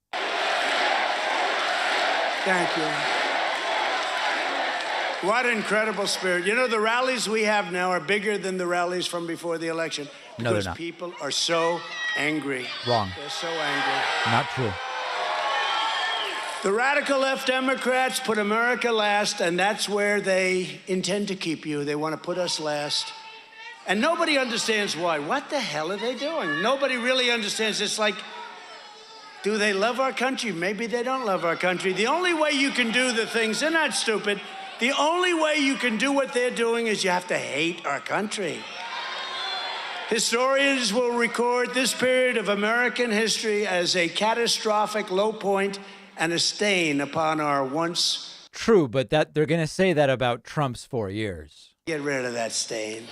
S4: Thank you. What incredible spirit. You know, the rallies we have now are bigger than the rallies from before the election.
S2: No, they're not.
S4: Because people are so angry.
S2: Wrong.
S4: They're so angry.
S2: Not true.
S4: The radical left Democrats put America last, and that's where they intend to keep you. They want to put us last. And nobody understands why. What the hell are they doing? Nobody really understands. It's like, do they love our country? Maybe they don't love our country. The only way you can do the things, they're not stupid. The only way you can do what they're doing is you have to hate our country. Historians will record this period of American history as a catastrophic low point and a stain upon our once.
S2: True, but that they're going to say that about Trump's 4 years.
S4: Get rid of that stain.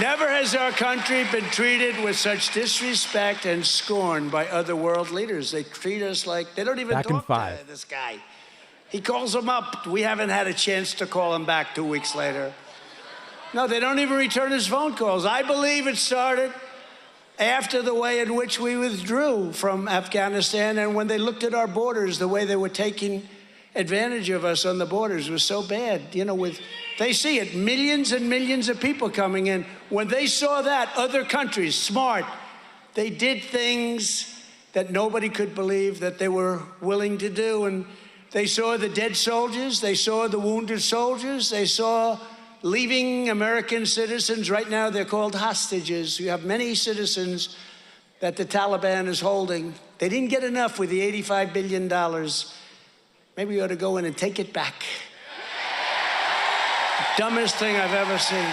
S4: Never has our country been treated with such disrespect and scorn by other world leaders. They treat us like they don't even talk to this guy. He calls them up. We haven't had a chance to call him back 2 weeks later. No, they don't even return his phone calls. I believe it started after the way in which we withdrew from Afghanistan, and when they looked at our borders, the way they were taking advantage of us on the borders was so bad. You know, they see it, millions and millions of people coming in. When they saw that, other countries, smart, they did things that nobody could believe that they were willing to do. And they saw the dead soldiers, they saw the wounded soldiers, they saw leaving American citizens. Right now, they're called hostages. You have many citizens that the Taliban is holding. They didn't get enough with the $85 billion. Maybe we ought to go in and take it back. Dumbest thing I've ever seen.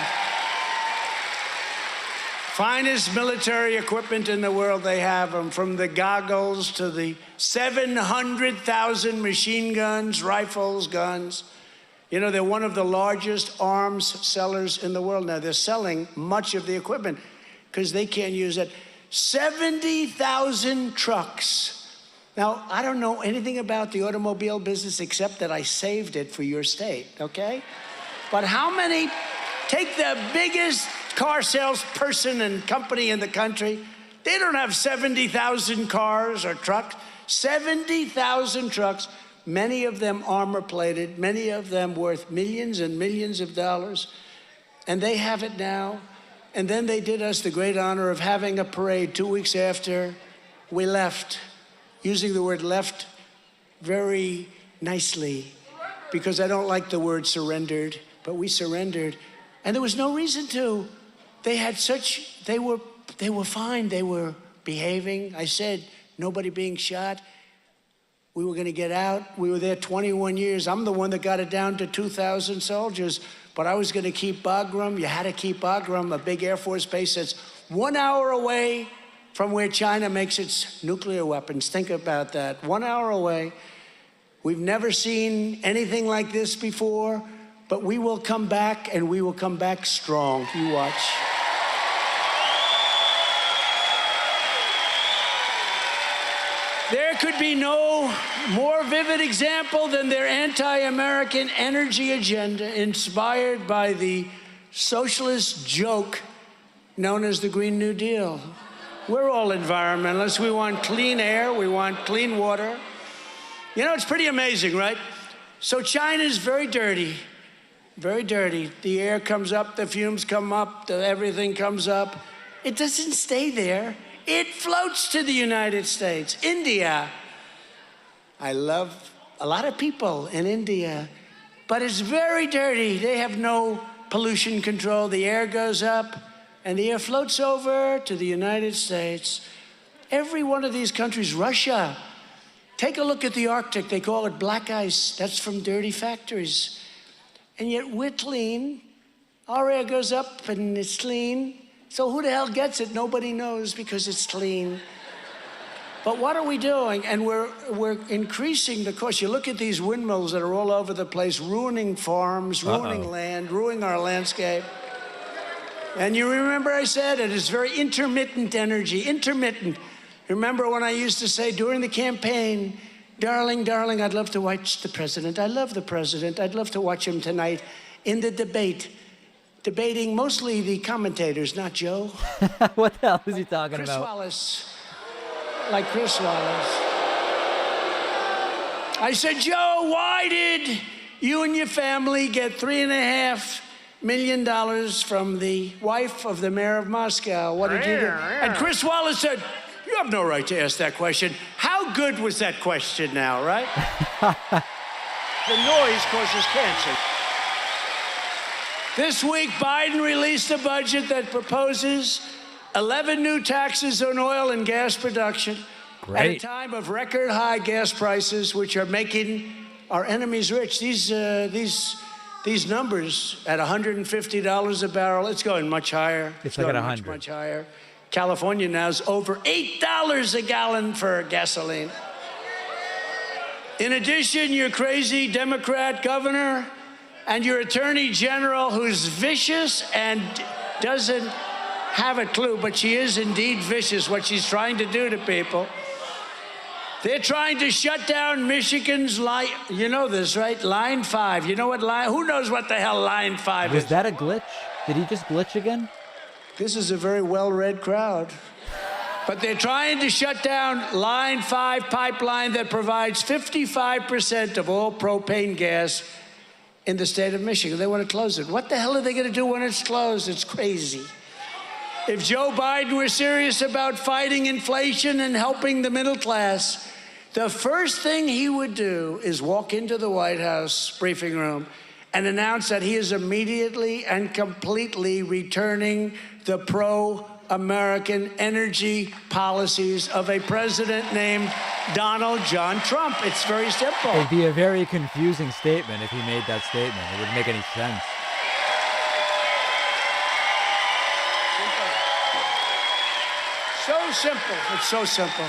S4: Finest military equipment in the world they have, them, from the goggles to the 700,000 machine guns, rifles, guns. You know, they're one of the largest arms sellers in the world now. They're selling much of the equipment because they can't use it. 70,000 trucks. Now, I don't know anything about the automobile business except that I saved it for your state, okay? But how many, take the biggest car salesperson and company in the country, they don't have 70,000 cars or trucks. 70,000 trucks, many of them armor-plated, many of them worth millions and millions of dollars. And they have it now. And then they did us the great honor of having a parade 2 weeks after we left, using the word left very nicely, because I don't like the word surrendered, but we surrendered. And there was no reason to. They had such, they were fine, they were behaving. I said, nobody being shot. We were going to get out. We were there 21 years. I'm the one that got it down to 2,000 soldiers. But I was going to keep Bagram. You had to keep Bagram, a big Air Force base that's 1 hour away from where China makes its nuclear weapons. Think about that. 1 hour away. We've never seen anything like this before, but we will come back, and we will come back strong. You watch. There could be no more vivid example than their anti-American energy agenda, inspired by the socialist joke known as the Green New Deal. We're all environmentalists. We want clean air. We want clean water. You know, it's pretty amazing, right? So China's very dirty, very dirty. The air comes up, the fumes come up, everything comes up. It doesn't stay there. It floats to the United States. India. I love a lot of people in India, but it's very dirty. They have no pollution control. The air goes up, and the air floats over to the United States. Every one of these countries, Russia, take a look at the Arctic. They call it black ice. That's from dirty factories. And yet we're clean. Our air goes up, and it's clean. So who the hell gets it? Nobody knows, because it's clean. But what are we doing? And we're increasing the cost. You look at these windmills that are all over the place, ruining farms, ruining land, ruining our landscape. And you remember I said it is very intermittent energy, intermittent. Remember when I used to say during the campaign, darling, darling, I'd love to watch the president. I love the president. I'd love to watch him tonight in the debate. Debating mostly the commentators, not Joe.
S2: What the hell is he talking
S4: Chris
S2: about?
S4: Wallace. Like Chris Wallace. I said, Joe, why did you and your family get $3.5 million from the wife of the mayor of Moscow? What did you do? And Chris Wallace said, you have no right to ask that question. How good was that question now, right? The noise causes cancer. This week, Biden released a budget that proposes 11 new taxes on oil and gas production.
S2: Great.
S4: At a time of record high gas prices, which are making our enemies rich. These numbers at $150 a barrel, it's going much higher.
S2: It's like at 100.
S4: Much higher. California now is over $8 a gallon for gasoline. In addition, your crazy Democrat governor and your attorney general, who's vicious and doesn't have a clue, but she is indeed vicious, what she's trying to do to people. They're trying to shut down Michigan's line. You know this, right? Line 5. You know what line? Who knows what the hell Line 5 is?
S2: Was that a glitch? Did he just glitch again?
S4: This is a very well-read crowd. But they're trying to shut down Line 5 pipeline that provides 55% of all propane gas in the state of Michigan. They want to close it. What the hell are they going to do when it's closed? It's crazy. If Joe Biden were serious about fighting inflation and helping the middle class, the first thing he would do is walk into the White House briefing room and announce that he is immediately and completely returning the American energy policies of a president named Donald John Trump. It's very simple.
S2: It'd be a very confusing statement if he made that statement. It wouldn't make any sense.
S4: So simple. It's so simple.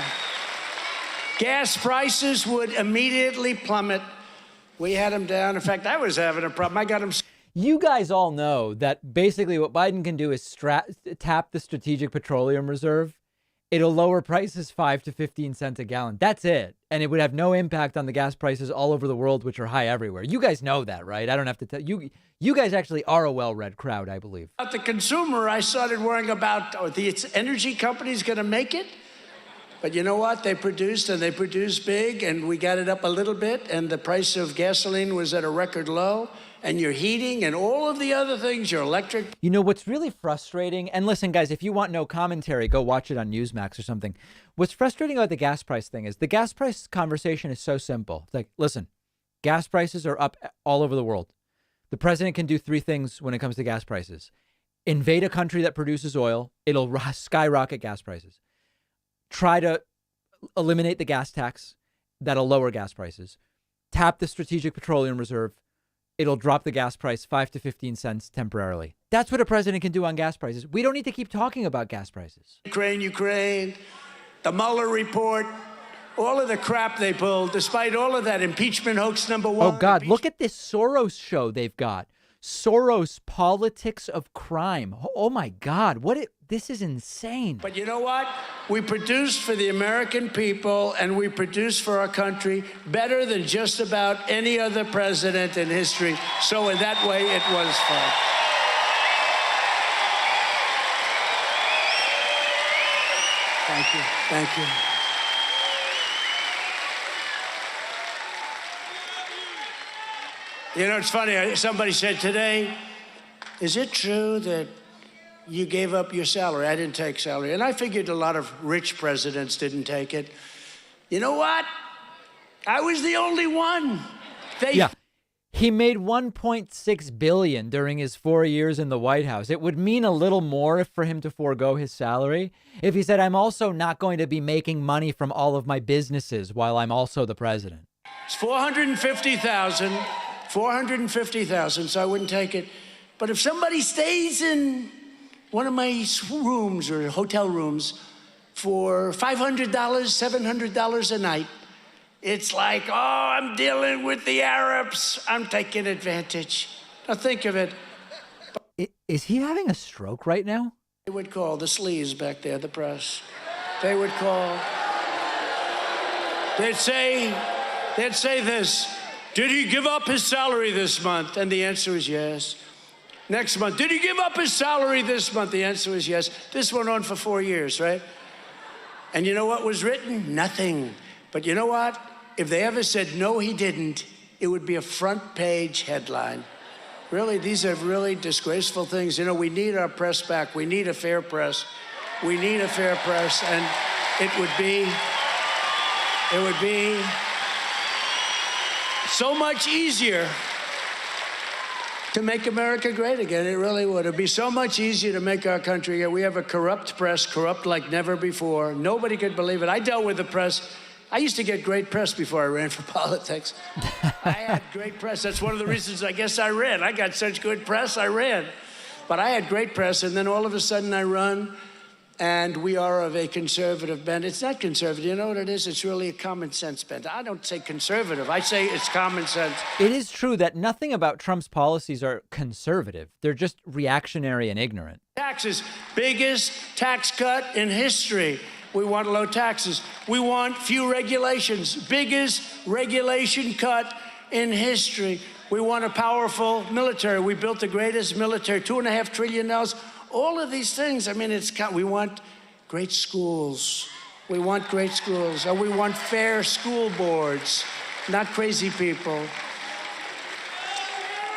S4: Gas prices would immediately plummet. We had them down. In fact, I was having a problem. I got them.
S2: You guys all know that basically what Biden can do is tap the Strategic Petroleum Reserve. It'll lower prices 5 to 15 cents a gallon. That's it. And it would have no impact on the gas prices all over the world, which are high everywhere. You guys know that, right? I don't have to tell you. You guys actually are a well-read crowd, I believe.
S4: About the consumer, I started worrying about the energy company's going to make it. But you know what? They produced, and they produced big, and we got it up a little bit, and the price of gasoline was at a record low, and your heating and all of the other things, your electric.
S2: You know, what's really frustrating, and listen, guys, if you want no commentary, go watch it on Newsmax or something. What's frustrating about the gas price thing is the gas price conversation is so simple. It's like, listen, gas prices are up all over the world. The president can do 3 things when it comes to gas prices. Invade a country that produces oil. It'll skyrocket gas prices. Try to eliminate the gas tax. That'll lower gas prices. Tap the Strategic Petroleum Reserve. It'll drop the gas price 5 to 15 cents temporarily. That's what a president can do on gas prices. We don't need to keep talking about gas prices.
S4: Ukraine, the Mueller report, all of the crap they pulled, despite all of that, impeachment hoax number 1.
S2: Oh, God, look at this Soros show they've got. Soros Politics of Crime. Oh, my God. This is insane.
S4: But you know what? We produced for the American people, and we produced for our country better than just about any other president in history. So in that way, it was fun. Thank you. Thank you. You know, it's funny. Somebody said today, is it true that you gave up your salary? I didn't take salary. And I figured a lot of rich presidents didn't take it. You know what? I was the only one.
S2: Yeah. He made $1.6 billion during his 4 years in the White House. It would mean a little more for him to forego his salary if he said, I'm also not going to be making money from all of my businesses while I'm also the president.
S4: It's $450,000, so I wouldn't take it. But if somebody stays in one of my rooms or hotel rooms for $500, $700 a night, it's like, oh, I'm dealing with the Arabs. I'm taking advantage. Now think of it.
S2: Is he having a stroke right now?
S4: They would call the sleaze back there, the press. They would call. They'd say this. Did he give up his salary this month? And the answer is yes. Next month, did he give up his salary this month? The answer is yes. This went on for 4 years, right? And you know what was written? Nothing. But you know what? If they ever said, no, he didn't, it would be a front page headline. Really, these are really disgraceful things. You know, we need our press back. We need a fair press. We need a fair press. And it would be so much easier to make America great again. It really would. It'd be so much easier to make our country great. We have a corrupt press, corrupt like never before. Nobody could believe it. I dealt with the press. I used to get great press before I ran for politics. I had great press. That's one of the reasons I guess I ran. I got such good press, I ran. But I had great press, and then all of a sudden I run, and we are of a conservative bent. It's not conservative. You know what it is? It's really a common sense bent. I don't say conservative. I say it's common sense.
S2: It is true that nothing about Trump's policies are conservative. They're just reactionary and ignorant.
S4: Taxes, biggest tax cut in history. We want low taxes. We want few regulations. Biggest regulation cut in history. We want a powerful military. We built the greatest military, $2.5 trillion. All of these things, I mean, we want great schools. We want great schools. And we want fair school boards, not crazy people.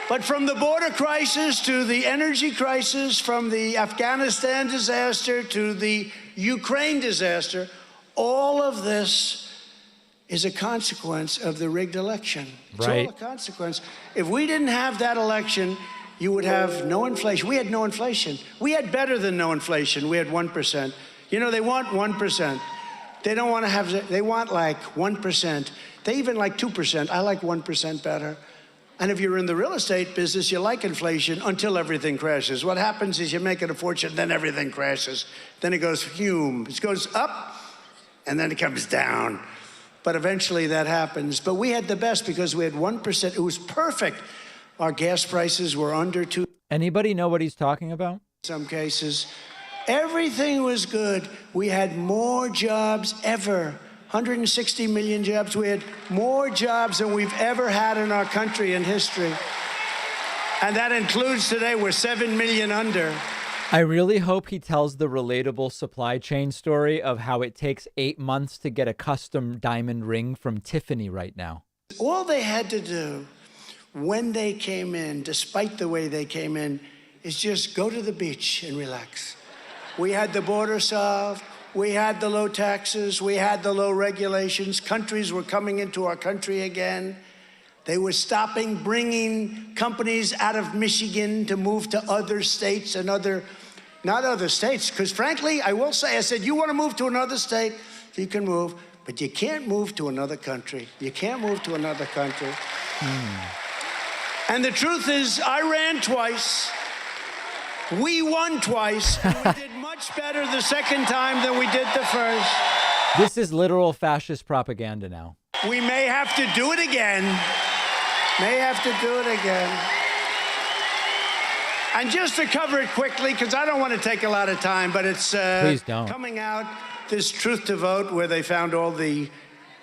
S4: But from the border crisis to the energy crisis, from the Afghanistan disaster to the Ukraine disaster, all of this is a consequence of the rigged election. It's all a consequence. If we didn't have that election, you would have no inflation. We had no inflation. We had better than no inflation. We had 1%. You know, they want 1%. They don't want to have, they want like 1%. They even like 2%. I like 1% better. And if you're in the real estate business, you like inflation until everything crashes. What happens is you're making a fortune, then everything crashes. Then it goes fume. It goes up, and then it comes down. But eventually that happens. But we had the best because we had 1%. It was perfect. Our gas prices were under $2.
S2: Anybody know what he's talking about?
S4: In some cases. Everything was good. We had more jobs ever. 160 million jobs. We had more jobs than we've ever had in our country in history. And that includes today, we're 7 million under.
S2: I really hope he tells the relatable supply chain story of how it takes 8 months to get a custom diamond ring from Tiffany right now.
S4: All they had to do when they came in, despite the way they came in, is just go to the beach and relax. We had the border solved. We had the low taxes. We had the low regulations. Countries were coming into our country again. They were stopping bringing companies out of Michigan to move to other states and not other states, because frankly, I will say, I said, you want to move to another state, you can move, but you can't move to another country. You can't move to another country. And the truth is, I ran twice. We won twice. And we did much better the second time than we did the first.
S2: This is literal fascist propaganda now.
S4: We may have to do it again. And just to cover it quickly, because I don't want to take a lot of time, but it's
S2: Please don't.
S4: Coming out, this Truth to Vote, where they found all the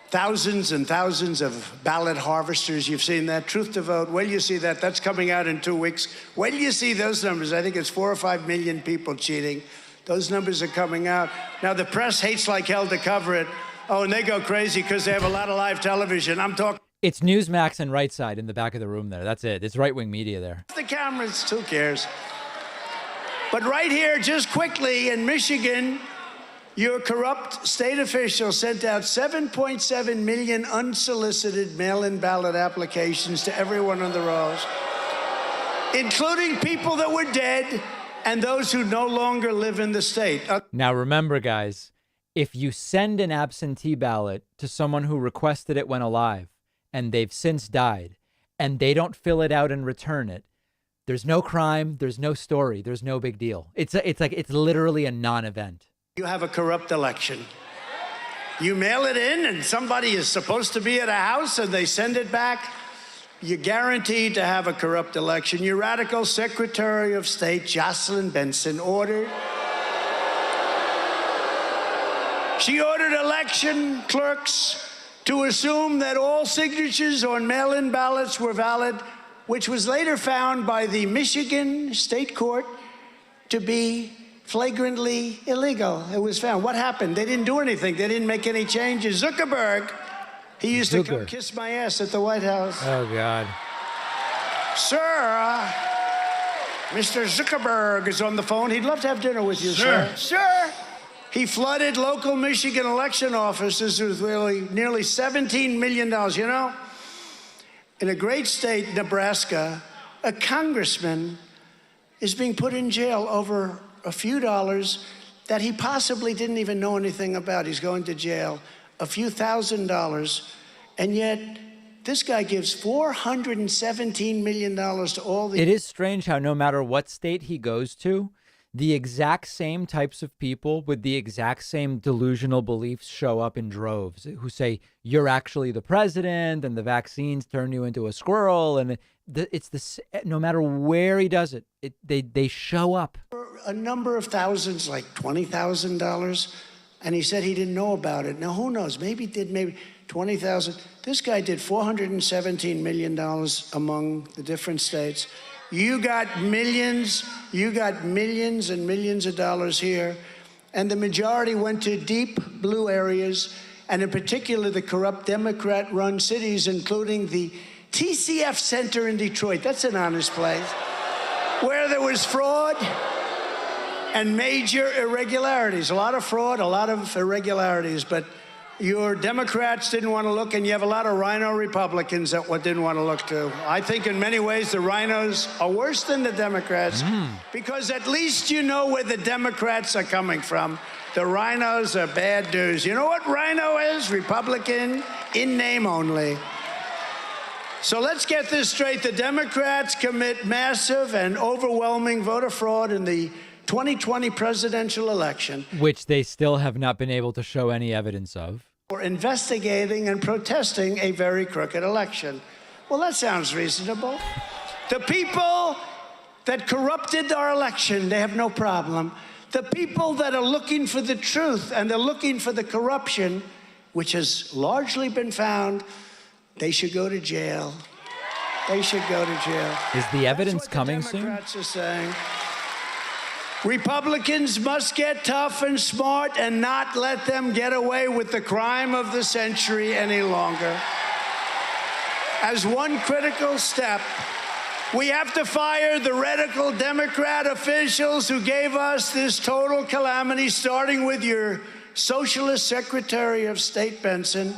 S4: thousands and thousands of ballot harvesters. You've seen that. Truth to Vote. Well, you see that. That's coming out in 2 weeks. When you see those numbers, I think it's 4 or 5 million people cheating. Those numbers are coming out. Now, the press hates like hell to cover it. Oh, and they go crazy because they have a lot of live television. I'm talking.
S2: It's Newsmax and Right Side in the back of the room there. That's it. It's right-wing media there.
S4: The cameras, who cares? But right here, just quickly, in Michigan, your corrupt state officials sent out 7.7 million unsolicited mail-in ballot applications to everyone on the rolls, including people that were dead and those who no longer live in the state.
S2: Now, remember, guys, if you send an absentee ballot to someone who requested it when alive, and they've since died, and they don't fill it out and return it, there's no crime, there's no story, there's no big deal. It's literally a non-event.
S4: You have a corrupt election. You mail it in, and somebody is supposed to be at a house, and they send it back. You're guaranteed to have a corrupt election. Your radical Secretary of State, Jocelyn Benson, ordered election clerks to assume that all signatures on mail-in ballots were valid, which was later found by the Michigan State Court to be flagrantly illegal. It was found. What happened? They didn't do anything. They didn't make any changes. Zuckerberg, he used to come kiss my ass at the White House.
S2: Oh, God.
S4: Sir, Mr. Zuckerberg is on the phone. He'd love to have dinner with you, sir. Sir. He flooded local Michigan election offices with nearly $17 million. You know, in a great state, Nebraska, a congressman is being put in jail over a few dollars that he possibly didn't even know anything about. He's going to jail, a few $1,000s, and yet this guy gives $417 million to all the...
S2: It is strange how no matter what state he goes to, the exact same types of people with the exact same delusional beliefs show up in droves who say, you're actually the president and the vaccines turn you into a squirrel. And no matter where he does it, they show up.
S4: A number of thousands, like $20,000. And he said he didn't know about it. Now, who knows? Maybe he did, maybe 20,000. This guy did $417 million among the different states. You got millions and millions of dollars here, and the majority went to deep blue areas, and in particular the corrupt Democrat-run cities, including the TCF Center in Detroit. That's an honest place, where there was fraud and major irregularities. A lot of fraud, a lot of irregularities, but Your Democrats didn't want to look, and you have a lot of rhino Republicans that didn't want to look too. I think in many ways the rhinos are worse than the Democrats because at least you know where the Democrats are coming from. The rhinos are bad news. You know what rhino is? Republican in name only. So let's get this straight. The Democrats commit massive and overwhelming voter fraud in the 2020 presidential election,
S2: which they still have not been able to show any evidence of.
S4: For investigating and protesting a very crooked election. Well, that sounds reasonable. The people that corrupted our election, they have no problem. The people that are looking for the truth and they're looking for the corruption, which has largely been found, they should go to jail. They should go to jail.
S2: Is the evidence coming soon?
S4: Democrats are saying. Republicans must get tough and smart and not let them get away with the crime of the century any longer. As one critical step, we have to fire the radical Democrat officials who gave us this total calamity, starting with your socialist Secretary of State, Benson,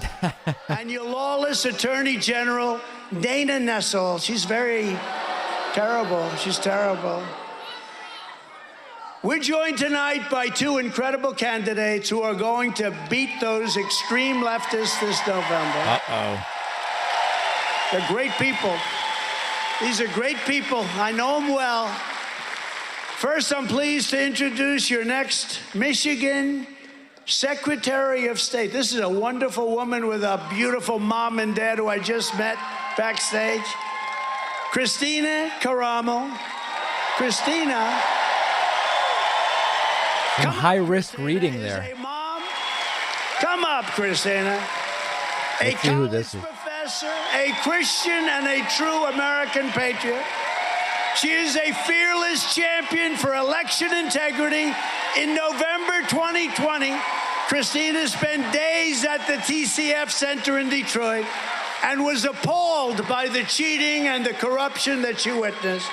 S4: and your lawless Attorney General, Dana Nessel. She's very terrible. She's terrible. We're joined tonight by two incredible candidates who are going to beat those extreme leftists this November.
S2: Uh-oh.
S4: They're great people. These are great people. I know them well. First, I'm pleased to introduce your next Michigan Secretary of State. This is a wonderful woman with a beautiful mom and dad who I just met backstage. Christina Caramo. Christina.
S2: Some high-risk reading there.
S4: Come up, Christina.
S2: Let's see who this is.
S4: Professor, a Christian and a true American patriot. She is a fearless champion for election integrity. In November 2020, Christina spent days at the TCF Center in Detroit and was appalled by the cheating and the corruption that she witnessed.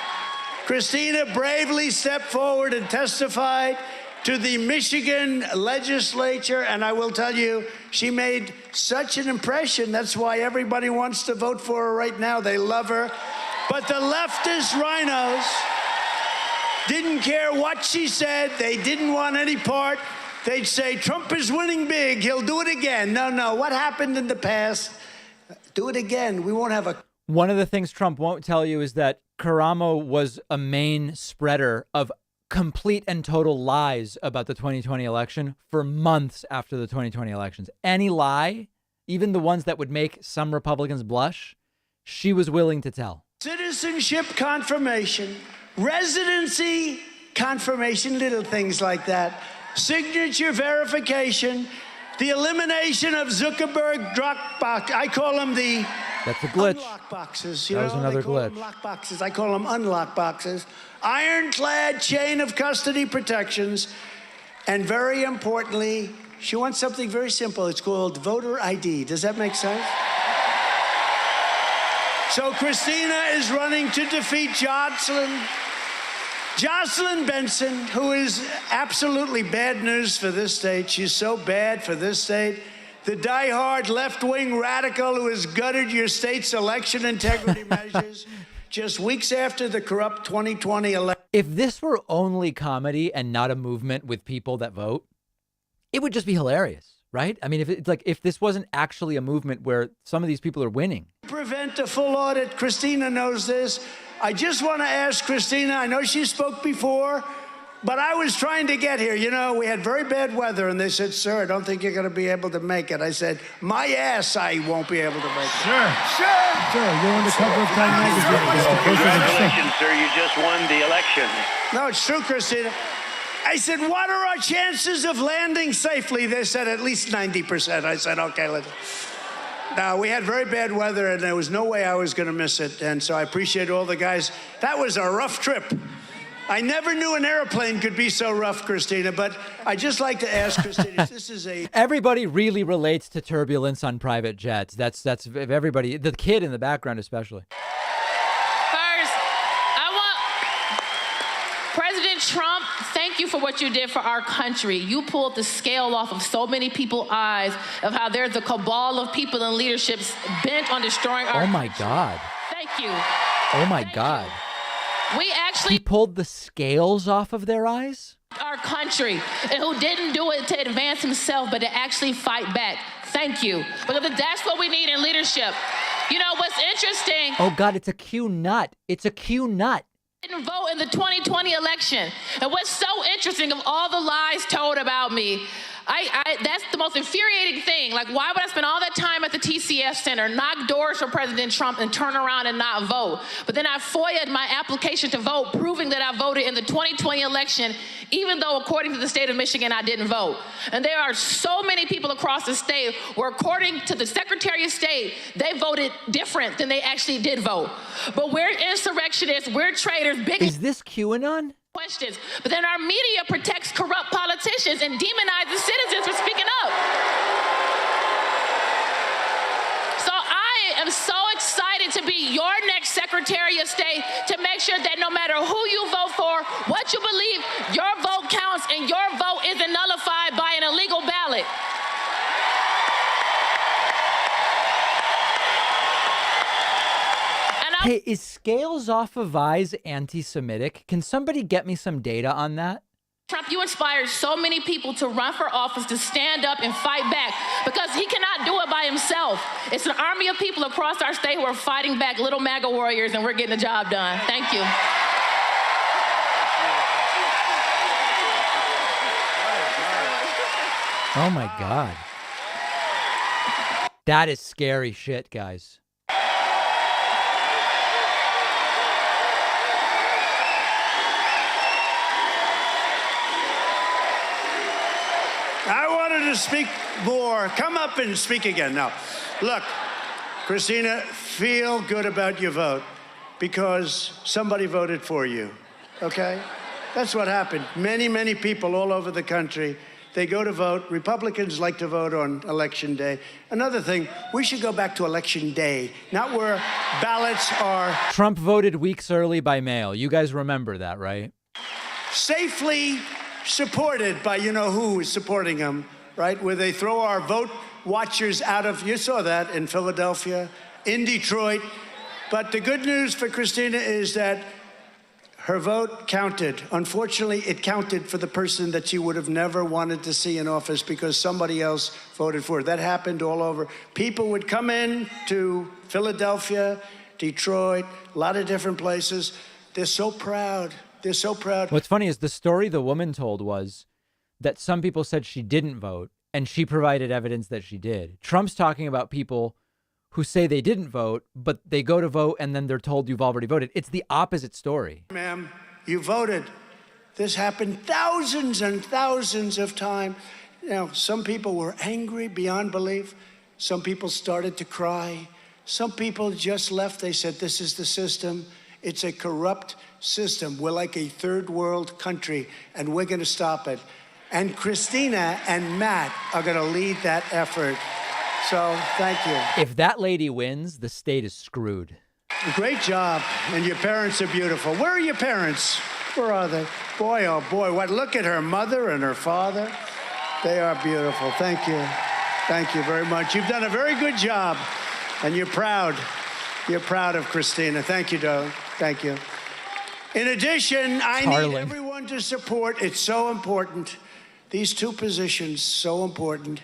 S4: Christina bravely stepped forward and testified to the Michigan legislature, and I will tell you, she made such an impression. That's why everybody wants to vote for her right now. They love her. But the leftist rhinos didn't care what she said. They didn't want any part. They'd say, Trump is winning big. He'll do it again. No. What happened in the past? Do it again. We won't have a...
S2: One of the things Trump won't tell you is that Caramo was a main spreader of complete and total lies about the 2020 election for months after the 2020 elections. Any lie, even the ones that would make some Republicans blush, she was willing to tell.
S4: Citizenship confirmation, residency confirmation, little things like that. Signature verification, the elimination of Zuckerberg Dropbox. I call them the...
S2: That's a glitch.
S4: Unlock boxes.
S2: That was another glitch.
S4: Lock boxes. I call them unlock boxes. Ironclad chain of custody protections. And very importantly, she wants something very simple. It's called voter ID. Does that make sense? So Christina is running to defeat Jocelyn Benson, who is absolutely bad news for this state. She's so bad for this state. The diehard left-wing radical who has gutted your state's election integrity measures just weeks after the corrupt 2020 election.
S2: If this were only comedy and not a movement with people that vote, it would just be hilarious, right? I mean, if this wasn't actually a movement where some of these people are winning.
S4: Prevent a full audit. Christina knows this. I just want to ask Christina, I know she spoke before, but I was trying to get here. You know, we had very bad weather, and they said, sir, I don't think you're going to be able to make it. I said, my ass, I won't be able to make it.
S1: Sure, you're on the cover of Time Magazine.
S9: Congratulations, sir, you just won the election.
S4: No, it's true, Christina. I said, what are our chances of landing safely? They said, at least 90%. I said, okay, let's... Now, we had very bad weather, and there was no way I was going to miss it. And so I appreciate all the guys. That was a rough trip. I never knew an airplane could be so rough, Christina, but I just like to ask Christina, if this is a...
S2: Everybody really relates to turbulence on private jets. That's everybody, the kid in the background especially.
S17: First, I want President Trump, thank you you for what you did for our country. You pulled the scale off of so many people's eyes of how there's a cabal of people in leadership bent on destroying our
S2: Oh my
S17: country.
S2: God.
S17: Thank you.
S2: Oh my God.
S17: We actually
S2: He pulled the scales off of their eyes?
S17: our country, and who didn't do it to advance himself, but to actually fight back. Thank you. Because that's what we need in leadership. You know what's interesting?
S2: Oh God, it's a Q nut. It's a Q nut.
S17: Didn't vote in the 2020 election. And what's so interesting of all the lies told about me, that's the most infuriating thing. Like, why would I spend all that time at the TCF Center, knock doors for President Trump, and turn around and not vote? But then I FOIA'd my application to vote, proving that I voted in the 2020 election, even though, according to the state of Michigan, I didn't vote. And there are so many people across the state where, according to the Secretary of State, they voted different than they actually did vote. But we're insurrectionists, we're traitors, big.
S2: Is this QAnon?
S17: Questions. But then our media protects corrupt politicians and demonizes citizens for speaking up. So I am so excited to be your next Secretary of State, to make sure that no matter who you vote for, what you believe, your vote counts and your vote isn't nullified by an illegal ballot.
S2: Hey, is scales off of eyes anti-Semitic? Can somebody get me some data on that?
S17: Trump, you inspired so many people to run for office, to stand up and fight back, because he cannot do it by himself. It's an army of people across our state who are fighting back, little MAGA warriors, and we're getting the job done. Thank you.
S2: Oh my God. That is scary shit, guys.
S4: I wanted to speak more. Come up and speak again. Now, look, Christina, feel good about your vote because somebody voted for you, okay? That's what happened. Many, many people all over the country, they go to vote. Republicans like to vote on Election Day. Another thing, we should go back to Election Day, not where ballots are
S2: Trump voted weeks early by mail. You guys remember that, right?
S4: safely supported by you-know-who is supporting him, right? Where they throw our vote watchers out of, you saw that in Philadelphia, in Detroit. But the good news for Christina is that her vote counted. Unfortunately, it counted for the person that she would have never wanted to see in office because somebody else voted for her. That happened all over. People would come in to Philadelphia, Detroit, a lot of different places. They're so proud. They're so proud.
S2: What's funny is the story the woman told was that some people said she didn't vote, and she provided evidence that she did. Trump's talking about people who say they didn't vote, but they go to vote and then they're told you've already voted. It's the opposite story.
S4: Ma'am, you voted. This happened thousands and thousands of times. Now, some people were angry beyond belief. Some people started to cry. Some people just left. They said, this is the system. It's a corrupt system. We're like a third world country, and we're going to stop it. And Christina and Matt are going to lead that effort. So thank you.
S2: If that lady wins, the state is screwed.
S4: Great job. And your parents are beautiful. Where are your parents? Where are they? Boy, oh boy, what? Look at her mother and her father. They are beautiful. Thank you. Thank you very much. You've done a very good job. And you're proud. You're proud of Christina. Thank you, darling. Thank you. In addition, I need everyone to support. It's so important. These two positions, so important.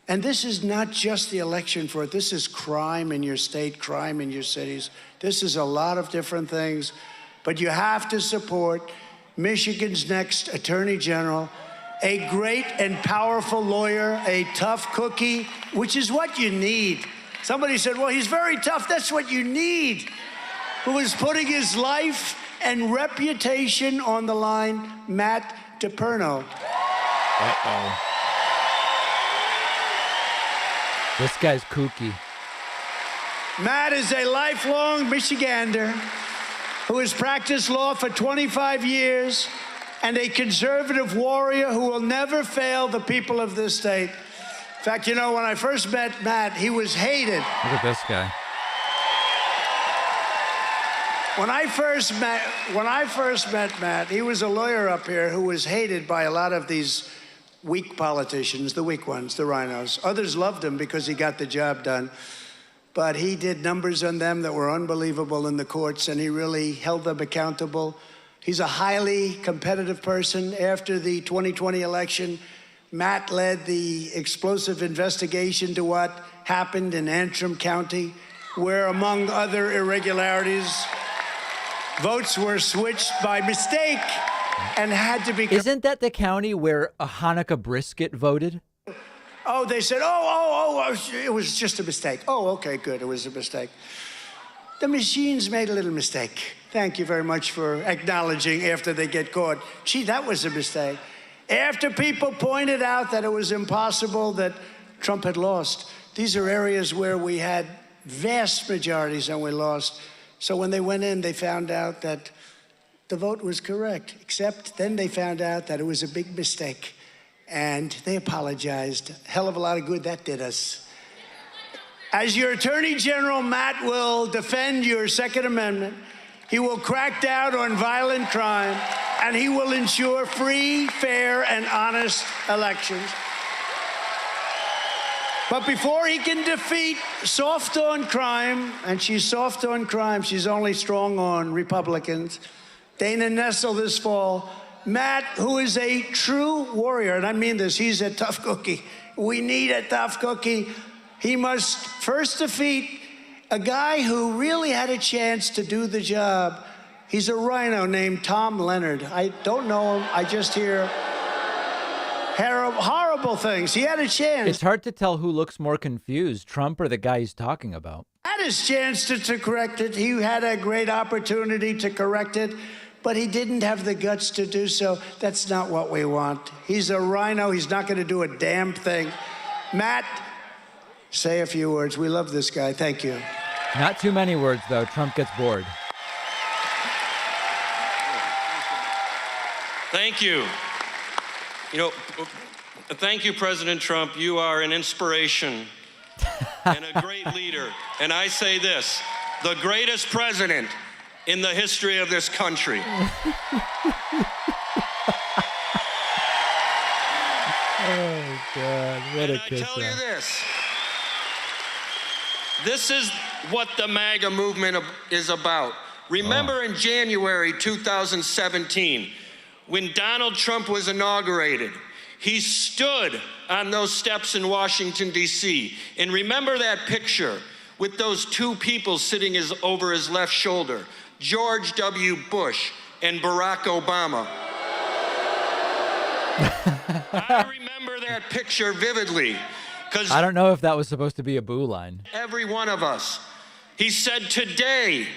S4: And this is not just the election for it. This is crime in your state, crime in your cities. This is a lot of different things. But you have to support Michigan's next Attorney General, a great and powerful lawyer, a tough cookie, which is what you need. Somebody said, well, he's very tough. That's what you need. Who is putting his life and reputation on the line, Matt DePerno.
S2: Uh-oh. This guy's kooky.
S4: Matt is a lifelong Michigander who has practiced law for 25 years and a conservative warrior who will never fail the people of this state. In fact, you know, when I first met Matt, he was hated.
S2: Look at this guy.
S4: When I first met Matt, he was a lawyer up here who was hated by a lot of these weak politicians, the weak ones, the rhinos. Others loved him because he got the job done. But he did numbers on them that were unbelievable in the courts, and he really held them accountable. He's a highly competitive person. After the 2020 election, Matt led the explosive investigation to what happened in Antrim County, where, among other irregularities, votes were switched by mistake and had to be...
S2: Isn't that the county where a Hanukkah brisket voted?
S4: Oh, they said, it was just a mistake. Oh, okay, good, it was a mistake. The machines made a little mistake. Thank you very much for acknowledging after they get caught. Gee, that was a mistake. After people pointed out that it was impossible that Trump had lost, these are areas where we had vast majorities and we lost. So when they went in, they found out that the vote was correct, except then they found out that it was a big mistake. And they apologized. Hell of a lot of good that did us. As your Attorney General, Matt will defend your Second Amendment. He will crack down on violent crime, and he will ensure free, fair, and honest elections. But before he can defeat soft on crime, and she's soft on crime, she's only strong on Republicans, Dana Nessel this fall, Matt, who is a true warrior, and I mean this, he's a tough cookie. We need a tough cookie. He must first defeat a guy who really had a chance to do the job. He's a rhino named Tom Leonard. I don't know him. I just hear horrible things. He had a chance.
S2: It's hard to tell who looks more confused, Trump or the guy he's talking about.
S4: Had his chance to correct it. He had a great opportunity to correct it, but he didn't have the guts to do so. That's not what we want. He's a rhino. He's not going to do a damn thing. Matt, say a few words. We love this guy. Thank you.
S2: Not too many words, though. Trump gets bored.
S20: Thank you. You know, thank you, President Trump. You are an inspiration and a great leader. And I say this, the greatest president in the history of this country.
S2: Oh, God. What a kiss.
S20: I tell you this is what the MAGA movement is about. Remember in January 2017, when Donald Trump was inaugurated, he stood on those steps in Washington, D.C. And remember that picture with those two people sitting over his left shoulder, George W. Bush and Barack Obama. I remember that picture vividly.
S2: I don't know if that was supposed to be a boo line.
S20: Every one of us. He said, today,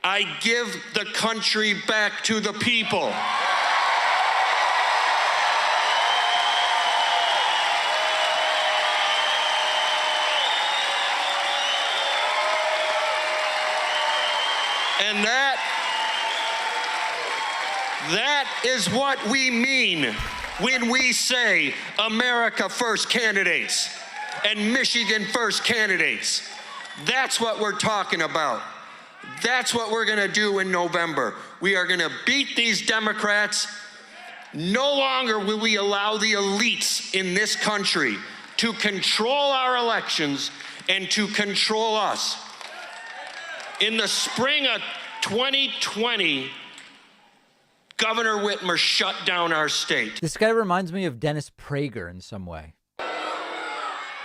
S20: I give the country back to the people. And that is what we mean when we say America First candidates and Michigan First candidates. That's what we're talking about. That's what we're going to do in November. We are going to beat these Democrats. No longer will we allow the elites in this country to control our elections and to control us. In the spring of 2020, Governor Whitmer shut down our state.
S2: This guy reminds me of Dennis Prager in some way.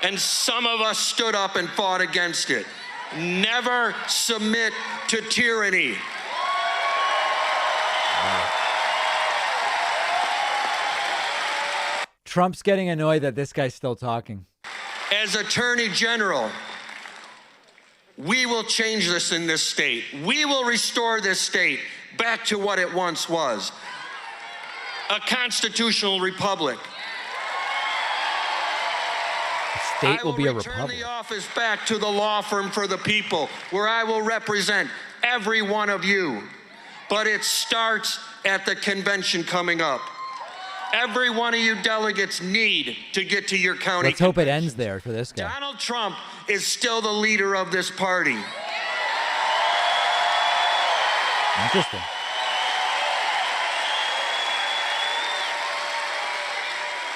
S20: And some of us stood up and fought against it. Never submit to tyranny.
S2: Trump's getting annoyed that this guy's still talking.
S20: As Attorney General, we will change this in this state. We will restore this state back to what it once was, a constitutional republic.
S2: The state will be a republic.
S20: I will return the office back to the law firm for the people, where I will represent every one of you. But it starts at the convention coming up. Every one of you delegates need to get to your county.
S2: Let's hope it ends there for this guy.
S20: Donald Trump is still the leader of this party.
S2: Interesting.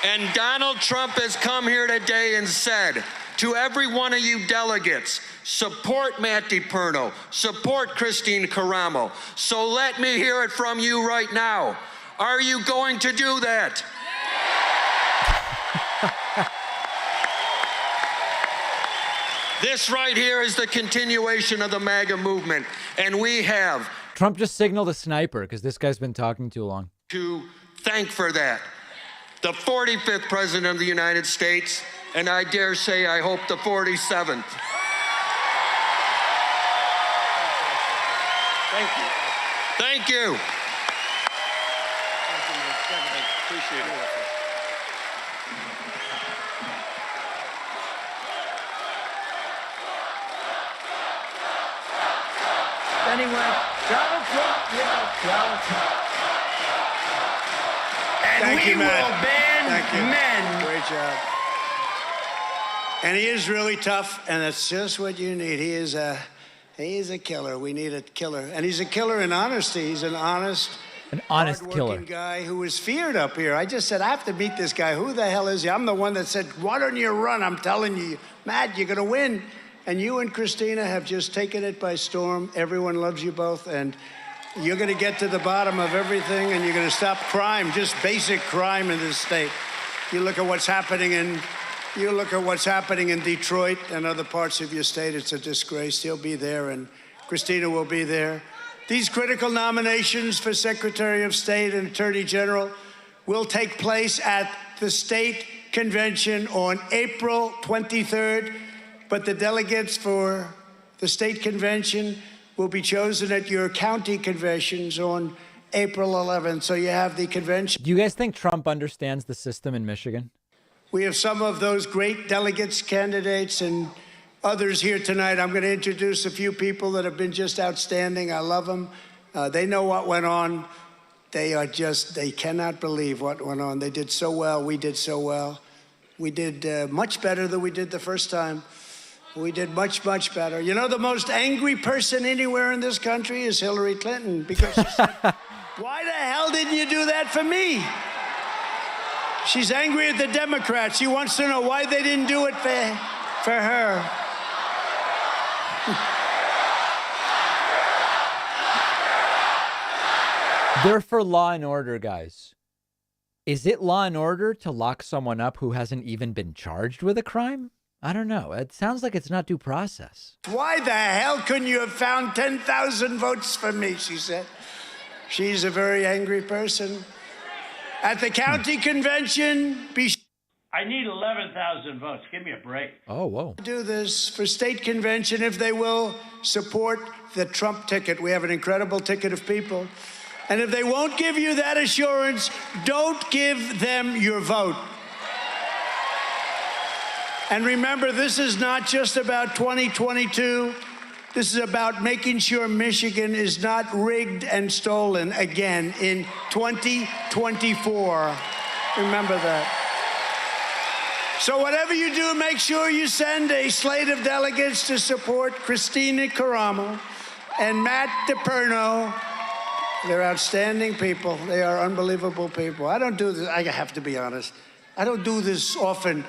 S20: And Donald Trump has come here today and said to every one of you delegates, support Matt DePerno, support Christine Caramo. So let me hear it from you right now. Are you going to do that? This right here is the continuation of the MAGA movement, and we have
S2: Trump just signaled a sniper because this guy's been talking too long.
S20: to thank for that. The 45th President of the United States, and I dare say, I hope the 47th.
S11: Thank you.
S20: Thank you.
S11: Appreciate it.
S15: Anyway, Donald Trump, Donald Trump. And
S4: Thank
S15: we
S4: you, Matt.
S15: will ban
S4: Thank you.
S15: men.
S4: Great job. And he is really tough, and that's just what you need. He is a killer. We need a killer. And he's a killer in honesty. He's an honest
S2: killer.
S4: Guy who was feared up here. I just said, I have to meet this guy. Who the hell is he? I'm the one that said, why don't you run? I'm telling you, Matt, you're going to win. And you and Christina have just taken it by storm. Everyone loves you both. And you're going to get to the bottom of everything, and you're going to stop crime, just basic crime in this state. You look at what's happening in Detroit and other parts of your state. It's a disgrace. He'll be there, and Christina will be there. These critical nominations for Secretary of State and Attorney General will take place at the state convention on April 23rd, but the delegates for the state convention will be chosen at your county conventions on April 11th. So you have the convention.
S2: Do you guys think Trump understands the system in Michigan?
S4: We have some of those great delegates, candidates, and others here tonight. I'm going to introduce a few people that have been just outstanding. I love them. They know what went on. They cannot believe what went on. They did so well. We did so well. We did much better than we did the first time. We did much, much better. You know, the most angry person anywhere in this country is Hillary Clinton, because she said, why the hell didn't you do that for me? She's angry at the Democrats. She wants to know why they didn't do it for her.
S2: They're for law and order, guys. Is it law and order to lock someone up who hasn't even been charged with a crime? I don't know. It sounds like it's not due process.
S4: Why the hell couldn't you have found 10,000 votes for me, she said. She's a very angry person. At the county convention,
S15: I need 11,000 votes. Give me a break.
S2: Oh, whoa.
S4: Do this for state convention if they will support the Trump ticket. We have an incredible ticket of people. And if they won't give you that assurance, don't give them your vote. And remember, this is not just about 2022. This is about making sure Michigan is not rigged and stolen again in 2024. Remember that. So whatever you do, make sure you send a slate of delegates to support Christina Caramo and Matt DePerno. They're outstanding people. They are unbelievable people. I don't do this. I have to be honest. I don't do this often.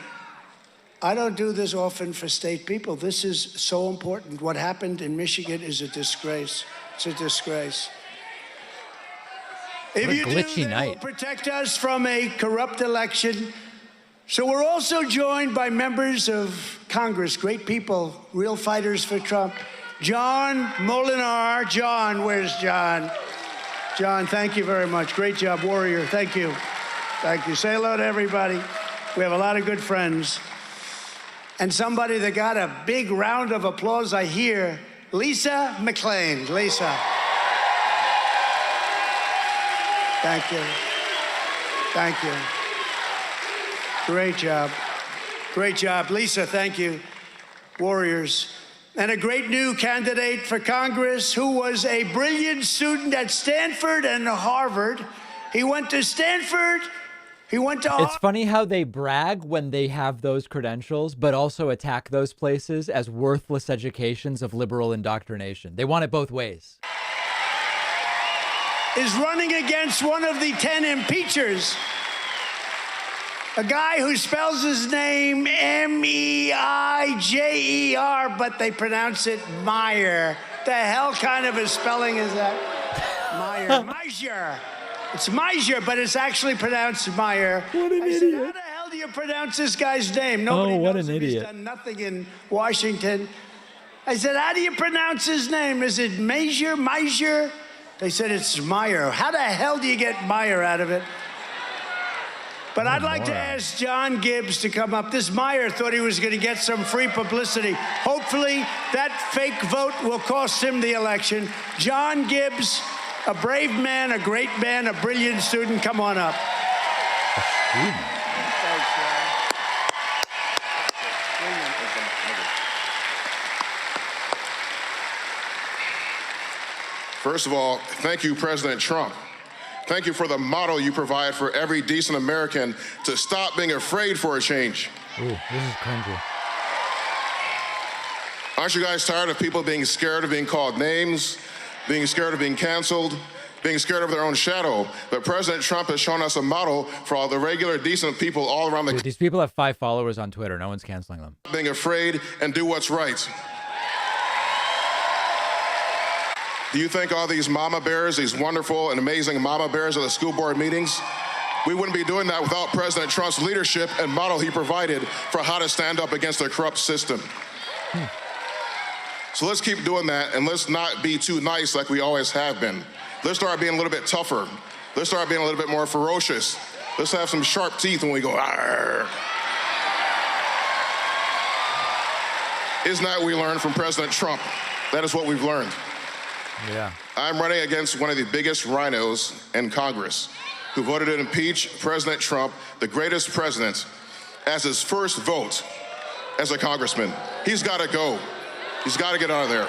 S4: I don't do this often for state people. This is so important. What happened in Michigan is a disgrace. It's a disgrace.
S2: What a
S4: If you
S2: glitchy
S4: do, they
S2: night.
S4: will protect us from a corrupt election. So we're also joined by members of Congress, great people, real fighters for Trump. John Molinar. John, where's John? John, thank you very much. Great job, warrior. Thank you. Thank you. Say hello to everybody. We have a lot of good friends. And somebody that got a big round of applause, I hear, Lisa McClain. Lisa. Thank you. Thank you. Great job. Great job. Lisa, thank you. Warriors. And a great new candidate for Congress who was a brilliant student at Stanford and Harvard. He went to Stanford. He went to
S2: It's funny how they brag when they have those credentials, but also attack those places as worthless educations of liberal indoctrination. They want it both ways.
S4: is running against one of the 10 impeachers, a guy who spells his name M-E-I-J-E-R, but they pronounce it Meyer. The hell kind of a spelling is that? Meyer. Meisher. It's Meisher, but it's actually pronounced Meyer.
S2: What an
S4: I
S2: idiot.
S4: said, how the hell do you pronounce this guy's name? Nobody
S2: what
S4: knows
S2: an
S4: him. He's
S2: idiot.
S4: done nothing in Washington. I said, how do you pronounce his name? Is it Meisher? They said it's Meyer. How the hell do you get Meyer out of it? But I'd like to ask John Gibbs to come up. This Meyer thought he was going to get some free publicity. Hopefully, that fake vote will cost him the election. John Gibbs, a brave man, a great man, a brilliant student. Come on up.
S3: First of all, thank you, President Trump. Thank you for the model you provide for every decent American to stop being afraid for a change.
S2: Ooh, this is cringy.
S3: Aren't you guys tired of people being scared of being called names, being scared of being canceled, being scared of their own shadow? But President Trump has shown us a model for all the regular, decent people all around the country.
S2: These people have 5 followers on Twitter. No one's canceling them.
S3: Being afraid and do what's right. Do you think all these mama bears, these wonderful and amazing mama bears at the school board meetings, we wouldn't be doing that without President Trump's leadership and model he provided for how to stand up against a corrupt system? So let's keep doing that, and let's not be too nice like we always have been. Let's start being a little bit tougher. Let's start being a little bit more ferocious. Let's have some sharp teeth when we go, arr. Isn't that what we learned from President Trump? That is what we've learned.
S2: Yeah.
S3: I'm running against one of the biggest rhinos in Congress who voted to impeach President Trump, the greatest president, as his first vote as a congressman. He's got to go. He's got to get out of there.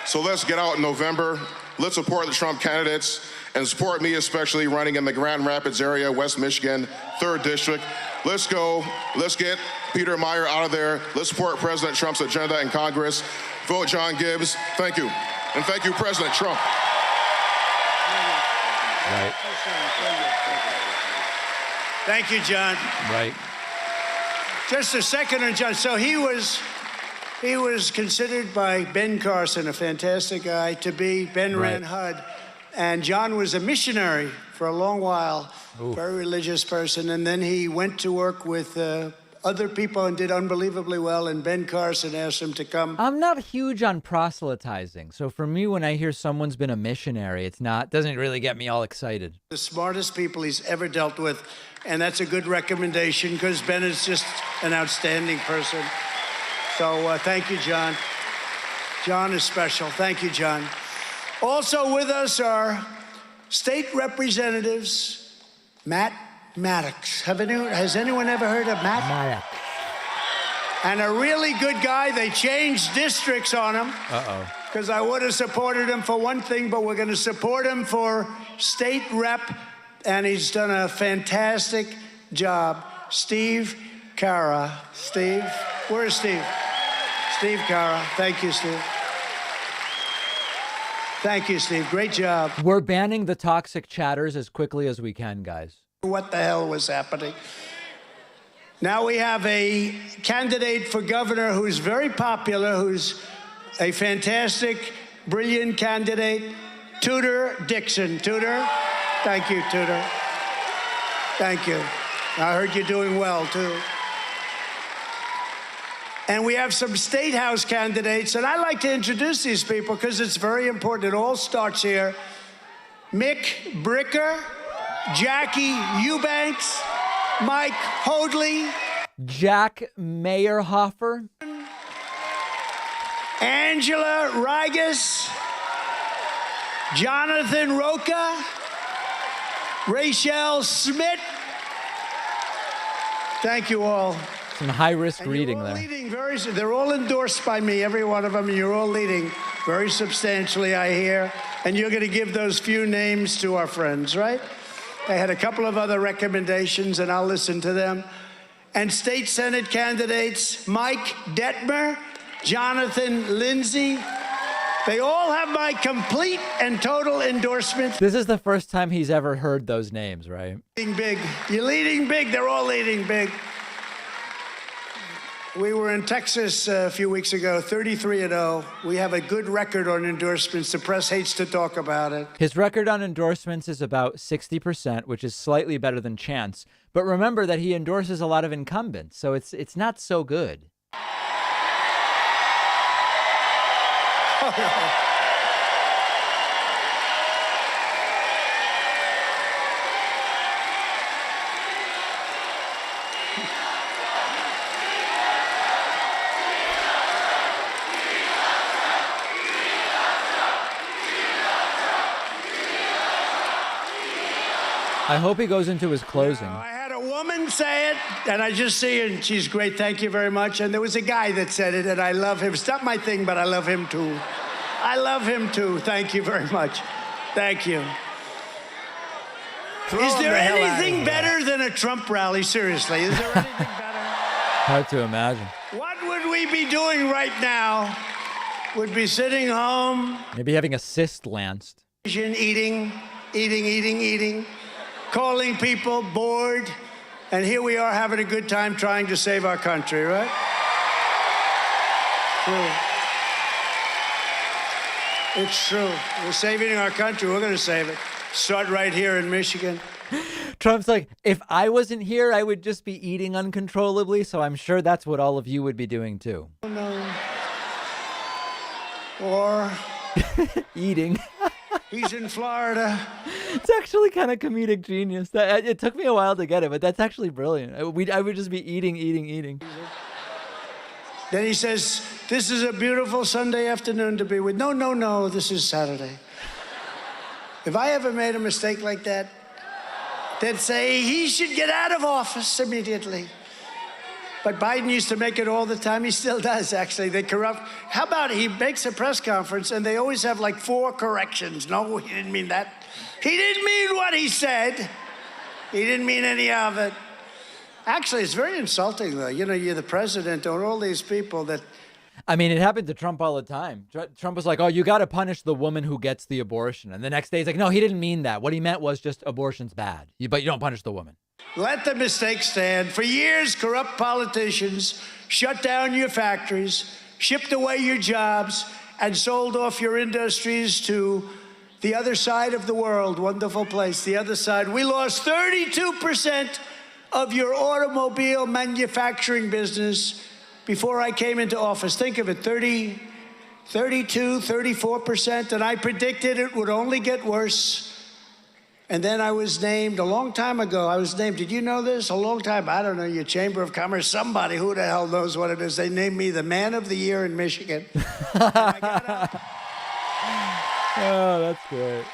S3: So let's get out in November. Let's support the Trump candidates and support me, especially running in the Grand Rapids area, West Michigan, 3rd District. Let's go. Let's get Peter Meyer out of there. Let's support President Trump's agenda in Congress. Vote John Gibbs. Thank you. And thank you, President Trump.
S2: Right.
S4: Thank you, John.
S2: Right.
S4: Just a second on John. So he was considered by Ben Carson, a fantastic guy, to be Ben ran HUD. And John was a missionary for a long while, very religious person. And then he went to work with other people and did unbelievably well. And Ben Carson asked him to come.
S2: I'm not huge on proselytizing. So for me, when I hear someone's been a missionary, doesn't really get me all excited.
S4: The smartest people he's ever dealt with. And that's a good recommendation because Ben is just an outstanding person. So thank you, John. John is special. Thank you, John. Also with us are state representatives Matt Maddox. Has anyone ever heard of Matt?
S2: Maddox.
S4: And a really good guy. They changed districts on him.
S2: Uh-oh.
S4: Because I would have supported him for one thing, but we're going to support him for state rep. And he's done a fantastic job. Steve Cara. Steve, where's Steve? Steve Cara. Thank you, Steve. Thank you, Steve. Great job.
S2: We're banning the toxic chatters as quickly as we can, guys.
S4: What the hell was happening? Now we have a candidate for governor who's very popular, who's a fantastic, brilliant candidate, Tudor Dixon. Tudor? Thank you, Tudor. Thank you. I heard you're doing well, too. And we have some state house candidates, and I like to introduce these people because it's very important. It all starts here. Mick Bricker, Jackie Eubanks, Mike Hoadley,
S2: Jack Meyerhofer,
S4: Angela Rigas, Jonathan Roca, Rachel Smith. Thank you all.
S2: Some high-risk reading there.
S4: They're all endorsed by me, every one of them. You're all leading very substantially, I hear. And you're going to give those few names to our friends, right? I had a couple of other recommendations, and I'll listen to them. And state Senate candidates, Mike Detmer, Jonathan Lindsay, They all have my complete and total endorsement.
S2: This is the first time he's ever heard those names, right?
S4: Leading big. You're leading big. They're all leading big. We were in Texas a few weeks ago, 33-0. We have a good record on endorsements. The press hates to talk about it.
S2: His record on endorsements is about 60%, which is slightly better than Chance. But remember that he endorses a lot of incumbents, so it's not so good.
S4: Oh, no.
S2: I hope he goes into his closing.
S4: I had a woman say it, and I just see her, and she's great, thank you very much. And there was a guy that said it, and I love him. It's not my thing, but I love him too. I love him too. Thank you very much. Thank you. Is there anything better than a Trump rally? Seriously, is there anything better?
S2: Hard to imagine.
S4: What would we be doing right now? Would be sitting home.
S2: Maybe having a cyst lanced.
S4: Eating. Calling people, bored, and here we are having a good time trying to save our country, right? True. It's true. We're saving our country. We're going to save it. Start right here in Michigan.
S2: Trump's like, if I wasn't here, I would just be eating uncontrollably, so I'm sure that's what all of you would be doing too.
S4: Oh, no. Or...
S2: eating.
S4: He's in Florida.
S2: It's actually kind of comedic genius. It took me a while to get it, but that's actually brilliant. I would just be eating.
S4: Then he says, this is a beautiful Sunday afternoon to be with. No, this is Saturday. If I ever made a mistake like that, they'd say he should get out of office immediately. But Biden used to make it all the time. He still does, actually. They corrupt. How about he makes a press conference and they always have like 4 corrections. No, he didn't mean that. He didn't mean what he said. He didn't mean any of it. Actually, it's very insulting, though. You know, you're the president, or all these people that...
S2: I mean, it happened to Trump all the time. Trump was like, oh, you got to punish the woman who gets the abortion. And the next day he's like, no, he didn't mean that. What he meant was just abortion's bad. But you don't punish the woman.
S4: Let the mistakes stand. For years, corrupt politicians shut down your factories, shipped away your jobs, and sold off your industries to the other side of the world. Wonderful place, the other side. We lost 32% of your automobile manufacturing business before I came into office. Think of it, 32, 34%, and I predicted it would only get worse. And then I was named, a long time ago, did you know this? A long time, I don't know, your Chamber of Commerce, somebody, who the hell knows what it is? They named me the Man of the Year in Michigan.
S2: Oh, that's great.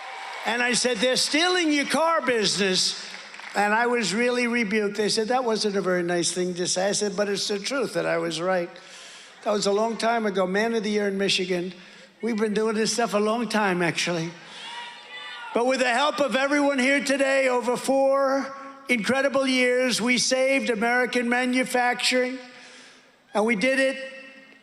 S4: And I said, they're stealing your car business. And I was really rebuked. They said, that wasn't a very nice thing to say. I said, but it's the truth that I was right. That was a long time ago, Man of the Year in Michigan. We've been doing this stuff a long time, actually. But with the help of everyone here today, over 4 incredible years, we saved American manufacturing. And we did it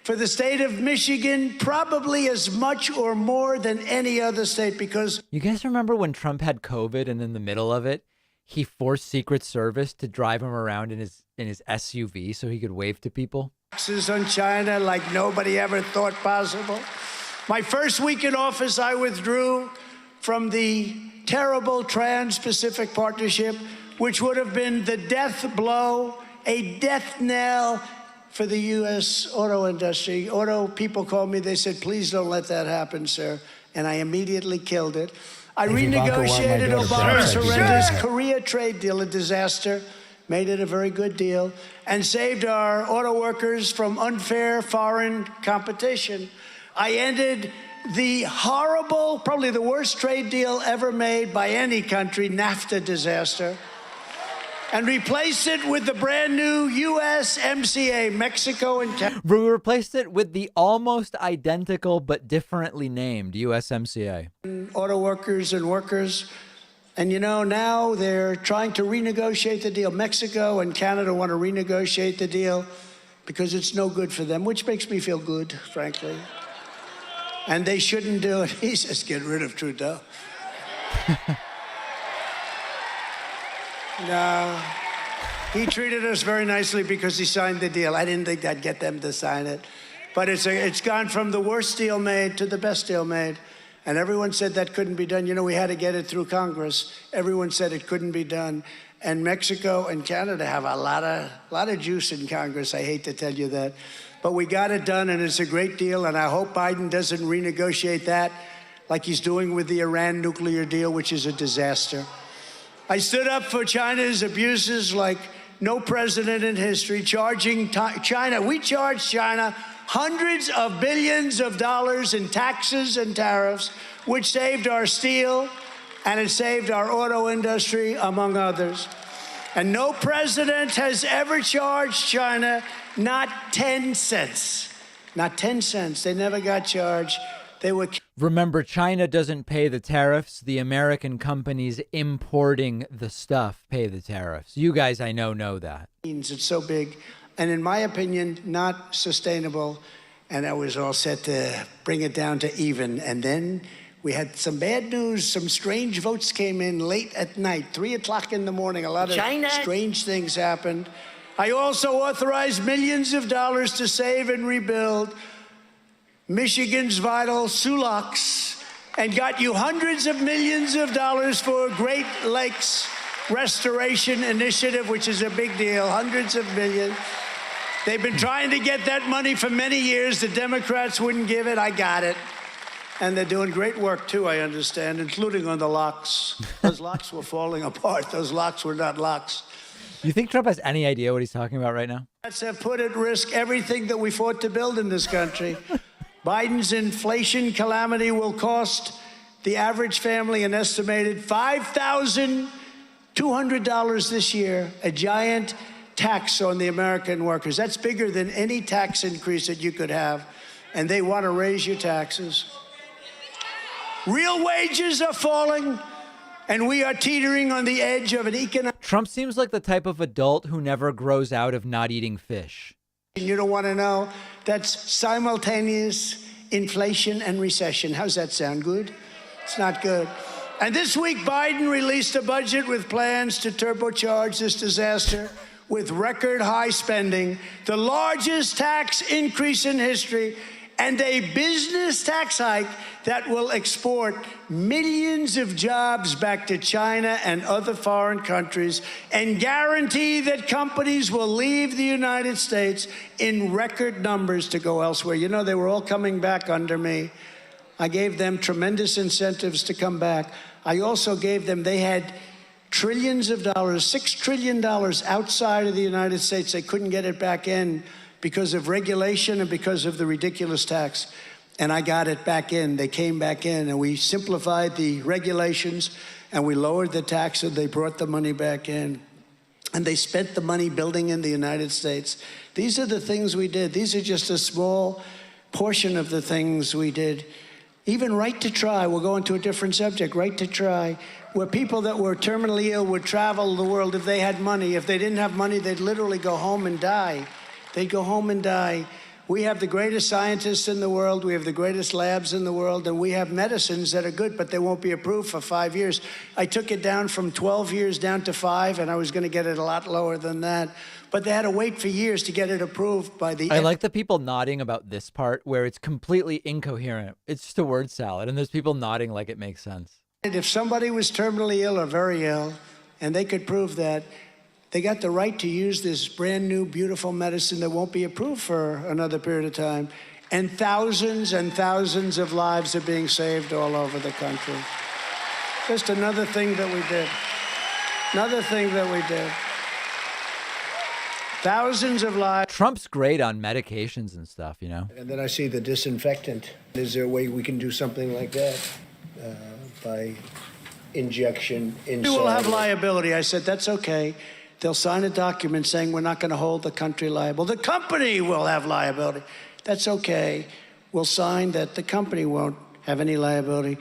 S4: for the state of Michigan, probably as much or more than any other state, because...
S2: You guys remember when Trump had COVID and in the middle of it, he forced Secret Service to drive him around in his SUV so he could wave to people?
S4: Taxes on China like nobody ever thought possible. My first week in office, I withdrew from the terrible Trans-Pacific Partnership, which would have been the death blow, a death knell for the U.S. auto industry. Auto people called me, they said, please don't let that happen, sir. And I immediately killed it. I renegotiated Obama's horrendous Korea trade deal, a disaster, made it a very good deal, and saved our auto workers from unfair foreign competition. I ended the horrible, probably the worst trade deal ever made by any country, NAFTA disaster, and replaced it with the brand new USMCA, Mexico and Canada.
S2: We replaced it with the almost identical but differently named USMCA.
S4: Auto workers and workers. And you know, now they're trying to renegotiate the deal. Mexico and Canada want to renegotiate the deal because it's no good for them, which makes me feel good, frankly. and they shouldn't do it. He says, get rid of Trudeau. No, he treated us very nicely because he signed the deal. I didn't think I'd get them to sign it. But it's gone from the worst deal made to the best deal made. And everyone said that couldn't be done. You know, we had to get it through Congress. Everyone said it couldn't be done. And Mexico and Canada have a lot of juice in Congress. I hate to tell you that. But we got it done, and it's a great deal. And I hope Biden doesn't renegotiate that like he's doing with the Iran nuclear deal, which is a disaster. I stood up for China's abuses like no president in history, charging China. We charged China hundreds of billions of dollars in taxes and tariffs, which saved our steel and it saved our auto industry, among others. And no president has ever charged China not 10 cents. Not 10 cents. They never got charged. They were.
S2: Remember, China doesn't pay the tariffs. The American companies importing the stuff pay the tariffs. You guys, I know that.
S4: It's so big. And in my opinion, not sustainable. And I was all set to bring it down to even. And then we had some bad news. Some strange votes came in late at night, 3 o'clock in the morning. A lot of strange things happened. I also authorized millions of dollars to save and rebuild Michigan's vital Sulaks and got you hundreds of millions of dollars for Great Lakes Restoration Initiative, which is a big deal, hundreds of millions. They've been trying to get that money for many years. The Democrats wouldn't give it. I got it. And they're doing great work, too, I understand, including on the locks. Those locks were falling apart. Those locks were not locks.
S2: You think Trump has any idea what he's talking about right now?
S4: Democrats have put at risk everything that we fought to build in this country. Biden's inflation calamity will cost the average family an estimated $5,200 this year, a giant tax on the American workers. That's bigger than any tax increase that you could have, and they want to raise your taxes. Real wages are falling, and we are teetering on the edge of an economic...
S2: Trump seems like the type of adult who never grows out of not eating fish.
S4: You don't want to know? That's simultaneous inflation and recession. How's that sound? Good? It's not good. And this week, Biden released a budget with plans to turbocharge this disaster with record high spending, the largest tax increase in history, and a business tax hike that will export millions of jobs back to China and other foreign countries and guarantee that companies will leave the United States in record numbers to go elsewhere. You know, they were all coming back under me. I gave them tremendous incentives to come back. I also gave them, they had trillions of dollars, $6 trillion outside of the United States. They couldn't get it back in because of regulation and because of the ridiculous tax. And I got it back in. They came back in, and we simplified the regulations, and we lowered the tax, and they brought the money back in. And they spent the money building in the United States. These are the things we did. These are just a small portion of the things we did. Even Right to Try, we'll go into a different subject, Right to Try, where people that were terminally ill would travel the world if they had money. If they didn't have money, they'd literally go home and die. They'd go home and die. We have the greatest scientists in the world. We have the greatest labs in the world. And we have medicines that are good, but they won't be approved for 5 years. I took it down from 12 years down to 5, and I was going to get it a lot lower than that. But they had to wait for years to get it approved by the...
S2: I like the people nodding about this part where it's completely incoherent. It's just a word salad, and there's people nodding like it makes sense.
S4: If somebody was terminally ill or very ill, and they could prove that, they got the right to use this brand new, beautiful medicine that won't be approved for another period of time. And thousands of lives are being saved all over the country. Just another thing that we did. Another thing that we did. Thousands of lives.
S2: Trump's great on medications and stuff, you know?
S4: And then I see the disinfectant. Is there a way we can do something like that by injection inside? We will have liability. I said, that's okay. They'll sign a document saying we're not going to hold the country liable. The company will have liability. That's okay. We'll sign that the company won't have any liability.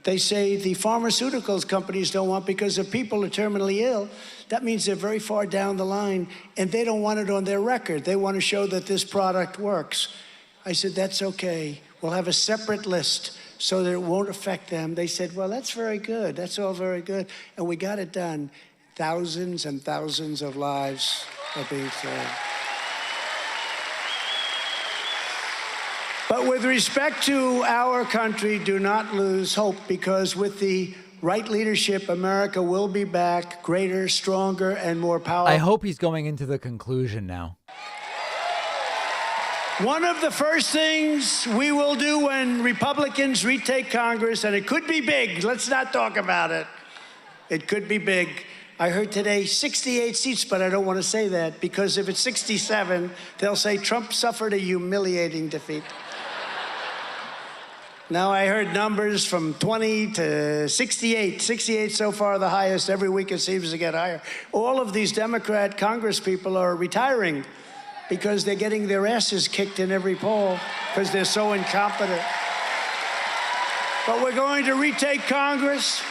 S4: They say the pharmaceuticals companies don't want because if people are terminally ill, that means they're very far down the line and they don't want it on their record. They want to show that this product works. I said, that's okay. We'll have a separate list so that it won't affect them. They said, well, that's very good. That's all very good. And we got it done. Thousands and thousands of lives are being saved. But with respect to our country, do not lose hope, because with the right leadership, America will be back greater, stronger, and more powerful.
S2: I hope he's going into the conclusion now.
S4: One of the first things we will do when Republicans retake Congress, and it could be big, let's not talk about it. It could be big. I heard today 68 seats, but I don't want to say that, because if it's 67, they'll say Trump suffered a humiliating defeat. Now I heard numbers from 20 to 68. 68 so far, the highest. Every week it seems to get higher. All of these Democrat Congress people are retiring because they're getting their asses kicked in every poll because they're so incompetent. But we're going to retake Congress,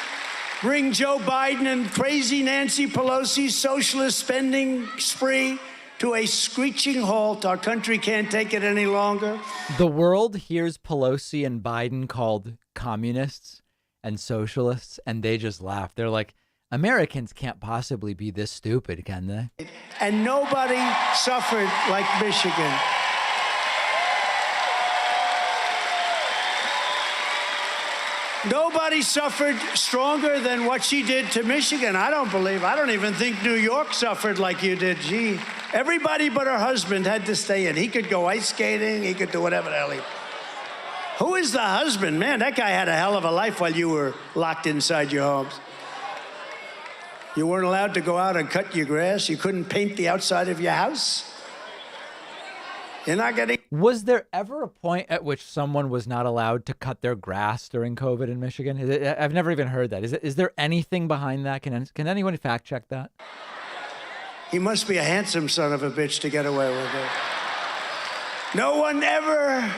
S4: bring Joe Biden and crazy Nancy Pelosi's socialist spending spree to a screeching halt. Our country can't take it any longer.
S2: The world hears Pelosi and Biden called communists and socialists, and they just laugh. They're like, Americans can't possibly be this stupid, can they?
S4: And nobody suffered like Michigan. Nobody suffered stronger than what she did to Michigan. I don't even think New York suffered like you did. Gee, everybody but her husband had to stay in. He could go ice skating. He could do whatever the hell he... Who is the husband? Man, that guy had a hell of a life while you were locked inside your homes. You weren't allowed to go out and cut your grass. You couldn't paint the outside of your house. You're not getting...
S2: Was there ever a point at which someone was not allowed to cut their grass during COVID in Michigan? I've never even heard that. Is there anything behind that? Can anyone fact check that?
S4: He must be a handsome son of a bitch to get away with it. No one ever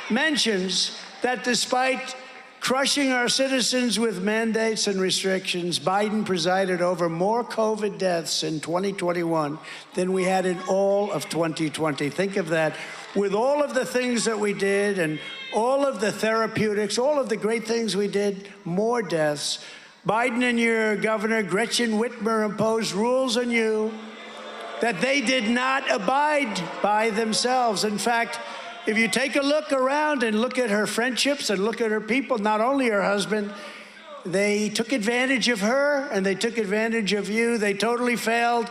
S4: mentions that despite crushing our citizens with mandates and restrictions, Biden presided over more COVID deaths in 2021 than we had in all of 2020. Think of that. With all of the things that we did and all of the therapeutics, all of the great things we did, more deaths. Biden and your governor, Gretchen Whitmer, imposed rules on you that they did not abide by themselves. In fact, if you take a look around and look at her friendships and look at her people, not only her husband, they took advantage of her and they took advantage of you. They totally failed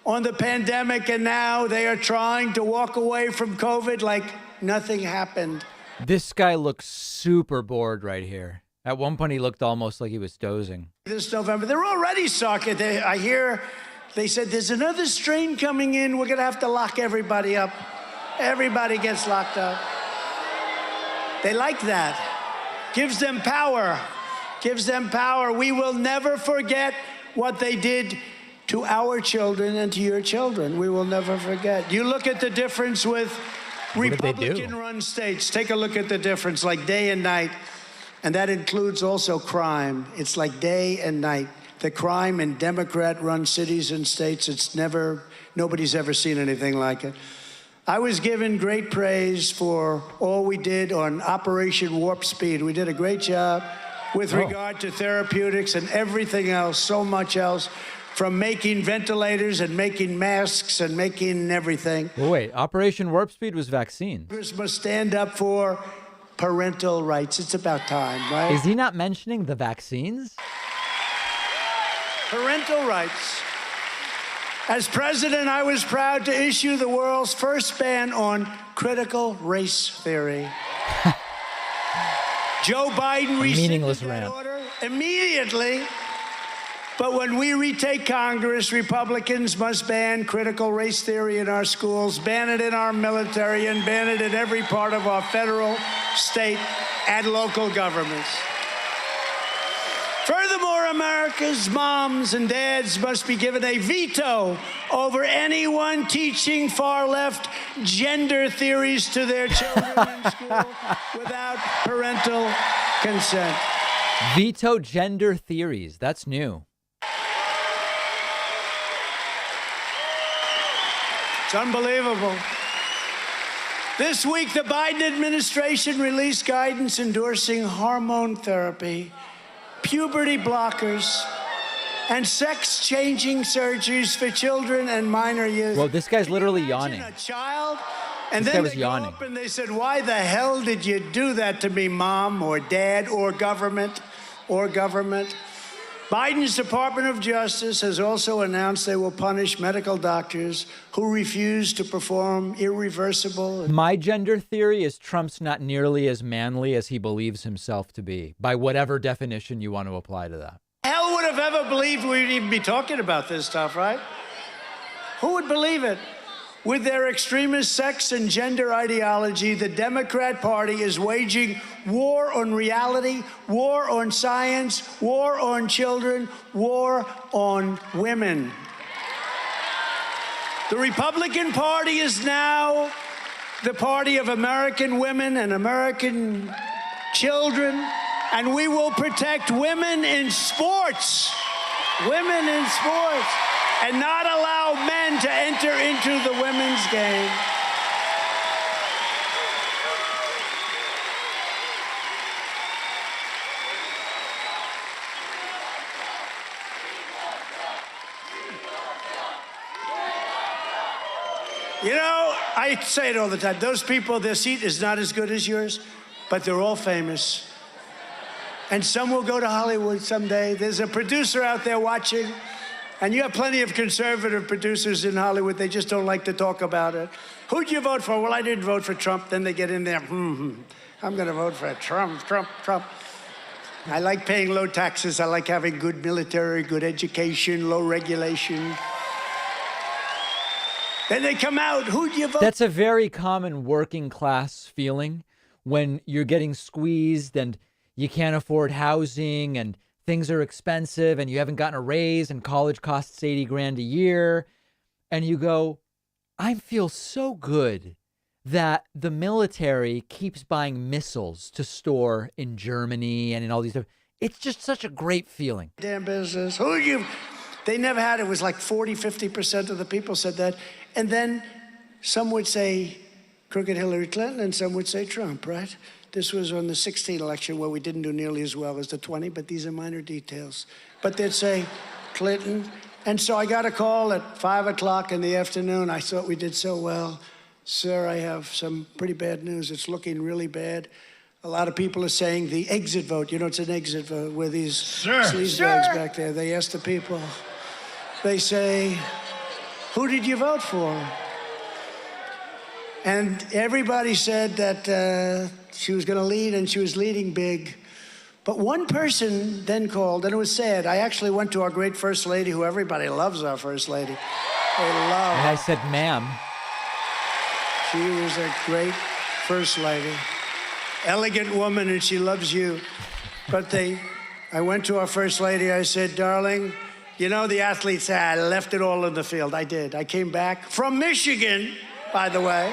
S4: on the pandemic, and now they are trying to walk away from COVID like nothing happened.
S2: This guy looks super bored right here. At one point, he looked almost like he was dozing.
S4: This November, they're already sucking. I hear they said there's another strain coming in. We're going to have to lock everybody up. Everybody gets locked up. They like that. Gives them power. Gives them power. We will never forget what they did to our children and to your children. We will never forget. You look at the difference with Republican-run states. Take a look at the difference, like day and night. And that includes also crime. It's like day and night. The crime in Democrat-run cities and states, nobody's ever seen anything like it. I was given great praise for all we did on Operation Warp Speed. We did a great job with regard to therapeutics and everything else, so much else, from making ventilators and making masks and making everything.
S2: Well, wait, Operation Warp Speed was vaccine.
S4: Congress must stand up for parental rights. It's about time, right?
S2: Is he not mentioning the vaccines?
S4: Parental rights. As president, I was proud to issue the world's first ban on critical race theory. Joe Biden
S2: meaningless
S4: rescinded that
S2: rant.
S4: order immediately. But when we retake Congress, Republicans must ban critical race theory in our schools, ban it in our military, and ban it in every part of our federal, state, and local governments. Furthermore, America's moms and dads must be given a veto over anyone teaching far-left gender theories to their children in school without parental consent.
S2: Veto gender theories. That's new.
S4: It's unbelievable. This week, the Biden administration released guidance endorsing hormone therapy, puberty blockers, and sex-changing surgeries for children and minor youth.
S2: Well, this guy's literally yawning.
S4: A child, and
S2: This guy
S4: then
S2: was
S4: they
S2: yawning.
S4: go up and they said, "Why the hell did you do that to me, Mom, or Dad, or government, or government?" Biden's Department of Justice has also announced they will punish medical doctors who refuse to perform irreversible.
S2: My gender theory is Trump's not nearly as manly as he believes himself to be, by whatever definition you want to apply to that.
S4: Hell would have ever believed we'd even be talking about this stuff, right? Who would believe it? With their extremist sex and gender ideology, the Democrat Party is waging war on reality, war on science, war on children, war on women. The Republican Party is now the party of American women and American children, and we will protect women in sports. Women in sports. And not allow men to enter into the women's game. You know, I say it all the time. Those people, their seat is not as good as yours, but they're all famous. And some will go to Hollywood someday. There's a producer out there watching. And you have plenty of conservative producers in Hollywood. They just don't like to talk about it. Who'd you vote for? Well, I didn't vote for Trump. Then they get in there. I'm going to vote for Trump. I like paying low taxes. I like having good military, good education, low regulation. Then they come out. Who'd you vote?
S2: That's a very common working class feeling when you're getting squeezed and you can't afford housing and things are expensive and you haven't gotten a raise and college costs $80,000 a year. And you go, I feel so good that the military keeps buying missiles to store in Germany and in all these different. It's just such a great feeling.
S4: Damn business. They never had it. It was like 50% of the people said that. And then some would say crooked Hillary Clinton and some would say Trump, right? This was on the 2016 election where we didn't do nearly as well as the 20, but these are minor details. But they'd say Clinton. And so I got a call at 5 o'clock in the afternoon. I thought we did so well. Sir, I have some pretty bad news. It's looking really bad. A lot of people are saying the exit vote. You know, it's an exit vote where these sleazebags back there, they ask the people. They say, who did you vote for? And everybody said that she was going to lead, and she was leading big. But one person then called, and it was sad. I actually went to our great First Lady, who everybody loves our First Lady. They love
S2: And I said, ma'am.
S4: She was a great First Lady. Elegant woman, and she loves you. But I went to our First Lady. I said, darling, you know, the athletes say I left it all in the field. I did. I came back from Michigan, by the way.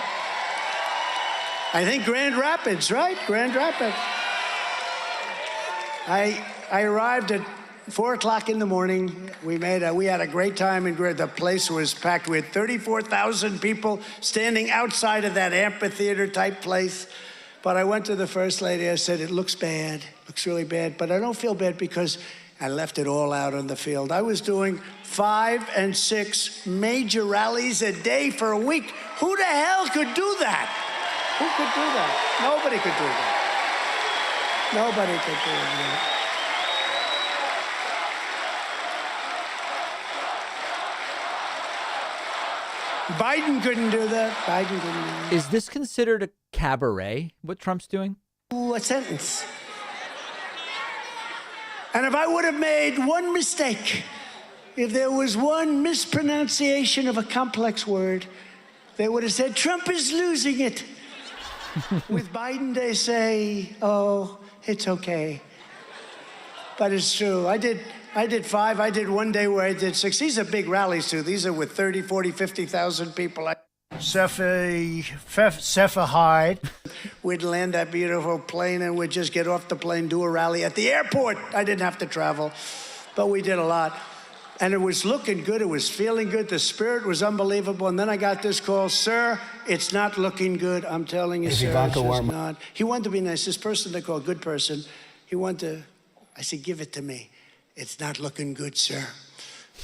S4: I think Grand Rapids, right? Grand Rapids. I arrived at 4 o'clock in the morning. We had a great time in the place was packed. We had 34,000 people standing outside of that amphitheater type place. But I went to the First Lady. I said, it looks bad, looks really bad. But I don't feel bad because I left it all out on the field. I was doing 5 and 6 major rallies a day for a week. Who the hell could do that? Who could do that? Nobody could do that. Nobody could do that. Biden couldn't do that. Biden couldn't do that.
S2: Is this considered a cabaret, what Trump's doing?
S4: Ooh, a sentence. And if I would have made one mistake, if there was one mispronunciation of a complex word, they would have said, Trump is losing it. With Biden, they say, oh, it's okay. But it's true. I did 5. I did one day where I did 6. These are big rallies, too. These are with 30, 40, 50,000 people. Sefer Hyde. We'd land that beautiful plane and we'd just get off the plane, do a rally at the airport. I didn't have to travel, but we did a lot. And it was looking good. It was feeling good. The spirit was unbelievable. And then I got this call, sir, it's not looking good. I'm telling you, sir, it's just not. He wanted to be nice. This person they call a good person, he wanted to, I said, give it to me. It's not looking good, sir.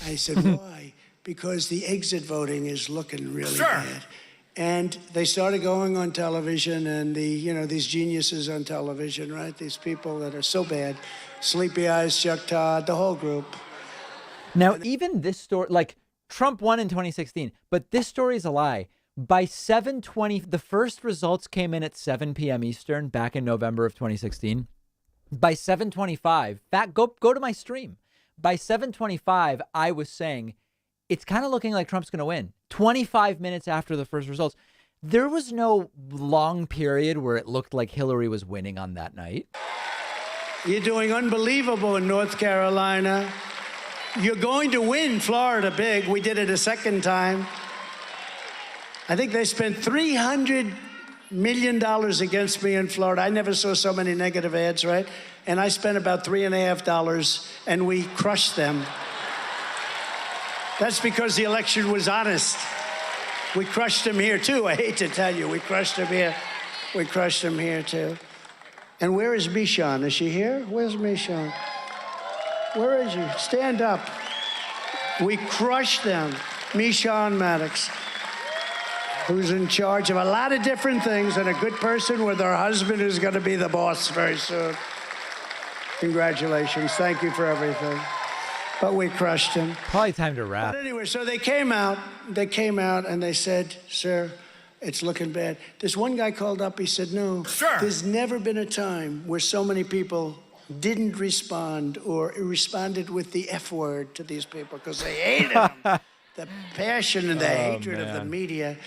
S4: I said, why? Because the exit voting is looking really bad. And they started going on television, and these geniuses on television, right? These people that are so bad. Sleepy Eyes, Chuck Todd, the whole group.
S2: Now, even this story, like Trump won in 2016, but this story is a lie. By 7:20, the first results came in at 7 p.m. Eastern back in November of 2016. By 7:25, go to my stream. By 7:25, I was saying it's kind of looking like Trump's going to win. 25 minutes after the first results, there was no long period where it looked like Hillary was winning on that night.
S4: You're doing unbelievable in North Carolina. You're going to win Florida big. We did it a second time. I think they spent $300 million against me in Florida. I never saw so many negative ads, right? And I spent about $3.50, and we crushed them. That's because the election was honest. We crushed them here, too. I hate to tell you, we crushed them here. We crushed them here, too. And where is Michon? Is she here? Where's Michon? Where is she? Stand up. We crushed them. Michon Maddox, who's in charge of a lot of different things, and a good person with her husband who's going to be the boss very soon. Congratulations. Thank you for everything. But we crushed him.
S2: Probably time to wrap.
S4: But anyway, so they came out and they said, sir, it's looking bad. This one guy called up, he said, no, there's never been a time where so many people didn't respond or responded with the F word to these people because they hated them. The passion and the hatred of the media.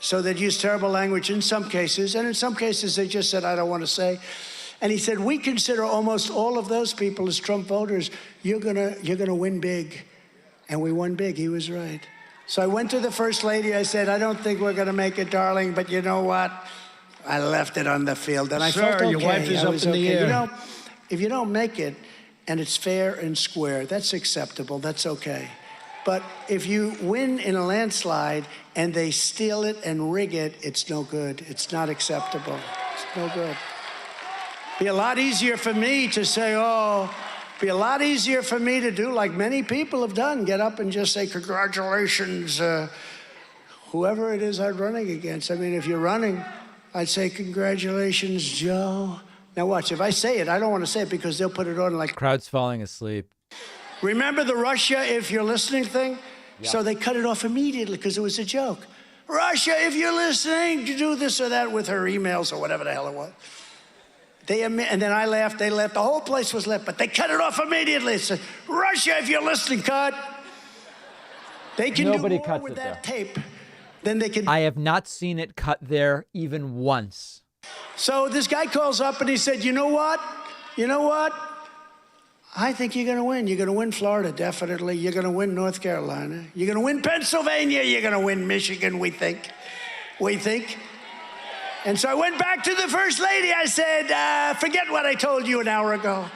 S4: So they'd use terrible language in some cases, and in some cases they just said, I don't want to say. And he said, we consider almost all of those people as Trump voters. You're gonna win big. And we won big. He was right. So I went to the First Lady. I said, I don't think we're gonna make it, darling, but you know what? I left it on the field, and I felt okay.
S1: Your wife is up in the air.
S4: You know, if you don't make it, and it's fair and square, that's acceptable. That's okay. But if you win in a landslide and they steal it and rig it, it's no good. It's not acceptable. It's no good. Be a lot easier for me to say, be a lot easier for me to do like many people have done, get up and just say, congratulations, whoever it is I'm running against. I mean, if you're running, I'd say, congratulations, Joe. Now watch, if I say it, I don't want to say it because they'll put it on like...
S2: Crowd's falling asleep.
S4: Remember the Russia, if you're listening thing? Yeah. So they cut it off immediately because it was a joke. Russia, if you're listening, to do this or that with her emails or whatever the hell it was. And then I laughed, they laughed, the whole place was lit, but they cut it off immediately. It said, Russia, if you're listening, cut. They can
S2: Nobody
S4: do more
S2: cuts
S4: with
S2: it
S4: that
S2: there.
S4: tape than they can.
S2: I have not seen it cut there even once.
S4: So this guy calls up and he said, you know what? I think you're going to win. You're going to win Florida, definitely. You're going to win North Carolina. You're going to win Pennsylvania. You're going to win Michigan, we think. And so I went back to the First Lady. I said, forget what I told you an hour ago.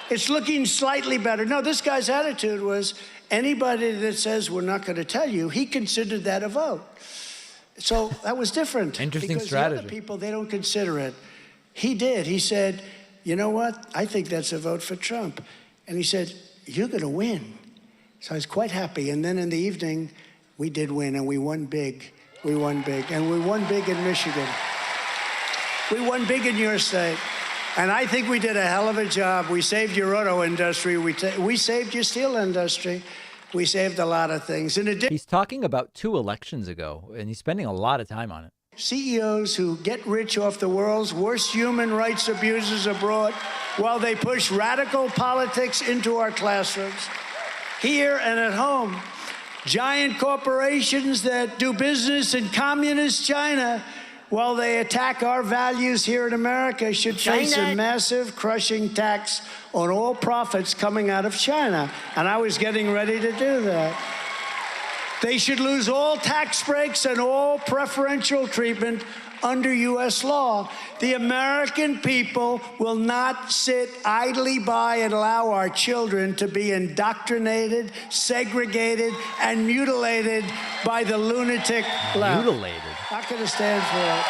S4: It's looking slightly better. No, this guy's attitude was anybody that says we're not going to tell you, he considered that a vote. So that was different.
S2: Interesting
S4: because
S2: strategy.
S4: The other people, they don't consider it. He did. He said, you know what? I think that's a vote for Trump. And he said, you're going to win. So I was quite happy. And then in the evening, we did win, and we won big. We won big. And we won big in Michigan. We won big in your state. And I think we did a hell of a job. We saved your auto industry. We saved your steel industry. We saved a lot of things.
S2: He's talking about 2 elections ago, and he's spending a lot of time on it.
S4: CEOs who get rich off the world's worst human rights abuses abroad while they push radical politics into our classrooms, here and at home. Giant corporations that do business in communist China while they attack our values here in America should face a massive crushing tax on all profits coming out of China. And I was getting ready to do that. They should lose all tax breaks and all preferential treatment under U.S. law. The American people will not sit idly by and allow our children to be indoctrinated, segregated, and mutilated by the lunatic left.
S2: Mutilated?
S4: Not going to stand for it.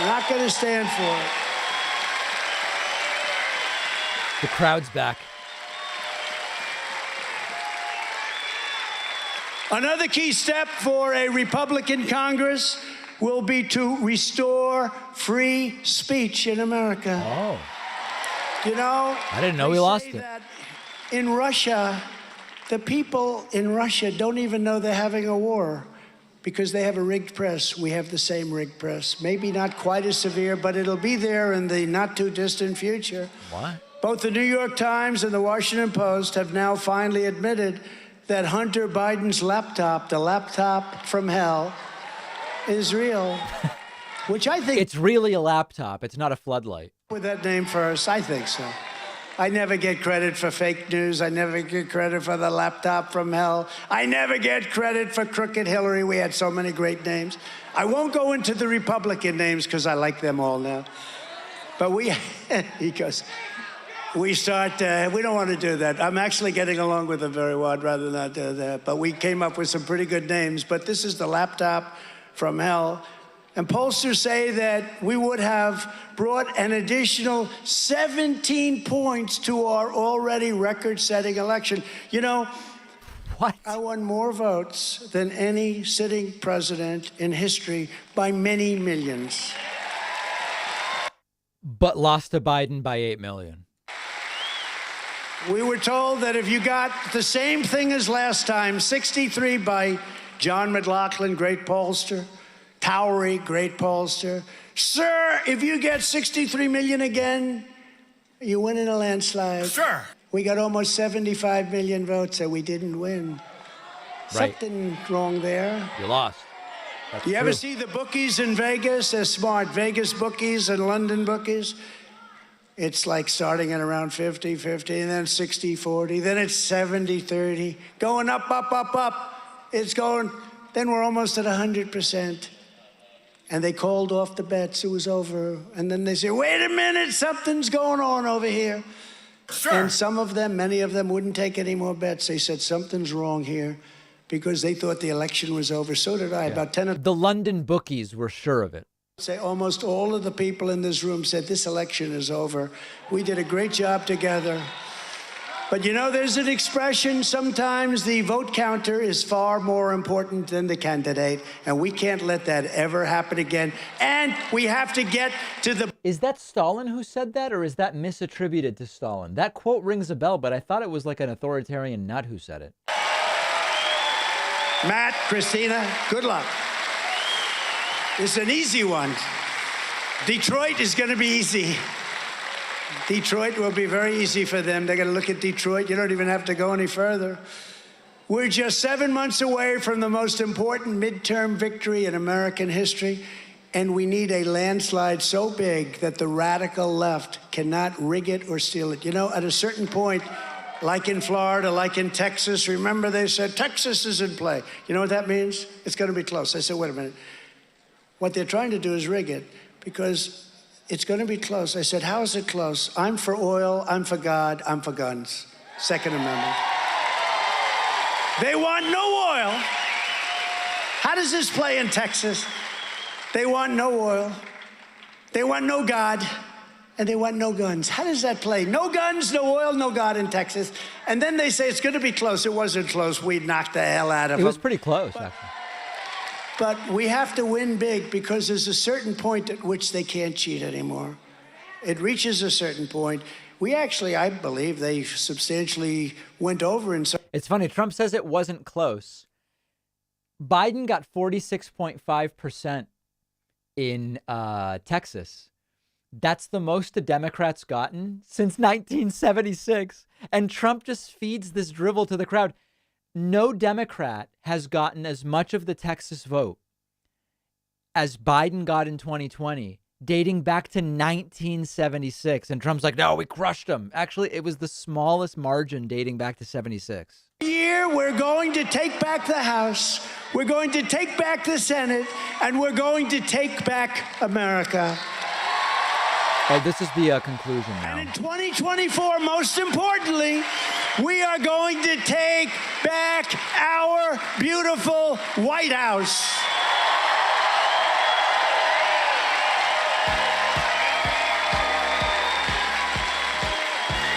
S4: Not going to stand for it.
S2: The crowd's back.
S4: Another key step for a Republican Congress will be to restore free speech in America.
S2: Oh.
S4: You know,
S2: I didn't know we lost it.
S4: In Russia, the people in Russia don't even know they're having a war because they have a rigged press. We have the same rigged press. Maybe not quite as severe, but it'll be there in the not too distant future.
S2: What?
S4: Both the New York Times and the Washington Post have now finally admitted that Hunter Biden's laptop, the laptop from hell, is real, which I think...
S2: It's really a laptop. It's not a floodlight.
S4: With that name first, I think so. I never get credit for fake news. I never get credit for the laptop from hell. I never get credit for Crooked Hillary. We had so many great names. I won't go into the Republican names because I like them all now. But because we don't want to do that. I'm actually getting along with them very well. I'd rather not do that. But we came up with some pretty good names. But this is the laptop from hell. And pollsters say that we would have brought an additional 17 points to our already record-setting election. You know,
S2: what?
S4: I won more votes than any sitting president in history by many millions.
S2: But lost to Biden by 8 million.
S4: We were told that if you got the same thing as last time, 63 by John McLaughlin, great pollster, Towery, great pollster. Sir, if you get 63 million again, you win in a landslide.
S5: Sure.
S4: We got almost 75 million votes and we didn't win.
S2: Right.
S4: Something wrong there.
S2: You lost. That's
S4: You
S2: true.
S4: ever see the bookies in Vegas? They're smart. Vegas bookies and London bookies. It's like starting at around 50-50, and then 60-40, then it's 70-30, going up, up, up, up. It's going, then we're almost at 100%. And they called off the bets. It was over. And then they say, wait a minute, something's going on over here.
S5: Sure.
S4: And some of them, many of them, wouldn't take any more bets. They said something's wrong here because they thought the election was over. So did I.
S2: Yeah.
S4: About 10 of
S2: the London bookies were sure of it.
S4: Say almost all of the people in this room said this election is over. We did a great job together. But you know, there's an expression, sometimes the vote counter is far more important than the candidate, and we can't let that ever happen again. And we have to get to the...
S2: Is that Stalin who said that, or is that misattributed to Stalin? That quote rings a bell, but I thought it was like an authoritarian nut who said it.
S4: Matt, Christina, good luck. It's an easy one. Detroit is going to be easy. Detroit will be very easy for them. They're going to look at Detroit. You don't even have to go any further. We're just 7 months away from the most important midterm victory in American history, and we need a landslide so big that the radical left cannot rig it or steal it. You know, at a certain point, like in Florida, like in Texas, remember they said, Texas is in play. You know what that means? It's going to be close. I said, wait a minute. What they're trying to do is rig it because it's going to be close. I said, how is it close? I'm for oil, I'm for God, I'm for guns. Second Amendment. They want no oil. How does this play in Texas? They want no oil. They want no God. And they want no guns. How does that play? No guns, no oil, no God in Texas. And then they say it's going to be close. It wasn't close. We knocked the hell out of them.
S2: It was pretty close, actually.
S4: But we have to win big because there's a certain point at which they can't cheat anymore. It reaches a certain point. We actually, I believe, they substantially went over in some...
S2: It's funny. Trump says it wasn't close. Biden got 46.5% in Texas. That's the most the Democrats gotten since 1976. And Trump just feeds this drivel to the crowd. No Democrat has gotten as much of the Texas vote as Biden got in 2020 dating back to 1976. And Trump's like, no, we crushed them. Actually, it was the smallest margin dating back to 76.
S4: Year, we're going to take back the House, we're going to take back the Senate, and we're going to take back America.
S2: Oh, this is the conclusion now.
S4: And in 2024, most importantly, we are going to take back our beautiful White House.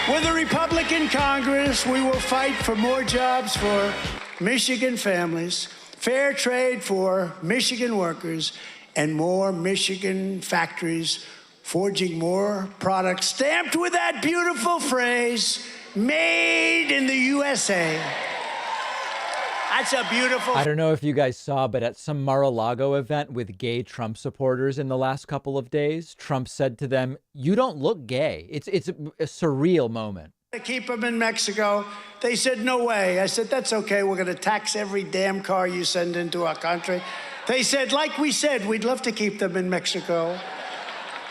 S4: With a Republican Congress, we will fight for more jobs for Michigan families, fair trade for Michigan workers, and more Michigan factories forging more products stamped with that beautiful phrase, made in the USA. That's a beautiful...
S2: I don't know if you guys saw, but at some Mar-a-Lago event with gay Trump supporters in the last couple of days, Trump said to them, you don't look gay. It's a surreal moment.
S4: To keep them in Mexico. They said, no way. I said, that's okay. We're going to tax every damn car you send into our country. They said, like we said, we'd love to keep them in Mexico.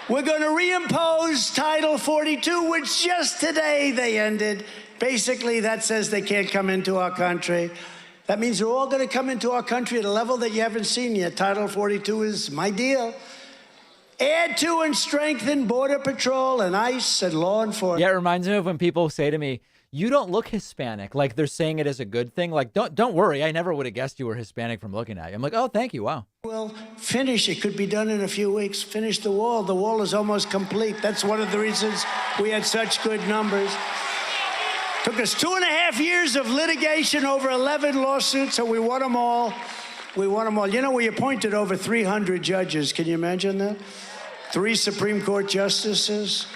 S4: We're going to reimpose Title 42, which just today they ended. Basically, that says they can't come into our country. That means they're all going to come into our country at a level that you haven't seen yet. Title 42 is my deal. Add to and strengthen Border Patrol and ICE and law enforcement.
S2: Yeah, it reminds me of when people say to me, you don't look Hispanic, like they're saying it as a good thing. Like, don't worry, I never would have guessed you were Hispanic from looking at you. I'm like, oh, thank you, wow.
S4: We'll finish, it could be done in a few weeks, finish the wall. The wall is almost complete. That's one of the reasons we had such good numbers. Took us 2.5 years of litigation over 11 lawsuits, so we won them all. We won them all. You know, we appointed over 300 judges. Can you imagine that? 3 Supreme Court justices.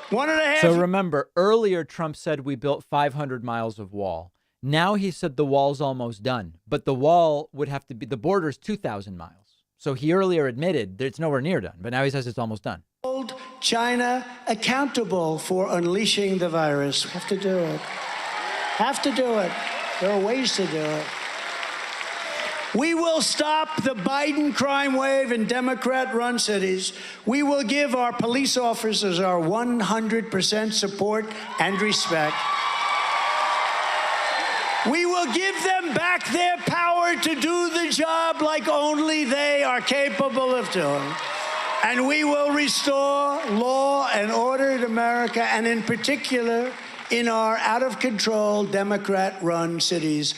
S4: 1.5.
S2: So remember, earlier Trump said we built 500 miles of wall. Now he said the wall's almost done, but the wall would have to be, the border's 2,000 miles. So he earlier admitted that it's nowhere near done, but now he says it's almost done.
S4: Hold China accountable for unleashing the virus. We have to do it. Have to do it. There are ways to do it. We will stop the Biden crime wave in Democrat-run cities. We will give our police officers our 100% support and respect. We will give them back their power to do the job like only they are capable of doing. And we will restore law and order in America, and in particular, in our out-of-control Democrat-run cities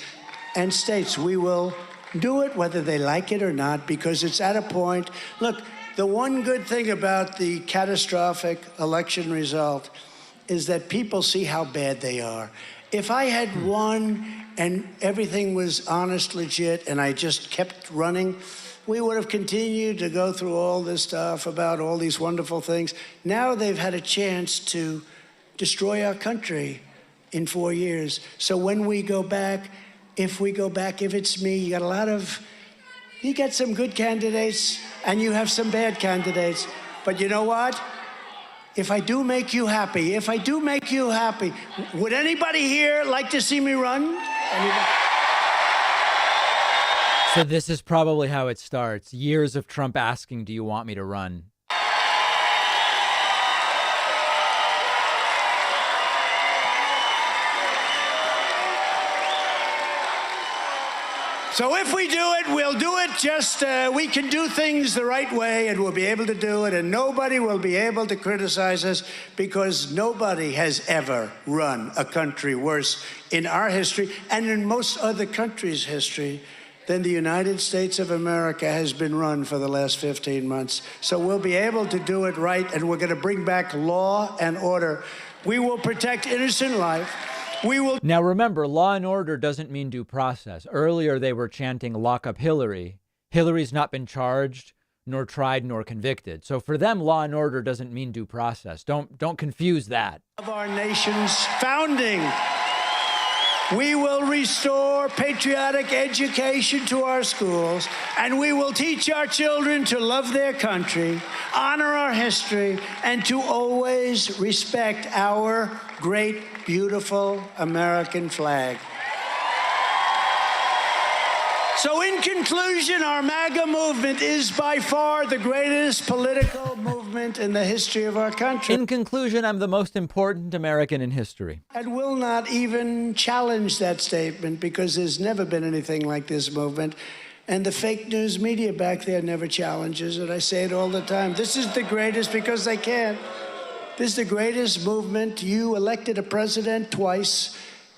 S4: and states. We will do it whether they like it or not, because it's at a point. Look, the one good thing about the catastrophic election result is that people see how bad they are. If I had won and everything was honest, legit, and I just kept running, we would have continued to go through all this stuff about all these wonderful things. Now they've had a chance to destroy our country in 4 years. So when we go back, if it's me, you got some good candidates and you have some bad candidates. But you know what? If I do make you happy, would anybody here like to see me run? Anybody?
S2: So this is probably how it starts. Years of Trump asking, do you want me to run?
S4: So if we do it, we'll do it we can do things the right way, and we'll be able to do it, and nobody will be able to criticize us, because nobody has ever run a country worse in our history and in most other countries' history than the United States of America has been run for the last 15 months. So we'll be able to do it right, and we're going to bring back law and order. We will protect innocent life.
S2: Now remember, law and order doesn't mean due process. Earlier they were chanting lock up Hillary. Hillary's not been charged, nor tried, nor convicted. So for them, law and order doesn't mean due process. Don't confuse that.
S4: Of our nation's founding, we will restore patriotic education to our schools, and we will teach our children to love their country, honor our history, and to always respect our great, beautiful American flag. So in conclusion, our MAGA movement is by far the greatest political movement movement in the history of our country.
S2: In conclusion, I'm the most important American in history.
S4: And will not even challenge that statement because there's never been anything like this movement. And the fake news media back there never challenges it. I say it all the time. This is the greatest because they can't. This is the greatest movement. You elected a president twice,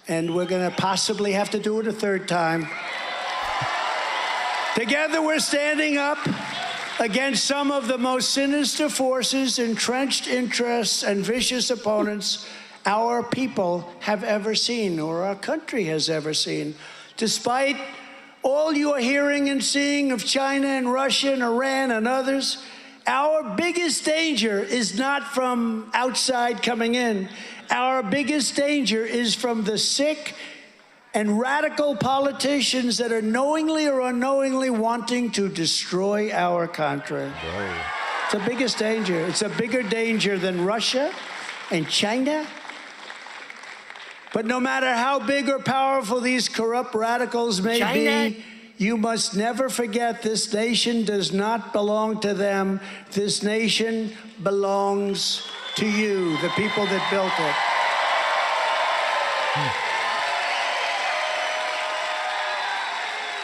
S4: and we're going to possibly have to do it a third time. Together, we're standing up against some of the most sinister forces, entrenched interests, and vicious opponents our people have ever seen, or our country has ever seen. Despite all you are hearing and seeing of China and Russia and Iran and others, our biggest danger is not from outside coming in. Our biggest danger is from the sick and radical politicians that are knowingly or unknowingly wanting to destroy our country. It's the biggest danger. It's a bigger danger than Russia and China. But no matter how big or powerful these corrupt radicals may be, you must never forget this nation does not belong to them. This nation belongs to you, the people that built it.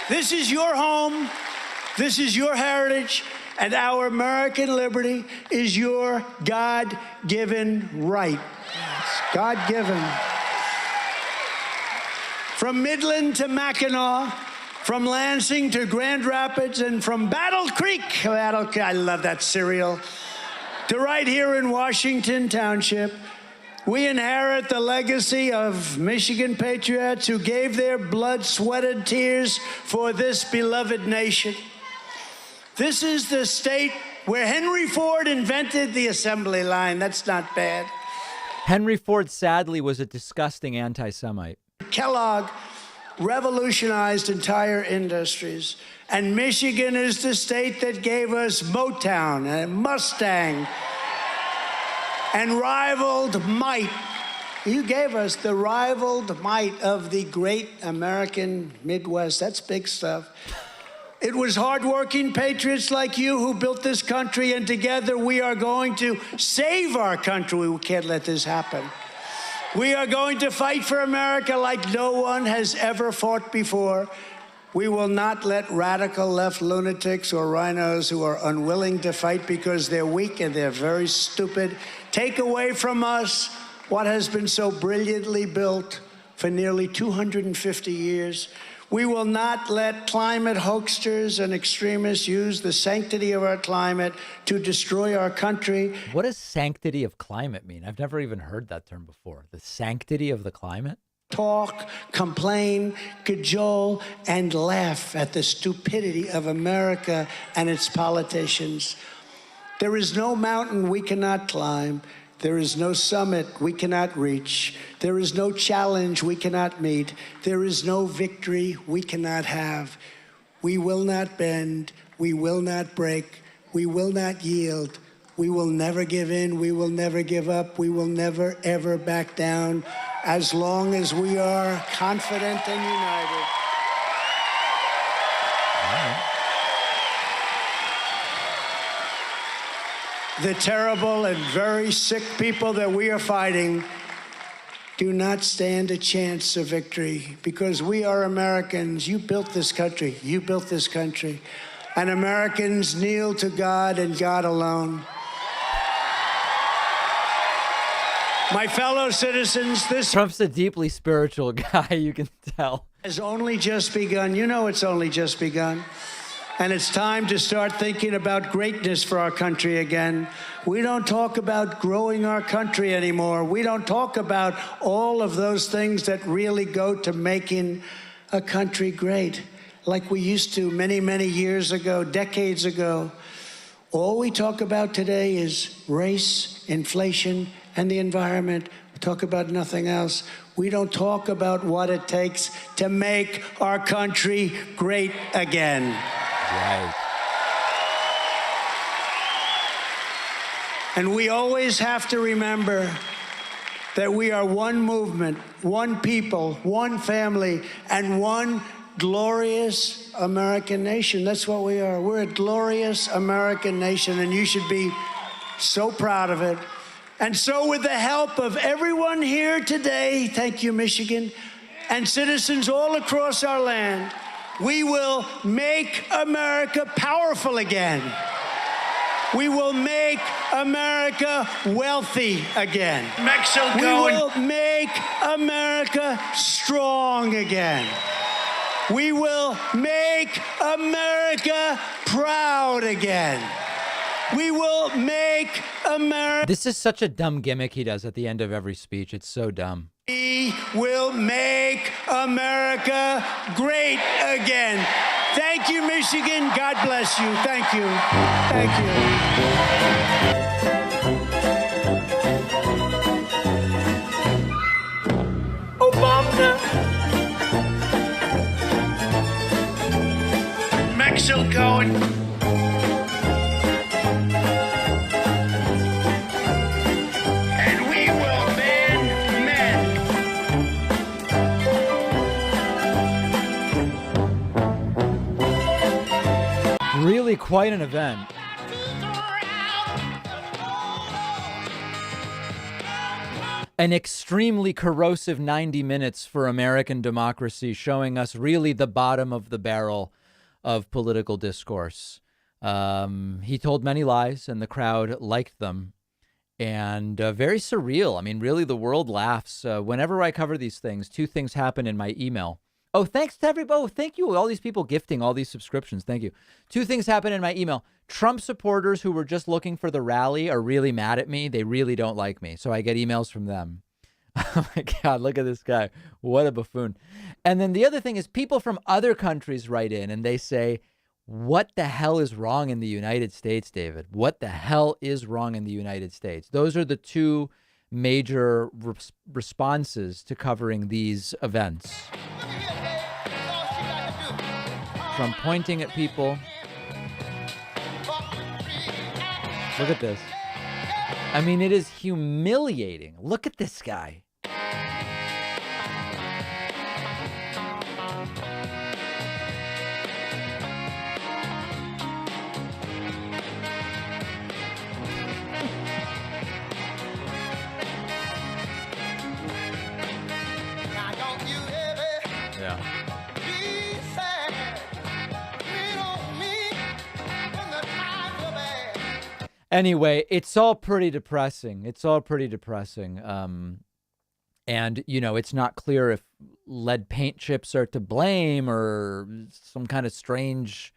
S4: This is your home, this is your heritage, and our American liberty is your God-given right. It's God-given. From Midland to Mackinac, from Lansing to Grand Rapids, and from Battle Creek, I love that cereal, to right here in Washington Township, we inherit the legacy of Michigan patriots who gave their blood, sweat, and tears for this beloved nation. This is the state where Henry Ford invented the assembly line. That's not bad.
S2: Henry Ford, sadly, was a disgusting anti-Semite.
S4: Kellogg revolutionized entire industries. And Michigan is the state that gave us Motown and Mustang and rivaled might. You gave us the rivaled might of the great American Midwest. That's big stuff. It was hardworking patriots like you who built this country, and together we are going to save our country. We can't let this happen. We are going to fight for America like no one has ever fought before. We will not let radical left lunatics or rhinos who are unwilling to fight because they're weak and they're very stupid take away from us what has been so brilliantly built for nearly 250 years. We will not let climate hoaxers and extremists use the sanctity of our climate to destroy our country.
S2: What does sanctity of climate mean? I've never even heard that term before. The sanctity of the climate?
S4: Talk, complain, cajole, and laugh at the stupidity of America and its politicians. There is no mountain we cannot climb. There is no summit we cannot reach. There is no challenge we cannot meet. There is no victory we cannot have. We will not bend. We will not break. We will not yield. We will never give in. We will never give up. We will never, ever back down as long as we are confident and united. The terrible and very sick people that we are fighting do not stand a chance of victory because we are Americans. You built this country. You built this country. And Americans kneel to God and God alone. My fellow citizens, this
S2: Trump's a deeply spiritual guy, you can tell.
S4: Has only just begun. You know it's only just begun. And it's time to start thinking about greatness for our country again. We don't talk about growing our country anymore. We don't talk about all of those things that really go to making a country great, like we used to many, many years ago, decades ago. All we talk about today is race, inflation, and the environment. We talk about nothing else. We don't talk about what it takes to make our country great again.
S2: Right.
S4: And we always have to remember that we are one movement, one people, one family, and one glorious American nation. That's what we are. We're a glorious American nation, and you should be So proud of it. And so with the help of everyone here today, thank you, Michigan, and citizens all across our land, we will make America powerful again. We will make America wealthy again.
S18: Mexico.
S4: We will make America strong again. We will make America proud again. We will make America.
S2: This is such a dumb gimmick he does at the end of every speech. It's so dumb.
S4: We will make America great again. Thank you, Michigan. God bless you. Thank you. Thank you.
S18: Obama. Mexico. And we will mend men.
S2: Really quite an event. An extremely corrosive 90 minutes for American democracy, showing us really the bottom of the barrel of political discourse. He told many lies, and the crowd liked them. And very surreal. I mean, really, the world laughs. Whenever I cover these things, two things happen in my email. Oh, thanks to everybody. Oh, thank you. All these people gifting all these subscriptions. Thank you. Two things happen in my email. Trump supporters who were just looking for the rally are really mad at me. They really don't like me. So I get emails from them. Oh my God, look at this guy. What a buffoon. And then the other thing is people from other countries write in and they say, what the hell is wrong in the United States, David? What the hell is wrong in the United States? Those are the two major responses to covering these events. From pointing at people. Look at this. I mean, it is humiliating. Look at this guy. Anyway, it's all pretty depressing. It's all pretty depressing. And, you know, it's not clear if lead paint chips are to blame or some kind of strange.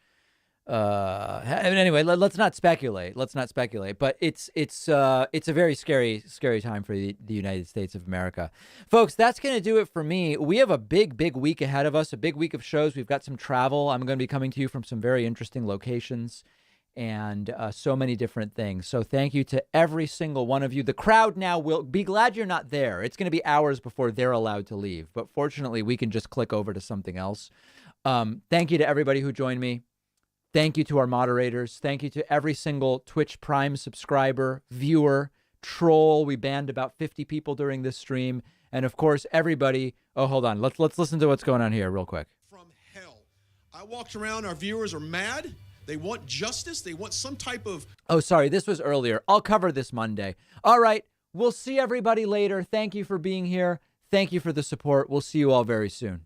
S2: Anyway, let's not speculate. Let's not speculate. But it's a very scary time for the United States of America. Folks, that's going to do it for me. We have a big week ahead of us, a big week of shows. We've got some travel. I'm going to be coming to you from some very interesting locations. And so many different things. So thank you to every single one of you. The crowd now will be glad you're not there. It's going to be hours before they're allowed to leave. But fortunately, we can just click over to something else. Thank you to everybody who joined me. Thank you to our moderators. Thank you to every single Twitch Prime subscriber, viewer, troll. We banned about 50 people during this stream. And of course, everybody. Oh, hold on. Let's listen to what's going on here real quick.
S11: From hell. I walked around. Our viewers are mad. They want justice. They want some type of...
S2: Oh, sorry. This was earlier. I'll cover this Monday. All right. We'll see everybody later. Thank you for being here. Thank you for the support. We'll see you all very soon.